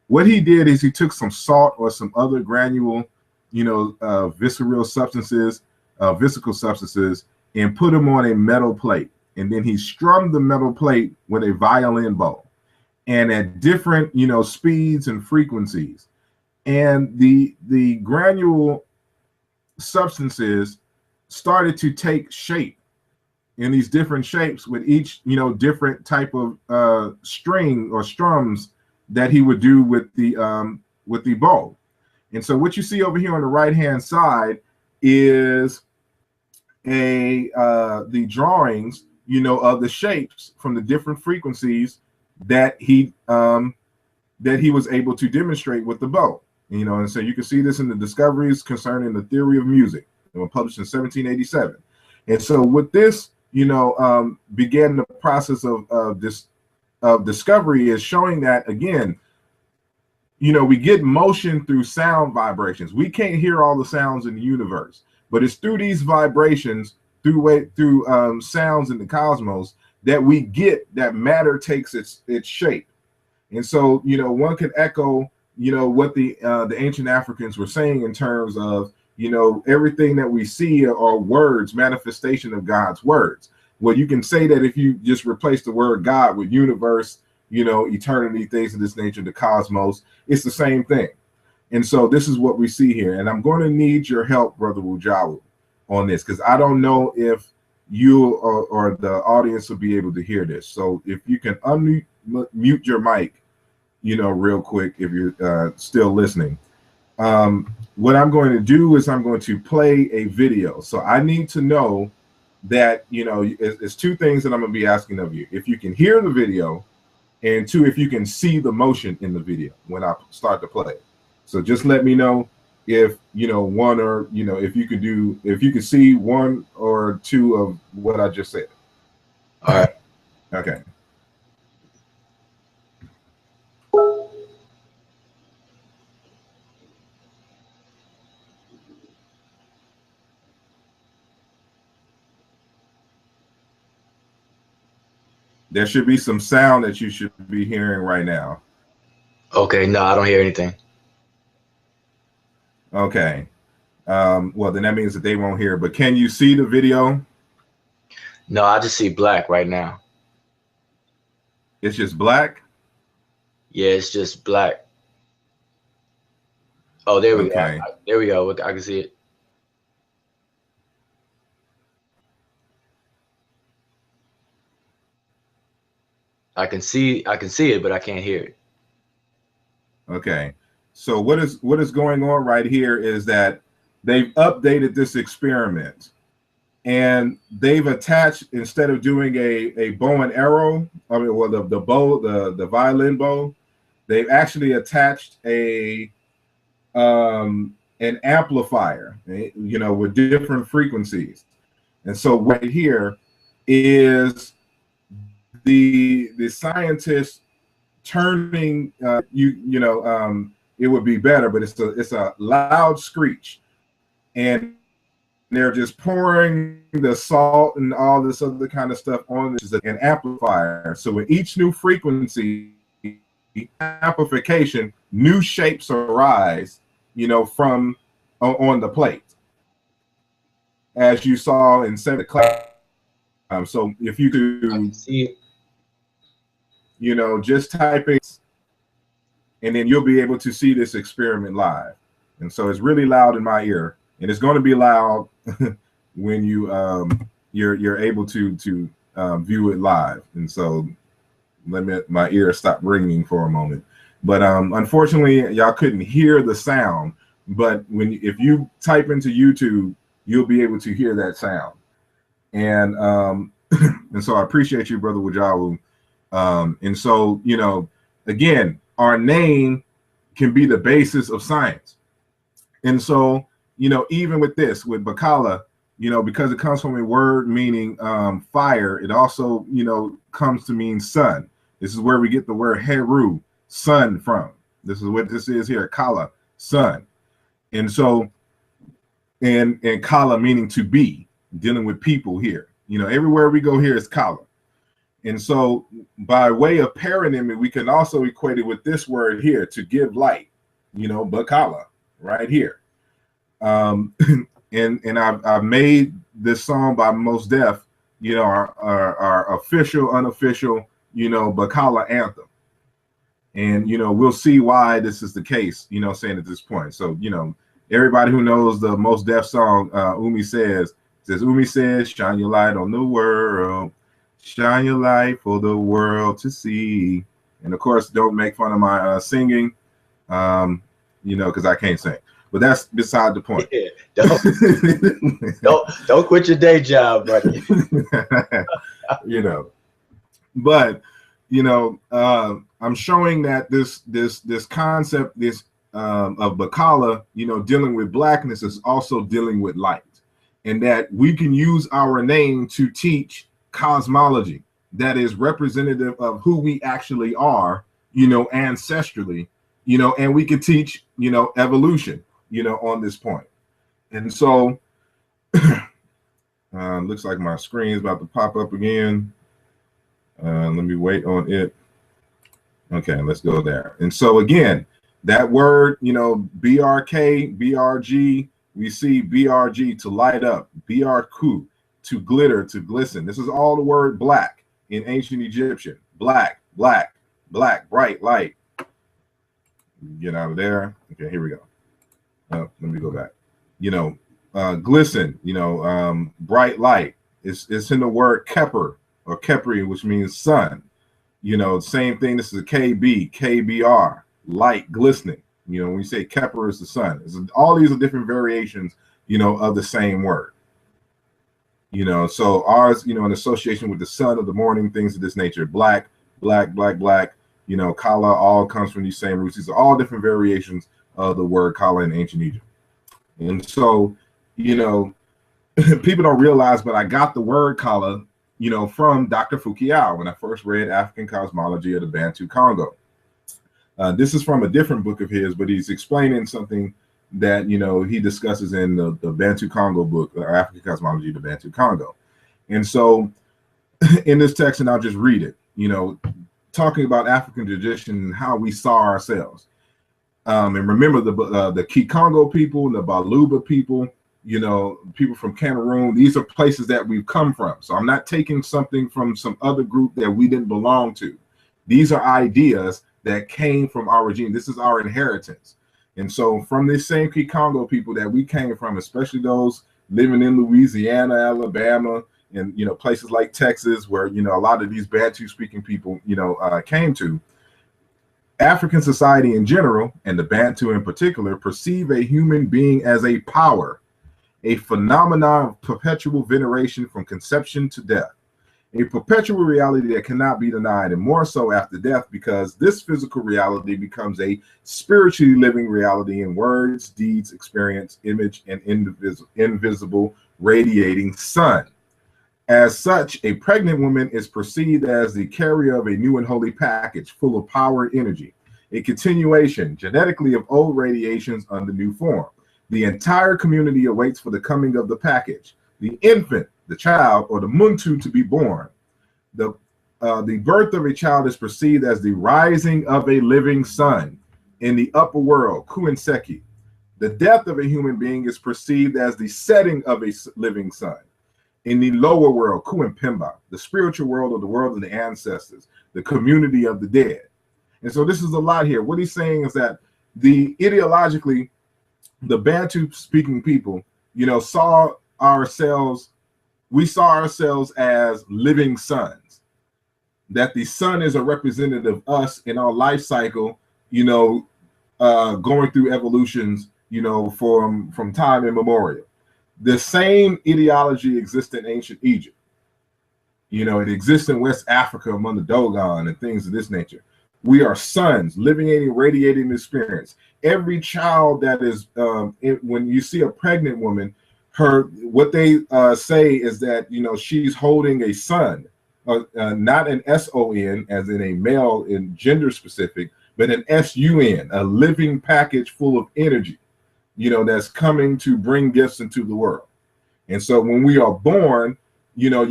What he did is he took some salt or some other granule, visceral substances, vesicle substances, and put them on a metal plate. And then he strummed the metal plate with a violin bow, and at different, speeds and frequencies. And the granule substances started to take shape in these different shapes with each, different type of string or strums that he would do with the bow. And so what you see over here on the right hand side is the drawings, of the shapes from the different frequencies that he was able to demonstrate with the bow. And so you can see this in the discoveries concerning the theory of music. They were published in 1787. And so with this, began the process of discovery, is showing that, again, we get motion through sound vibrations. We can't hear all the sounds in the universe, but it's through these vibrations, through sounds in the cosmos, that we get that matter takes its shape. And so, one can echo, what the ancient Africans were saying in terms of, everything that we see are words, manifestation of God's words. Well, you can say that if you just replace the word God with universe, eternity, things of this nature, the cosmos, it's the same thing. And so this is what we see here. And I'm going to need your help, Brother Wujawu, on this, because I don't know if you or the audience will be able to hear this. So if you can unmute your mic, real quick, if you're still listening. What I'm going to do is I'm going to play a video. So I need to know that, it's two things that I'm going to be asking of you. If you can hear the video, and two, if you can see the motion in the video when I start to play. So just let me know if one, or if you could see one or two of what I just said. All right. Okay. There should be some sound that you should be hearing right now. Okay. No, I don't hear anything. Okay. Well, then that means that they won't hear. But can you see the video? No, I just see black right now. It's just black? Yeah, it's just black. Oh, there we go. Okay. There we go. I can see it. I can see it, but I can't hear it. Okay. So what is going on right here is that they've updated this experiment, and they've attached, instead of doing a bow and arrow, I mean, well, the bow, the violin bow, they've actually attached an amplifier, with different frequencies. And so right here is the scientists turning, it would be better, but it's a loud screech, and they're just pouring the salt and all this other kind of stuff on this, an amplifier. So with each new frequency amplification, new shapes arise, from on the plate, as you saw in 7th class. So if you could see, just type in, and then you'll be able to see this experiment live. And so it's really loud in my ear, and it's going to be loud when you're able to view it live. And so let my ear stop ringing for a moment. But unfortunately, y'all couldn't hear the sound. But if you type into YouTube, you'll be able to hear that sound. And and so I appreciate you, Brother Wajawu. And so, again, our name can be the basis of science. And so, even with this, with BaKala, because it comes from a word meaning fire, it also, comes to mean sun. This is where we get the word Heru, sun, from. This is what this is here, Kala, sun. And so, and Kala meaning to be, dealing with people here. Everywhere we go here is Kala. And so by way of paronymy, we can also equate it with this word here, to give light, BaKala, right here. And I've made this song by Mos Def, our official, unofficial, BaKala anthem. And, we'll see why this is the case, saying at this point. So, everybody who knows the Mos Def song, Umi says, shine your light on the world, shine your light for the world to see. And of course, don't make fun of my singing, because I can't sing. But that's beside the point. Yeah, don't quit your day job, buddy. But I'm showing that this concept, of BaKala, dealing with blackness, is also dealing with light, and that we can use our name to teach cosmology that is representative of who we actually are, ancestrally, and we can teach, evolution, on this point. And so looks like my screen is about to pop up again. Let me wait on it. Okay, let's go there. And so again, that word, BRK, BRG, we see BRG, to light up, BRQ, to glitter, to glisten. This is all the word black in ancient Egyptian. Black, black, black, bright light. Get out of there. Okay, here we go. Let me go back. Glisten, bright light. It's in the word keper, or kepri, which means sun. Same thing. This is a KB, KBR, light, glistening. When we say keper is the sun. All these are different variations, of the same word. So ours, in association with the sun of the morning, things of this nature. Black, black, black, black. You know, kala all comes from these same roots. These are all different variations of the word kala in ancient Egypt. And so, you know, people don't realize, but I got the word kala, you know, from Dr. Fukuyama when I first read African Cosmology of the Bantu Congo. This is from a different book of his, but he's explaining something that, you know, he discusses in the Bantu Congo book, African Cosmology of the Bantu Congo. And so in this text, and I'll just read it, you know, talking about African tradition and how we saw ourselves. And remember the Kikongo people, the Baluba people, you know, people from Cameroon, these are places that we've come from. So I'm not taking something from some other group that we didn't belong to. These are ideas that came from our regime. This is our inheritance. And so from this same Kikongo people that we came from, especially those living in Louisiana, Alabama, and, you know, places like Texas, where, you know, a lot of these Bantu speaking people, you know, came to, African society in general, and the Bantu in particular, perceive a human being as a power, a phenomenon of perpetual veneration from conception to death, a perpetual reality that cannot be denied, and more so after death, because this physical reality becomes a spiritually living reality in words, deeds, experience, image, and invisible radiating sun. As such, a pregnant woman is perceived as the carrier of a new and holy package full of power and energy, a continuation genetically of old radiations under new form. The entire community awaits for the coming of the package, the infant, the child, or the muntu to be born. The birth of a child is perceived as the rising of a living sun in the upper world, Kuinseki. The death of a human being is perceived as the setting of a living sun in the lower world, Kuimpemba, the spiritual world, or the world of the ancestors, the community of the dead. And so this is a lot here. What he's saying is that ideologically, the Bantu speaking people, you know, we saw ourselves as living suns, that the sun is a representative of us in our life cycle, you know, going through evolutions, you know, from time immemorial. The same ideology exists in ancient Egypt. You know, it exists in West Africa among the Dogon and things of this nature. We are suns, living and radiating experience. Every child that is, when you see a pregnant woman, what they say is that, you know, she's holding a son, not an S-O-N as in a male in gender specific, but an S-U-N, a living package full of energy, you know, that's coming to bring gifts into the world. And so when we are born, you know,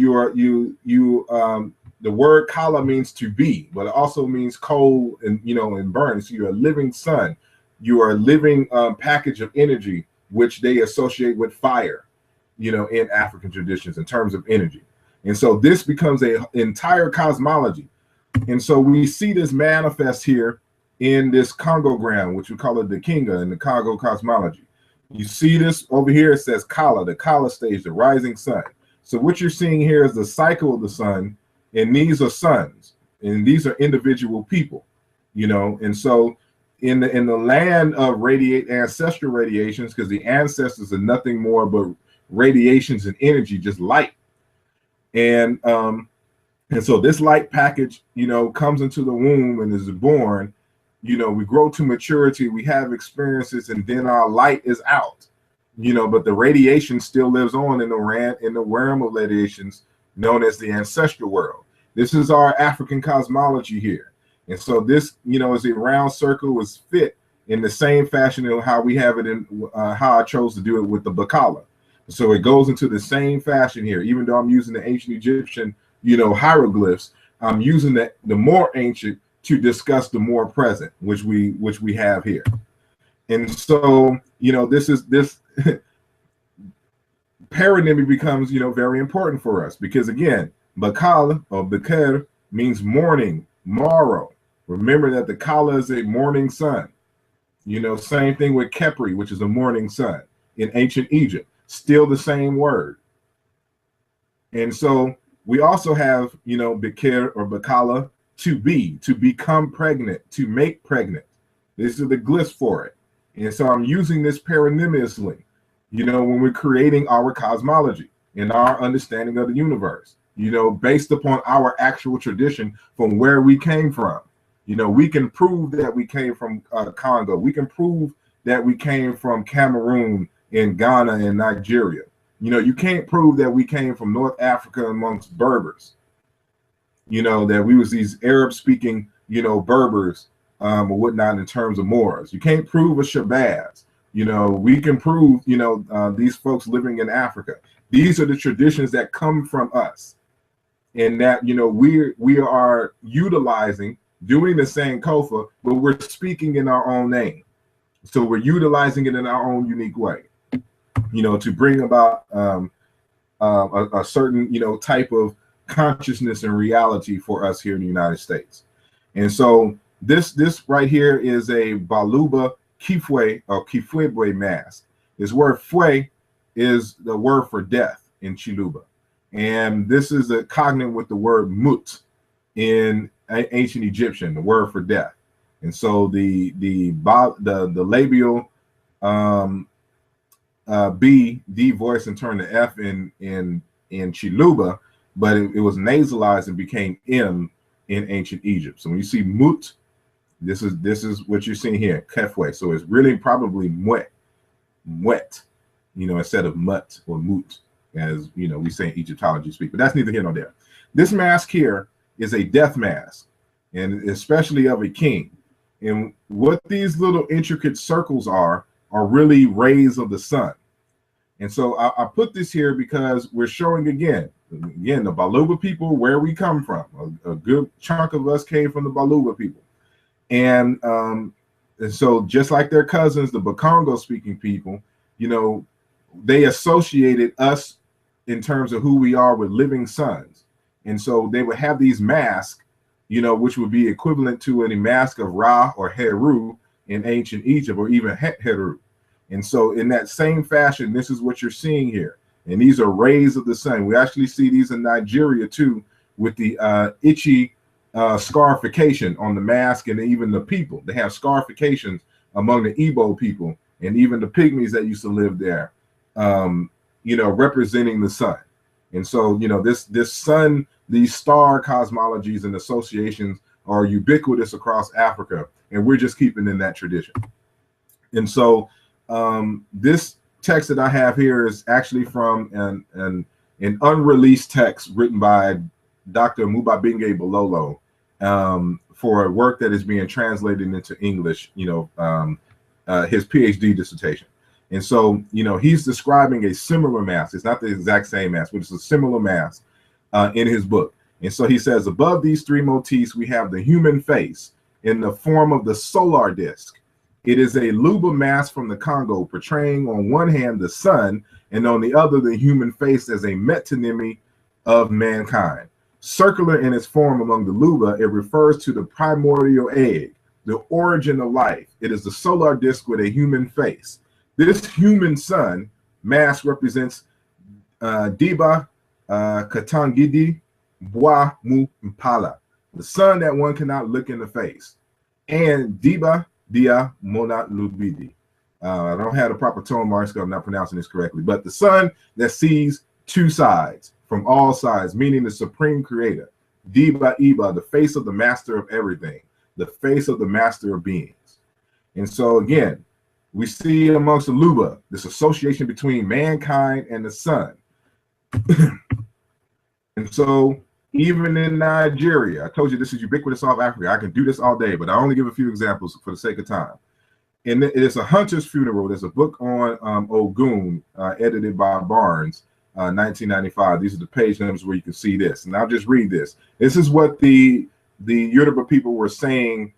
the word kala means to be, but it also means cold and, you know, and burn. So you're a living sun. You are a living package of energy, which they associate with fire, you know, in African traditions in terms of energy. And so this becomes an entire cosmology. And so we see this manifest here in this Congogram, which we call it the Kinga in the Congo cosmology. You see this over here, it says Kala, the Kala stage, the rising sun. So what you're seeing here is the cycle of the sun, and these are suns, and these are individual people, you know. And so in the land of ancestral radiations, because the ancestors are nothing more but radiations and energy, just light. And so this light package, you know, comes into the womb and is born. You know, we grow to maturity, we have experiences, and then our light is out, you know, but the radiation still lives on in the realm of radiations known as the ancestral world. This is our African cosmology here. And so this, you know, is a round circle, was fit in the same fashion of how we have it in how I chose to do it with the BaKala. So it goes into the same fashion here, even though I'm using the ancient Egyptian, you know, hieroglyphs, I'm using the more ancient to discuss the more present, which we have here. And so, you know, this paronymy becomes, you know, very important for us, because again, BaKala or Bakar means morning, morrow. Remember that the Kala is a morning sun. You know, same thing with Kepri, which is a morning sun in ancient Egypt, still the same word. And so we also have, you know, Bakir or BaKala, to become pregnant, to make pregnant. These are the glyphs for it. And so I'm using this paronymously, you know, when we're creating our cosmology and our understanding of the universe. based upon our actual tradition from where we came from. We can prove that we came from Congo. We can prove that we came from Cameroon and Ghana and Nigeria. You can't prove that we came from North Africa amongst Berbers. That we was these Arab speaking, Berbers or whatnot in terms of Moors. You can't prove a Shabbaz. We can prove, these folks living in Africa. These are the traditions that come from us. And that, we are utilizing, doing the Sankofa, but we're speaking in our own name. So we're utilizing it in our own unique way, to bring about a certain, type of consciousness and reality for us here in the United States. And so this right here is a Baluba Kifwe or Kifwebwe mask. This word fwe is the word for death in Chiluba. And this is a cognate with the word mut in ancient Egyptian, the word for death. And so the labial B, D voice and turn to F in Chiluba, but it was nasalized and became M in ancient Egypt. So when you see mut, this is what you're seeing here, kefwe. So it's really probably mwet, instead of mut or mut, as we say in Egyptology speak. But that's neither here nor there. This mask here is a death mask, and especially of a king. And what these little intricate circles are really rays of the sun. And so I put this here because we're showing again, the Baluba people, where we come from. A good chunk of us came from the Baluba people. And so just like their cousins, the Bakongo speaking people, they associated us in terms of who we are with living suns. And so they would have these masks, which would be equivalent to any mask of Ra or Heru in ancient Egypt, or even Heru. And so in that same fashion, this is what you're seeing here. And these are rays of the sun. We actually see these in Nigeria too, with the itchy scarification on the mask, and even the people. They have scarifications among the Igbo people and even the pygmies that used to live there, representing the sun. And so, this sun, these star cosmologies and associations are ubiquitous across Africa, and we're just keeping in that tradition. And so this text that I have here is actually from an unreleased text written by Dr. Mubabinge Bololo for a work that is being translated into English, his PhD dissertation. And so, he's describing a similar mask. It's not the exact same mask, but it's a similar mask in his book. And so he says, above these three motifs, we have the human face in the form of the solar disk. It is a Luba mask from the Congo, portraying on one hand the sun, and on the other the human face as a metonymy of mankind. Circular in its form among the Luba, it refers to the primordial egg, the origin of life. It is the solar disk with a human face. This human sun mask represents Diba Katangidi Bwa Mu Mpala, the sun that one cannot look in the face, and Diba Dia Mona Lubidi. I don't have the proper tone marks because I'm not pronouncing this correctly, but the sun that sees two sides, from all sides, meaning the supreme creator. Diba Iba, the face of the master of everything, the face of the master of beings. And so again, we see amongst the Luba this association between mankind and the sun. And so even in Nigeria, I told you this is ubiquitous all of Africa. I can do this all day, but I only give a few examples for the sake of time. And it is a hunter's funeral. There's a book on Ogun, edited by Barnes, 1995. These are the page numbers where you can see this. And I'll just read this. This is what the Yoruba people were saying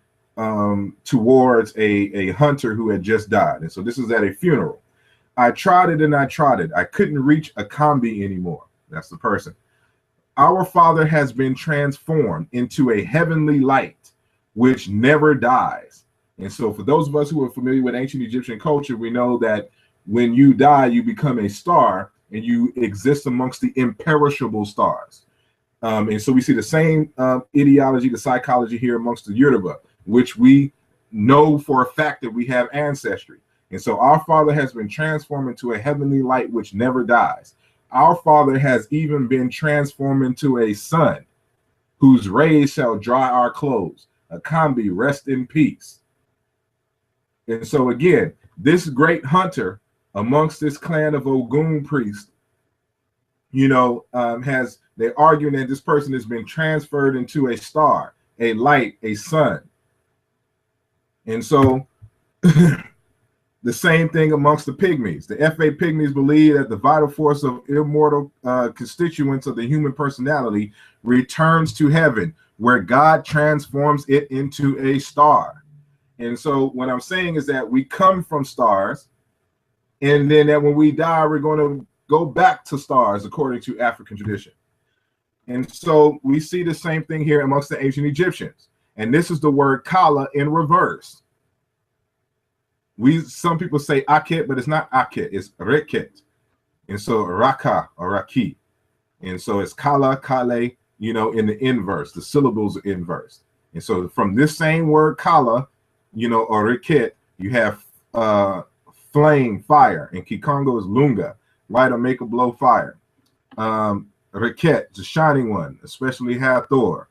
towards a hunter who had just died. And so this is at a funeral. I trotted and I trotted. I couldn't reach a combi anymore. That's the person. Our Father has been transformed into a heavenly light which never dies. And so for those of us who are familiar with ancient Egyptian culture, we know that when you die, you become a star and you exist amongst the imperishable stars. And so we see the same ideology, the psychology here amongst the Yoruba, which we know for a fact that we have ancestry. And so our Father has been transformed into a heavenly light which never dies. our Father has even been transformed into a son, whose rays shall dry our clothes. Akambi, rest in peace. And so again, this great hunter amongst this clan of Ogun priests, has, they're arguing that this person has been transferred into a star, a light, a sun. And so the same thing amongst the pygmies. The FA pygmies believe that the vital force of immortal constituents of the human personality returns to heaven, where God transforms it into a star. And so what I'm saying is that we come from stars, and then that when we die, we're going to go back to stars according to African tradition. And so we see the same thing here amongst the ancient Egyptians. And this is the word kala in reverse. Some people say aket, but it's not aket, it's reket. And so raka or raki. And so it's kala, kale, in the inverse. The syllables are inverse. And so from this same word kala, or reket, you have flame, fire, and kikongo is lunga, light or make a blow fire. Reket, the shining one, especially Hathor.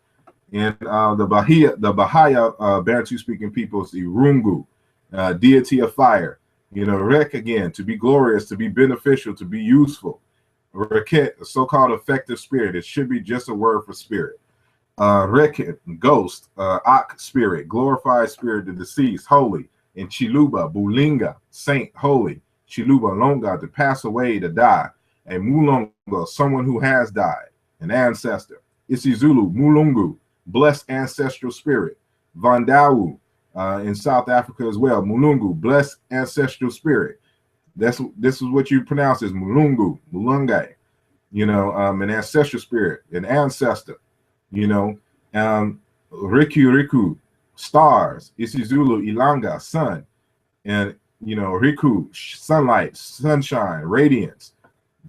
And the Bahaya Bantu speaking peoples, the Rungu, deity of fire. Rek again, to be glorious, to be beneficial, to be useful. Reket, a so-called effective spirit. It should be just a word for spirit. Reket, ghost, Ak, spirit, glorified spirit, the deceased, holy. And Chiluba, Bulinga, saint, holy. Chiluba, Longa, to pass away, to die. And Mulonga, someone who has died, an ancestor. Isizulu, Mulungu, blessed ancestral spirit. Vandawu, in South Africa as well. Mulungu, blessed ancestral spirit. This is what you pronounce as Mulungu, Mulungai. An ancestral spirit, an ancestor. Riku Riku, stars. Isizulu, Ilanga, sun. And Riku, sunlight, sunshine, radiance.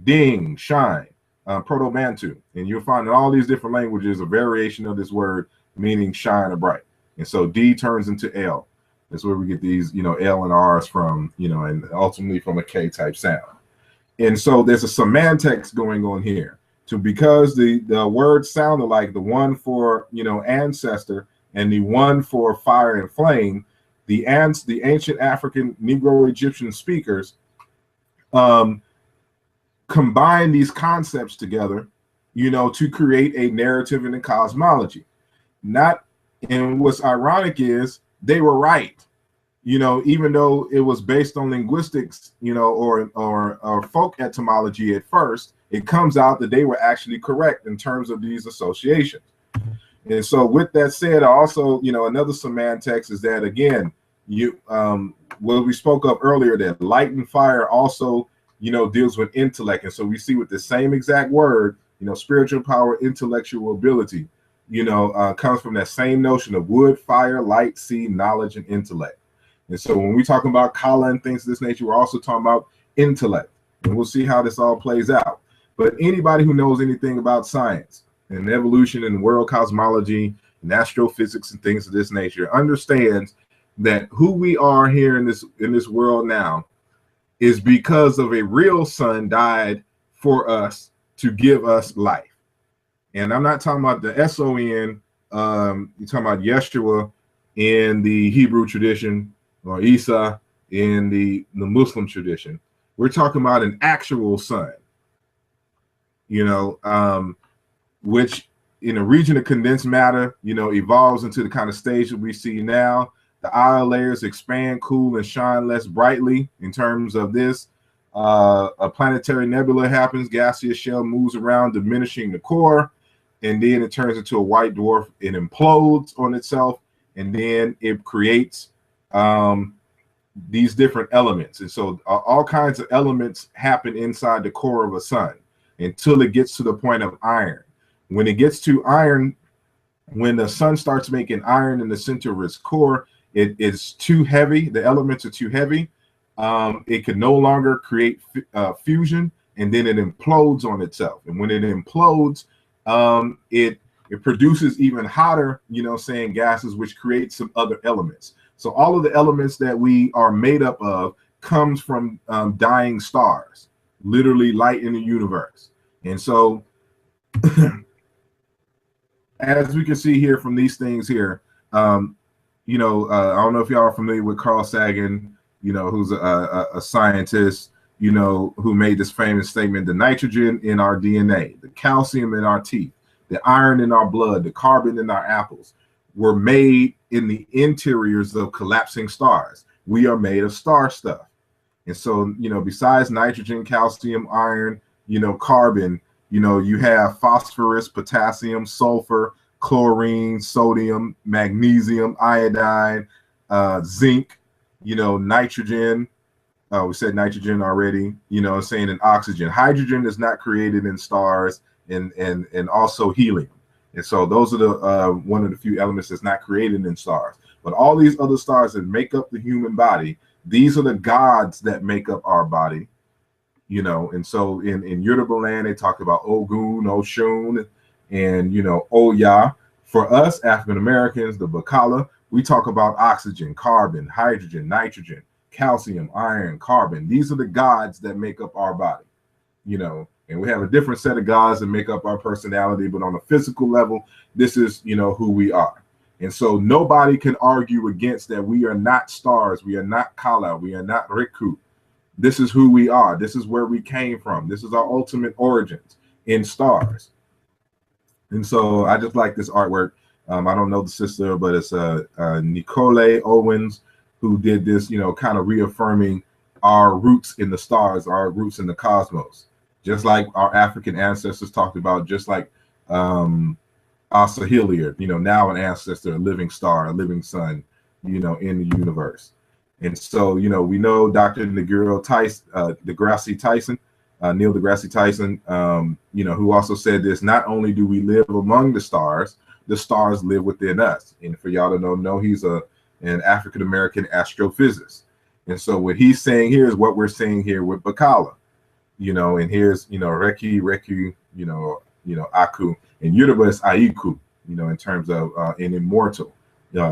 Ding, shine, Proto-Bantu. And you'll find in all these different languages a variation of this word meaning shine or bright. And so D turns into L. That's where we get these, L and R's from, and ultimately from a K type sound. And so there's a semantics going on here. Because the words sounded like the one for, ancestor and the one for fire and flame, the ancient African Negro Egyptian speakers combine these concepts together, to create a narrative in the cosmology. And what's ironic is they were right, even though it was based on linguistics, or folk etymology at first, it comes out that they were actually correct in terms of these associations. And so with that said, also, another semantics is that, again, what we spoke of earlier, that light and fire also deals with intellect. And so we see with the same exact word, spiritual power, intellectual ability, comes from that same notion of wood, fire, light, sea, knowledge, and intellect. And so when we talk about kala and things of this nature, we're also talking about intellect. And we'll see how this all plays out. But anybody who knows anything about science and evolution and world cosmology and astrophysics and things of this nature understands that who we are here in this world now is because of a real son died for us to give us life. And I'm not talking about the SON, you're talking about Yeshua in the Hebrew tradition, or Isa in the Muslim tradition. We're talking about an actual son, which in a region of condensed matter, evolves into the kind of stage that we see now. The outer layers expand, cool, and shine less brightly in terms of this. A planetary nebula happens, gaseous shell moves around, diminishing the core, and then it turns into a white dwarf. It implodes on itself, and then it creates these different elements. And so all kinds of elements happen inside the core of a sun until it gets to the point of iron. When it gets to iron, when the sun starts making iron in the center of its core, it is too heavy. The elements are too heavy. It can no longer create fusion, and then it implodes on itself. And when it implodes, it produces even hotter, gases, which create some other elements. So all of the elements that we are made up of comes from dying stars, literally light in the universe. And so, as we can see here from these things here, I don't know if y'all are familiar with Carl Sagan, who's a scientist, who made this famous statement: the nitrogen in our DNA, the calcium in our teeth, the iron in our blood, the carbon in our apples were made in the interiors of collapsing stars. We are made of star stuff. And so, besides nitrogen, calcium, iron, carbon, you have phosphorus, potassium, sulfur, chlorine, sodium, magnesium, iodine, zinc, nitrogen. We said nitrogen already, saying and oxygen. Hydrogen is not created in stars, and also helium. And so those are the one of the few elements that's not created in stars. But all these other stars that make up the human body, these are the gods that make up our body, And so in Yoruba land, they talk about Ogun, Oshun, and Oya. For us African Americans, the BaKala, we talk about oxygen, carbon, hydrogen, nitrogen, calcium, iron, carbon. These are the gods that make up our body, and we have a different set of gods that make up our personality, but on a physical level, this is who we are. And so nobody can argue against that. We are not stars, we are not Kala, we are not Riku. This is who we are. This is where we came from. This is our ultimate origins in stars. And so I just like this artwork. I don't know the sister, but it's Nicole Owens who did this, kind of reaffirming our roots in the stars, our roots in the cosmos, just like our African ancestors talked about, just like Asa Hilliard, now an ancestor, a living star, a living sun, in the universe. And so, we know Dr. deGrasse Tyson, Neil deGrasse Tyson, who also said this: not only do we live among the stars live within us. And for y'all to know, he's an African-American astrophysicist. And so what he's saying here is what we're saying here with BaKala, and here's, Reki, Aku, and Yoruba is Aiku, in terms of an immortal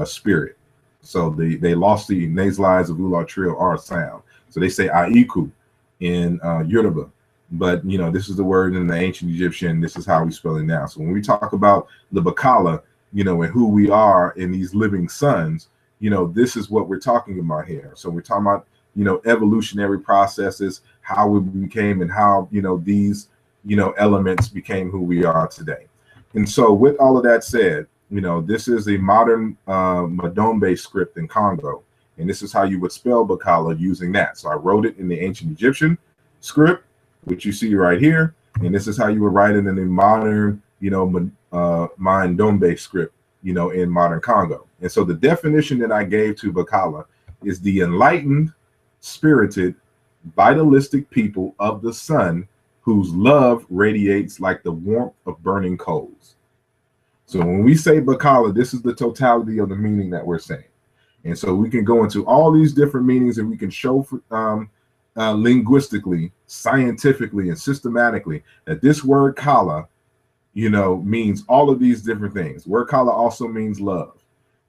spirit. So they lost the nasalized of Ular Trill R sound. So they say Aiku in Yoruba. But, this is the word in the ancient Egyptian. This is how we spell it now. So when we talk about the BaKala, and who we are in these living sons, this is what we're talking about here. So we're talking about, evolutionary processes, how we became, and how, these, elements became who we are today. And so with all of that said, this is a modern Madombe script in Congo. And this is how you would spell BaKala using that. So I wrote it in the ancient Egyptian script, which you see right here. And this is how you would write it in the modern, Mandombe script, in modern Congo. And so the definition that I gave to BaKala is the enlightened, spirited, vitalistic people of the sun whose love radiates like the warmth of burning coals. So when we say BaKala, this is the totality of the meaning that we're saying. And so we can go into all these different meanings, and we can show linguistically, scientifically, and systematically that this word Kala, means all of these different things. Word Kala also means love.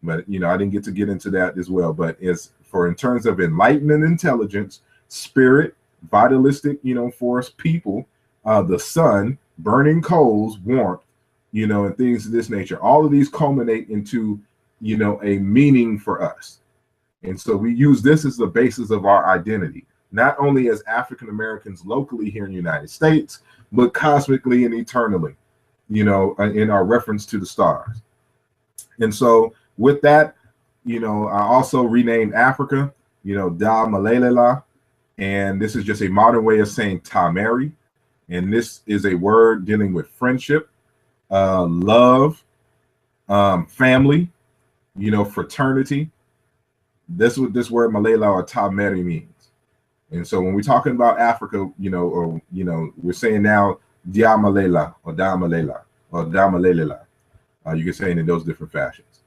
But, I didn't get into that as well. But it's in terms of enlightenment, intelligence, spirit, vitalistic, force, people, the sun, burning coals, warmth, and things of this nature. All of these culminate into, a meaning for us. And so we use this as the basis of our identity, not only as African Americans locally here in the United States, but cosmically and eternally, in our reference to the stars. And so with that, I also renamed Africa, Da Malalela. And this is just a modern way of saying Tamari. And this is a word dealing with friendship, love, family, fraternity. That's what this word Malela or Tamari means. And so when we're talking about Africa, we're saying now Dia Malela or Da Malela or Da Malelela. You can say it in those different fashions.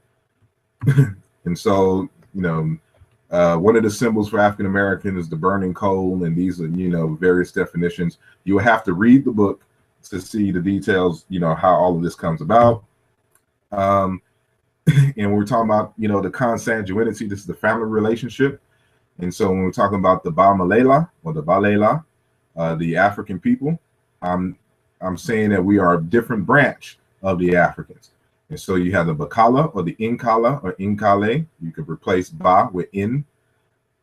And so, one of the symbols for African American is the burning coal, and these are, various definitions. You will have to read the book to see the details, how all of this comes about. And we're talking about, the consanguinity. This is the family relationship. And so when we're talking about the Ba Malela or the Balela, the African people, I'm saying that we are a different branch of the Africans. And so you have the BaKala or the Inkala or Inkale. You could replace ba with in.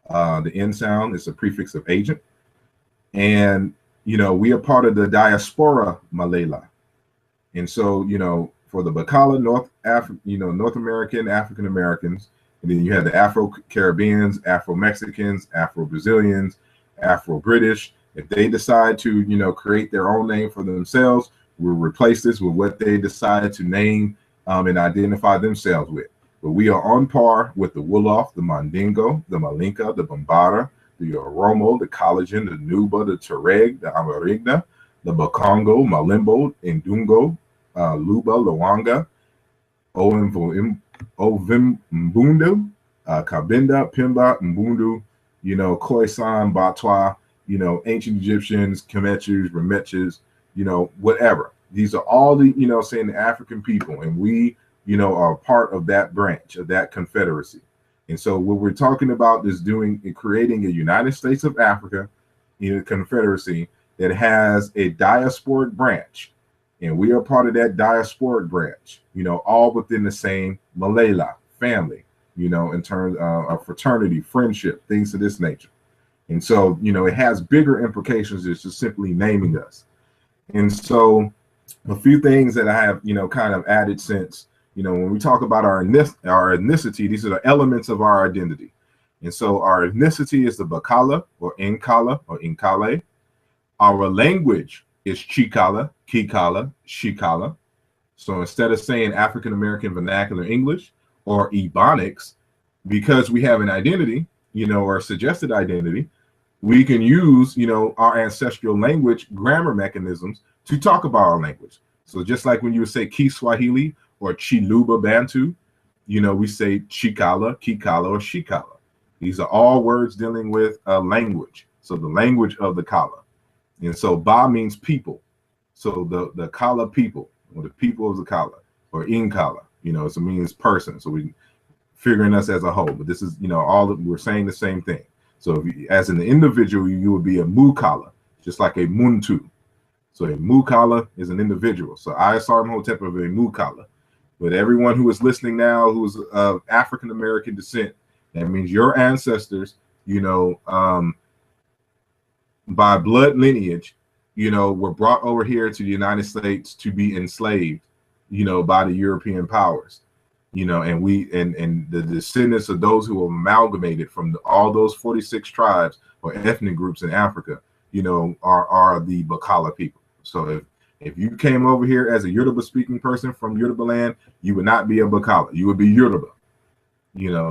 The N sound is a prefix of agent. And, we are part of the diaspora Malela. And so, for the BaKala, North American, African Americans, and then you have the Afro-Caribbeans, Afro-Mexicans, Afro-Brazilians, Afro-British. If they decide to, create their own name for themselves, we'll replace this with what they decide to name and identify themselves with. But we are on par with the Wolof, the Mandingo, the Malinka, the Bambara, the Oromo, the Collagen, the Nuba, the Tuareg, the Amarigna, the Bakongo, Malimbo, Ndungo, Luba, Luanga, Ovim Mbundu, Kabinda, Pimba, Mbundu, Khoisan, Batwa, ancient Egyptians, Kemechus, Remechus, whatever. These are all the, saying the African people, and we, are part of that branch of that confederacy. And so what we're talking about is creating a United States of Africa, confederacy that has a diasporic branch. And we are part of that diasporic branch, all within the same Malela family, in terms of fraternity, friendship, things of this nature. And so, it has bigger implications than just simply naming us. And so a few things that I have, kind of added since, when we talk about our ethnicity, these are the elements of our identity. And so our ethnicity is the BaKala or Nkala or Nkale. Our language is Chikala, Kikala, Shikala. So instead of saying African American Vernacular English or Ebonics, because we have an identity, or suggested identity, we can use, our ancestral language grammar mechanisms to talk about our language. So just like when you would say Kiswahili or Chiluba Bantu, we say Chikala, Kikala, or Shikala. These are all words dealing with a language. So the language of the Kala. And so Ba means people. So the Kala people, or the people of the Kala, or Inkala, so it means person. So we figuring us as a whole. But this is, we're saying the same thing. So as an individual, you would be a Mukala, just like a Muntu. So a Mukala is an individual. So I, Asar Imhotep, of a Mukala. But everyone who is listening now who is of African American descent, that means your ancestors, by blood lineage, were brought over here to the United States to be enslaved, by the European powers, and we and the descendants of those who were amalgamated from all those 46 tribes or ethnic groups in Africa, are the BaKala people. So if you came over here as a Yoruba speaking person from Yoruba land, you would not be a BaKala. You would be Yoruba.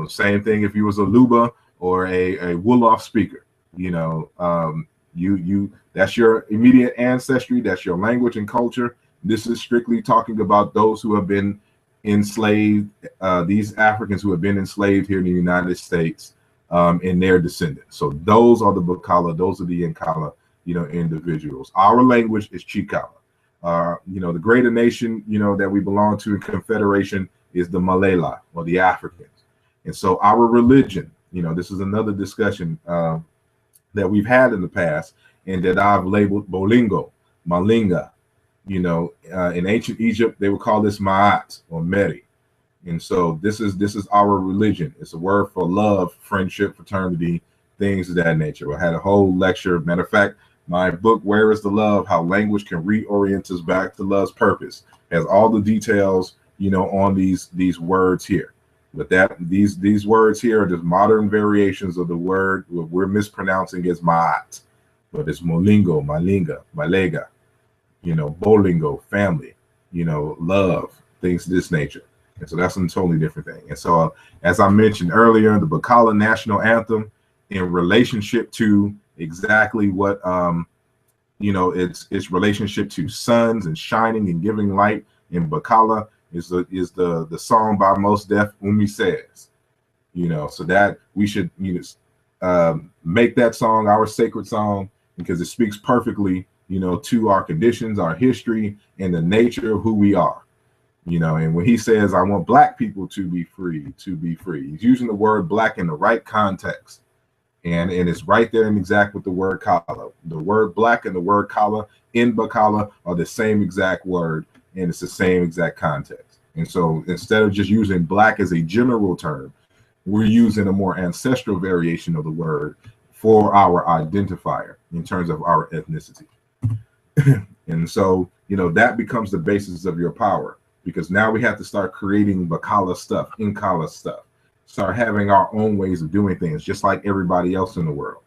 Same thing if you was a Luba or a Wolof speaker. You that's your immediate ancestry. That's your language and culture. This is strictly talking about those who have been enslaved, these Africans who have been enslaved here in the United States, and their descendants. So those are the BaKala. Those are the Nkala, individuals. Our language is Chikala. The greater nation, that we belong to in confederation is the Malela or the Africans. And so our religion, this is another discussion that we've had in the past and that I've labeled Bolingo, Malinga. In ancient Egypt, they would call this Ma'at or Meri. And so this is our religion. It's a word for love, friendship, fraternity, things of that nature. I had a whole lecture. Matter of fact, my book, Where is the Love? How Language Can Reorient Us Back to Love's Purpose, has all the details, on these words here. But these words here are just modern variations of the word we're mispronouncing as Ma'at. But it's Molingo, Malinga, Malega, Bolingo, family, love, things of this nature. And so that's a totally different thing. And so, as I mentioned earlier, the BaKala national anthem in relationship to exactly what, its relationship to suns and shining and giving light in BaKala is the song by Most Def Umi Says, so that we should, make that song our sacred song because it speaks perfectly, to our conditions, our history, and the nature of who we are. And when he says, I want Black people to be free, he's using the word Black in the right context. and it's right there in exact with the word kala. The word black and the word kala in BaKala are the same exact word, and it's the same exact context. And so instead of just using black as a general term, we're using a more ancestral variation of the word for our identifier in terms of our ethnicity. And so, that becomes the basis of your power, because now we have to start creating BaKala stuff, Nkala stuff, start having our own ways of doing things, just like everybody else in the world.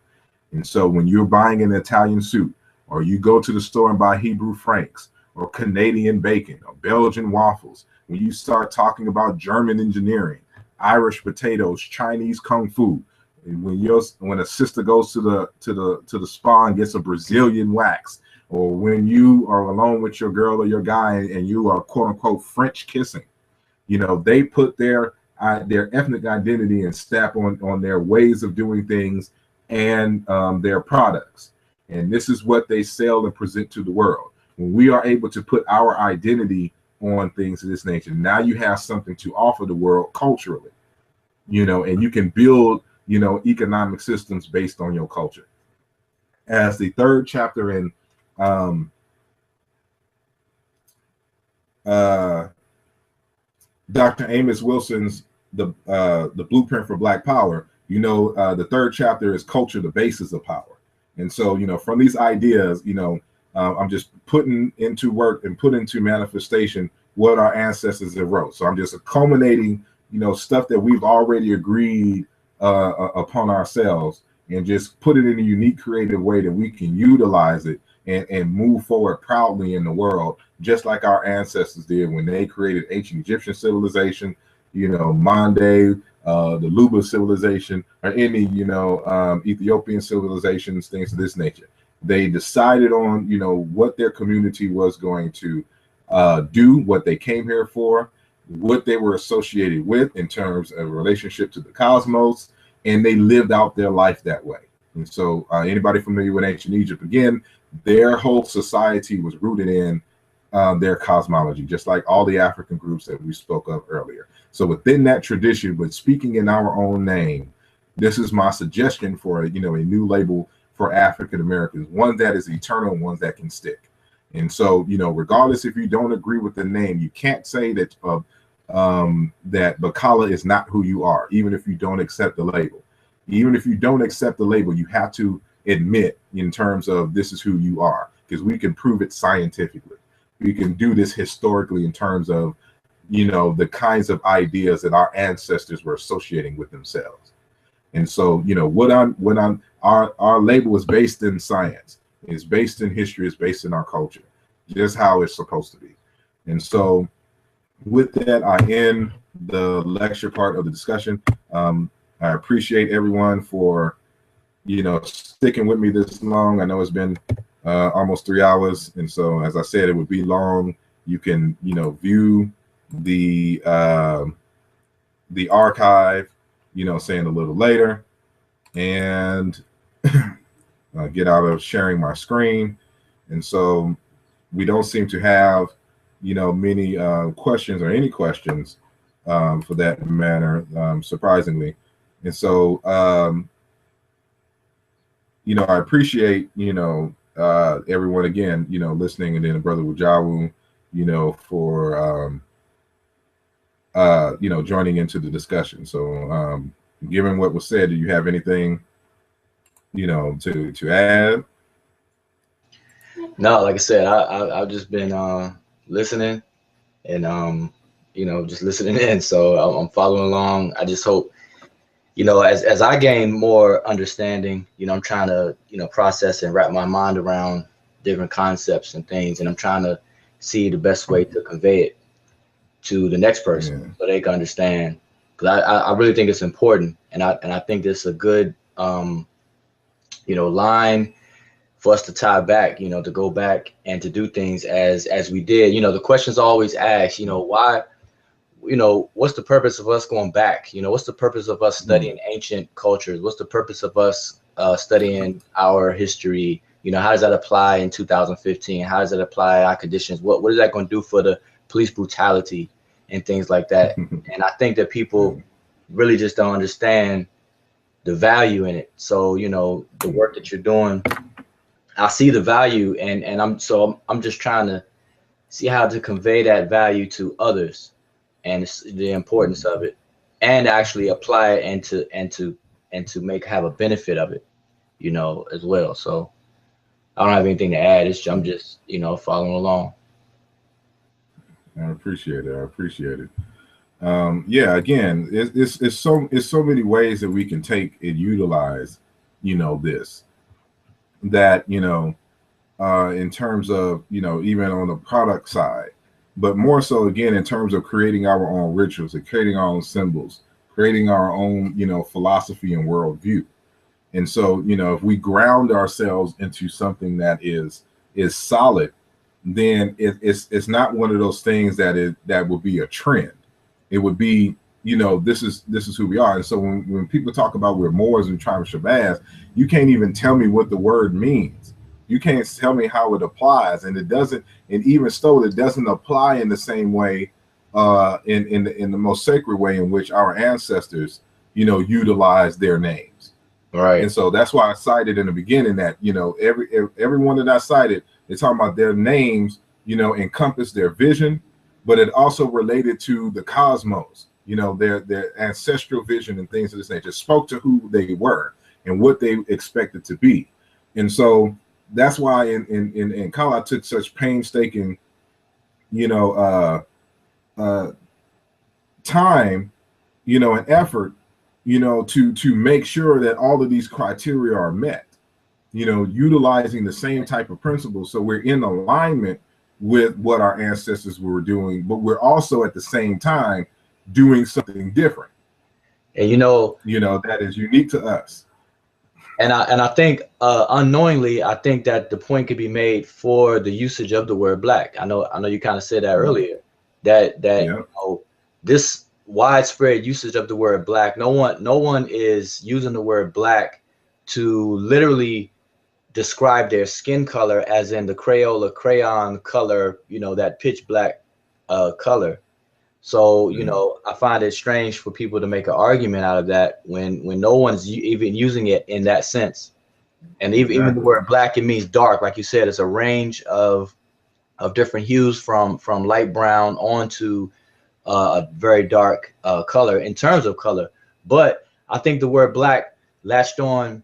And so when you're buying an Italian suit, or you go to the store and buy Hebrew francs, or Canadian bacon, or Belgian waffles, when you start talking about German engineering, Irish potatoes, Chinese kung fu, and when a sister goes to the spa and gets a Brazilian wax, or when you are alone with your girl or your guy and you are quote unquote French kissing, they put their ethnic identity and stamp on their ways of doing things and their products. And this is what they sell and present to the world. When we are able to put our identity on things of this nature, now you have something to offer the world culturally, and you can build, economic systems based on your culture. As the third chapter in Dr. Amos Wilson's the Blueprint for Black Power, the third chapter is culture, the basis of power. And so, from these ideas, I'm just putting into work and put into manifestation what our ancestors have wrote. So I'm just culminating, stuff that we've already agreed upon ourselves, and just put it in a unique, creative way that we can utilize it and move forward proudly in the world, just like our ancestors did when they created ancient Egyptian civilization, Mande, the Luba civilization, or any, Ethiopian civilizations, things of this nature. They decided on, what their community was going to do, what they came here for, what they were associated with in terms of relationship to the cosmos, and they lived out their life that way. And so anybody familiar with ancient Egypt, again, their whole society was rooted in their cosmology, just like all the African groups that we spoke of earlier. So within that tradition, but speaking in our own name, this is my suggestion for a new label for African Americans, one that is eternal, one that can stick. And so, regardless if you don't agree with the name, you can't say that that BaKala is not who you are, even if you don't accept the label. Even if you don't accept the label, you have to admit in terms of this is who you are, because we can prove it scientifically. We can do this historically in terms of, the kinds of ideas that our ancestors were associating with themselves. And so, our label is based in science, it's based in history, it's based in our culture, just how it's supposed to be. And so with that, I end the lecture part of the discussion. I appreciate everyone for, sticking with me this long. I know it's been almost 3 hours. And so, as I said, it would be long. You can, view the archive, saying a little later, and get out of sharing my screen. And so we don't seem to have, many questions or any questions for that matter, surprisingly. And so, I appreciate, everyone again, listening, and then Brother Wajawu, for, joining into the discussion. So, given what was said, do you have anything, to add? No, like I said, I've just been listening and just listening in. So I'm following along. I just hope, as I gain more understanding, I'm trying to process and wrap my mind around different concepts and things, and I'm trying to see the best way to convey it to the next person so they can understand. Because I really think it's important, and I think this is a good line for us to tie back, to go back and to do things as we did. The questions always asked, why, what's the purpose of us going back? What's the purpose of us studying ancient cultures? What's the purpose of us studying our history? How does that apply in 2015? How does that apply our conditions? What is that going to do for the police brutality and things like that? And I think that people really just don't understand the value in it. So, you know, the work that you're doing, I see the value, and I'm just trying to see how to convey that value to others, and the importance of it, and actually apply it and to make have a benefit of it, you know, as well. So I don't have anything to add. I'm just, you know, following along. I appreciate it. I appreciate it. Yeah, again, it's so many ways that we can take and utilize, you know, this, that, you know, in terms of, you know, even on the product side, but more so again in terms of creating our own rituals and creating our own symbols, creating our own, you know, philosophy and worldview. And so, you know, if we ground ourselves into something that is solid, then it's not one of those things that would be a trend. It would be, you know, this is who we are. And so when people talk about we're Moors and Tribe of Shabbaz, you can't even tell me what the word means. You can't tell me how it applies, and it doesn't. And even so, it doesn't apply in the same way, in the most sacred way in which our ancestors, you know, utilize their names. Right. And so that's why I cited in the beginning that, you know, everyone that I cited, they're talking about their names, you know, encompass their vision, but it also related to the cosmos, you know, their ancestral vision and things of this nature, spoke to who they were and what they expected to be. And so that's why in Kala I took such painstaking, you know, time, you know, and effort, you know, to make sure that all of these criteria are met, you know, utilizing the same type of principles. So we're in alignment with what our ancestors were doing, but we're also at the same time doing something different. And you know, that is unique to us. and I think unknowingly, I think that the point could be made for the usage of the word black. I know you kind of said that earlier, that Yeah. you know, this widespread usage of the word black, no one is using the word black to literally describe their skin color, as in the Crayola crayon color, you know, that pitch black color. So, you know, I find it strange for people to make an argument out of that when no one's even using it in that sense. And even the word black, it means dark. Like you said, it's a range of different hues from light brown on to a very dark color in terms of color. But I think the word black latched on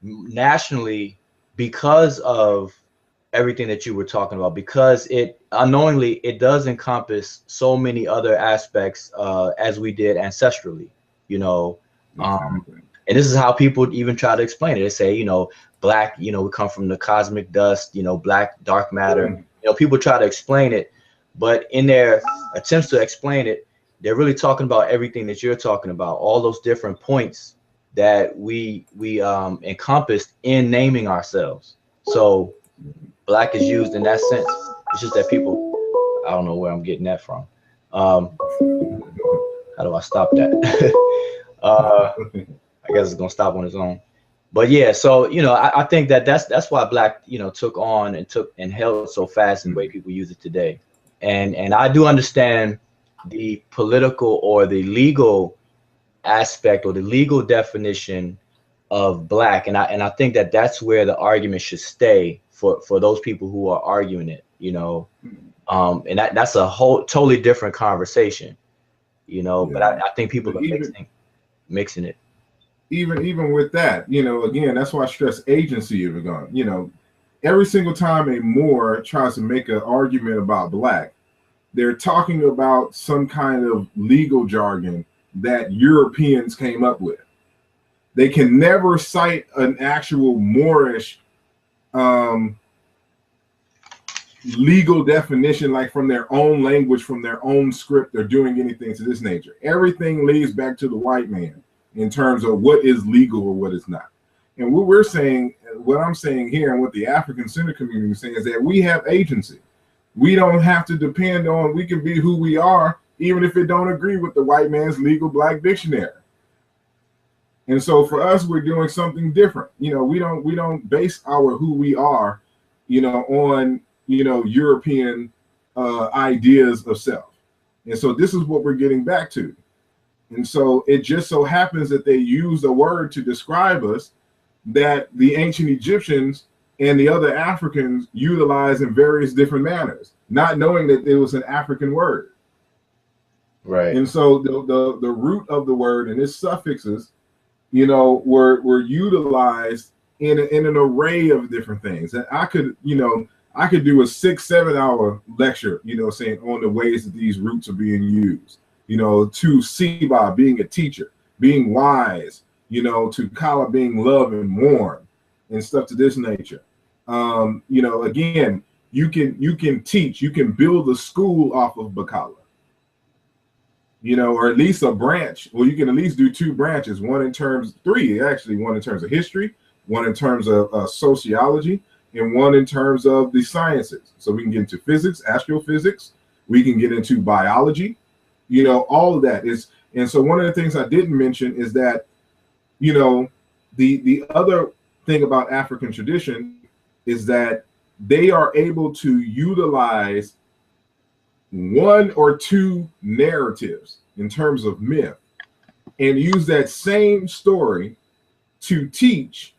nationally because of everything that you were talking about, because it unknowingly it does encompass so many other aspects as we did ancestrally, you know. And this is how people even try to explain it. They say, you know, black, you know, we come from the cosmic dust, you know, black dark matter. You know, people try to explain it, but in their attempts to explain it, they're really talking about everything that you're talking about, all those different points that we encompassed in naming ourselves. So black is used in that sense. It's just that people, I don't know where I'm getting that from. How do I stop that? I guess it's gonna stop on its own. But yeah, so you know, I think that's why black, you know, took on and held so fast in the way people use it today. And I do understand the political or the legal aspect or the legal definition of black, and I think that's where the argument should stay for those people who are arguing it, you know. And that's a whole totally different conversation, you know. But I think people are mixing it. Even with that, you know, again, that's why I stress agency. Even gone, you know, every single time a Moor tries to make an argument about black, they're talking about some kind of legal jargon that Europeans came up with. They can never cite an actual Moorish legal definition, like from their own language, from their own script, or doing anything to this nature. Everything leads back to the white man in terms of what is legal or what is not. And what we're saying, what I'm saying here, and what the African Center community is saying, is that we have agency. We don't have to depend on, we can be who we are, even if it don't agree with the white man's legal black dictionary. And so for us, we're doing something different. You know, we don't base our who we are, you know, on, you know, European ideas of self. And so this is what we're getting back to. And so it just so happens that they use a word to describe us that the ancient Egyptians and the other Africans utilize in various different manners, not knowing that it was an African word. Right. And so the root of the word and its suffixes, you know, were utilized in an array of different things. And I could, you know, I could do a 6-7 hour lecture, you know, saying on the ways that these roots are being used, you know, to Siba being a teacher, being wise, you know, to Kala being love and warm and stuff to this nature. You know, again, you can teach, you can build a school off of BaKala, you know, or at least a branch. Well, you can at least do 2 branches, one in terms, 3 actually, one in terms of history, one in terms of sociology, and one in terms of the sciences. So we can get into physics, astrophysics, we can get into biology, you know, all of that is. And so one of the things I didn't mention is that, you know, the other thing about African tradition is that they are able to utilize 1 or 2 narratives in terms of myth and use that same story to teach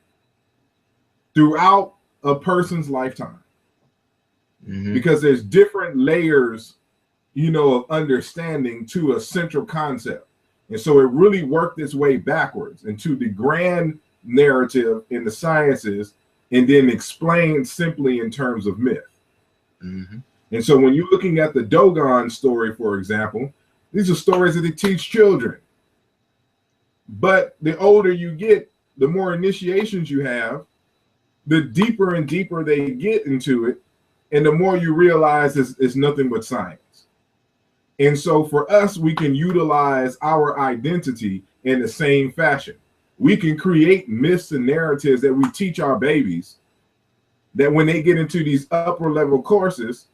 throughout a person's lifetime. Because there's different layers, you know, of understanding to a central concept. And so it really worked its way backwards into the grand narrative in the sciences and then explained simply in terms of myth. And so when you're looking at the Dogon story, for example, these are stories that they teach children. But the older you get, the more initiations you have, the deeper and deeper they get into it, and the more you realize it's nothing but science. And so for us, we can utilize our identity in the same fashion. We can create myths and narratives that we teach our babies, that when they get into these upper level courses,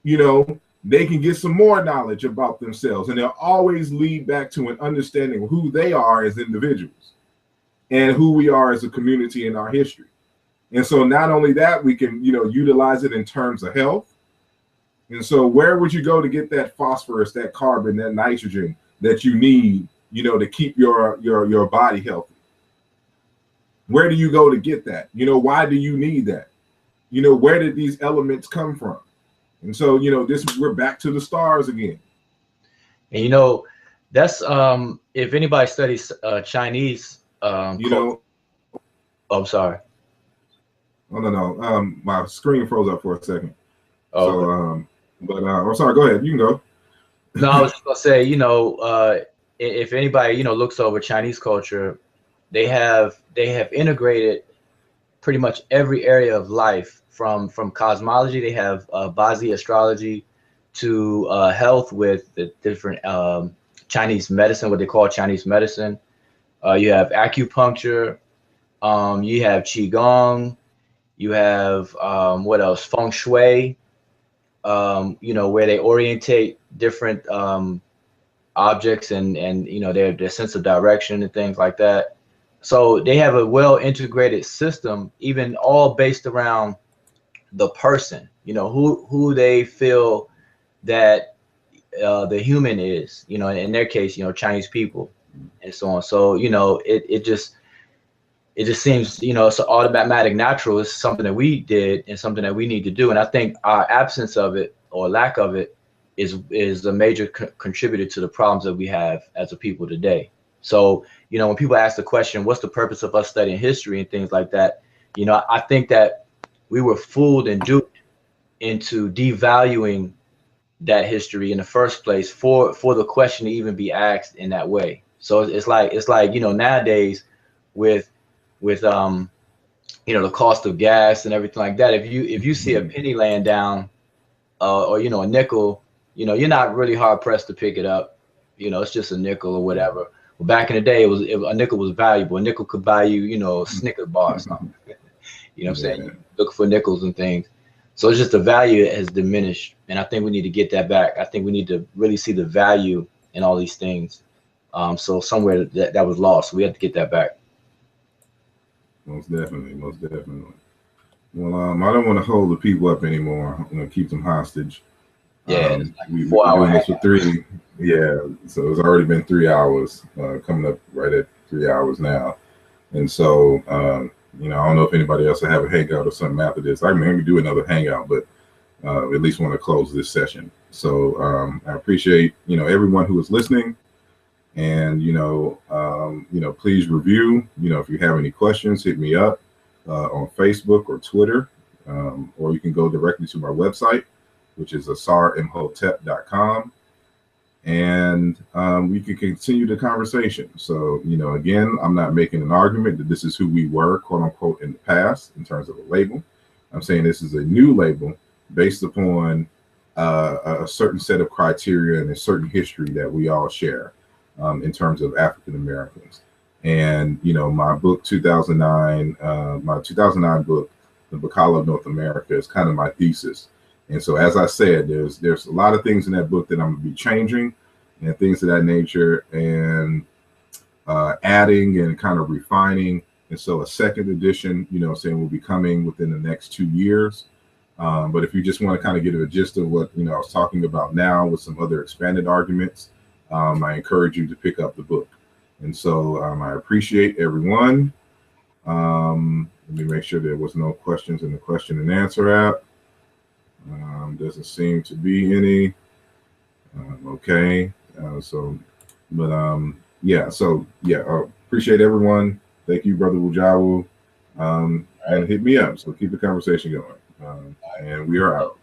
you know, they can get some more knowledge about themselves, and they'll always lead back to an understanding of who they are as individuals and who we are as a community in our history. And so not only that, we can, you know, utilize it in terms of health. And so where would you go to get that phosphorus, that carbon, that nitrogen that you need, you know, to keep your body healthy? Where do you go to get that? You know, why do you need that? You know, where did these elements come from? And so, you know, we're back to the stars again. And you know, that's if anybody studies Chinese you know, oh, I'm sorry. Oh no, my screen froze up for a second. Oh, so I'm sorry, go ahead. You can go. No, I was just gonna say, you know, if anybody, you know, looks over Chinese culture, they have integrated pretty much every area of life from cosmology. They have Bazi astrology to health with the different Chinese medicine, what they call Chinese medicine. You have acupuncture, you have qigong, you have what else? Feng shui. You know, where they orientate different objects and you know their sense of direction and things like that. So they have a well integrated system, even all based around the person. You know, who they feel that the human is. You know, in their case, you know, Chinese people and so on. So you know, it just seems, you know, it's automatic, natural. It's something that we did and something that we need to do. And I think our absence of it or lack of it is a major contributor to the problems that we have as a people today. So, you know, when people ask the question, what's the purpose of us studying history and things like that? You know, I think that we were fooled and duped into devaluing that history in the first place for the question to even be asked in that way. So it's like, you know, nowadays with you know, the cost of gas and everything like that, if you see a penny laying down or you know, a nickel, you know, you're not really hard pressed to pick it up. You know, it's just a nickel or whatever. Well, back in the day, a nickel was valuable. A nickel could buy you, you know, a Snicker bar or something. You know what I'm saying? You look for nickels and things. So it's just the value has diminished, and I think we need to get that back. I think we need to really see the value in all these things. So somewhere that was lost, we have to get that back. Most definitely, most definitely. Well, I don't want to hold the people up anymore. I'm going to keep them hostage. Yeah, it's like We've 4 been hour doing this for hangout. three. Yeah, so it's already been 3 hours, coming up right at 3 hours now. And so, I don't know if anybody else will have a hangout or something after this. I mean, maybe do another hangout, but at least want to close this session. So I appreciate everyone who is listening, and please review. If you have any questions, hit me up on Facebook or Twitter, or you can go directly to my website, which is asarimhotep.com, and we can continue the conversation. So, again, I'm not making an argument that this is who we were, quote unquote, in the past in terms of a label. I'm saying this is a new label based upon a certain set of criteria and a certain history that we all share in terms of African Americans. And, my book, 2009, my 2009 book, The BaKala of North America, is kind of my thesis. And so, as I said, there's a lot of things in that book that I'm going to be changing and things of that nature, and adding and kind of refining. And so a second edition, saying will be coming within the next 2 years. But if you just want to kind of get a gist of what, I was talking about now with some other expanded arguments, I encourage you to pick up the book. And so I appreciate everyone. Let me make sure there was no questions in the question and answer app. Doesn't seem to be any. Okay. Appreciate everyone. Thank you, Brother Wujawu. And hit me up. So keep the conversation going. And we are out.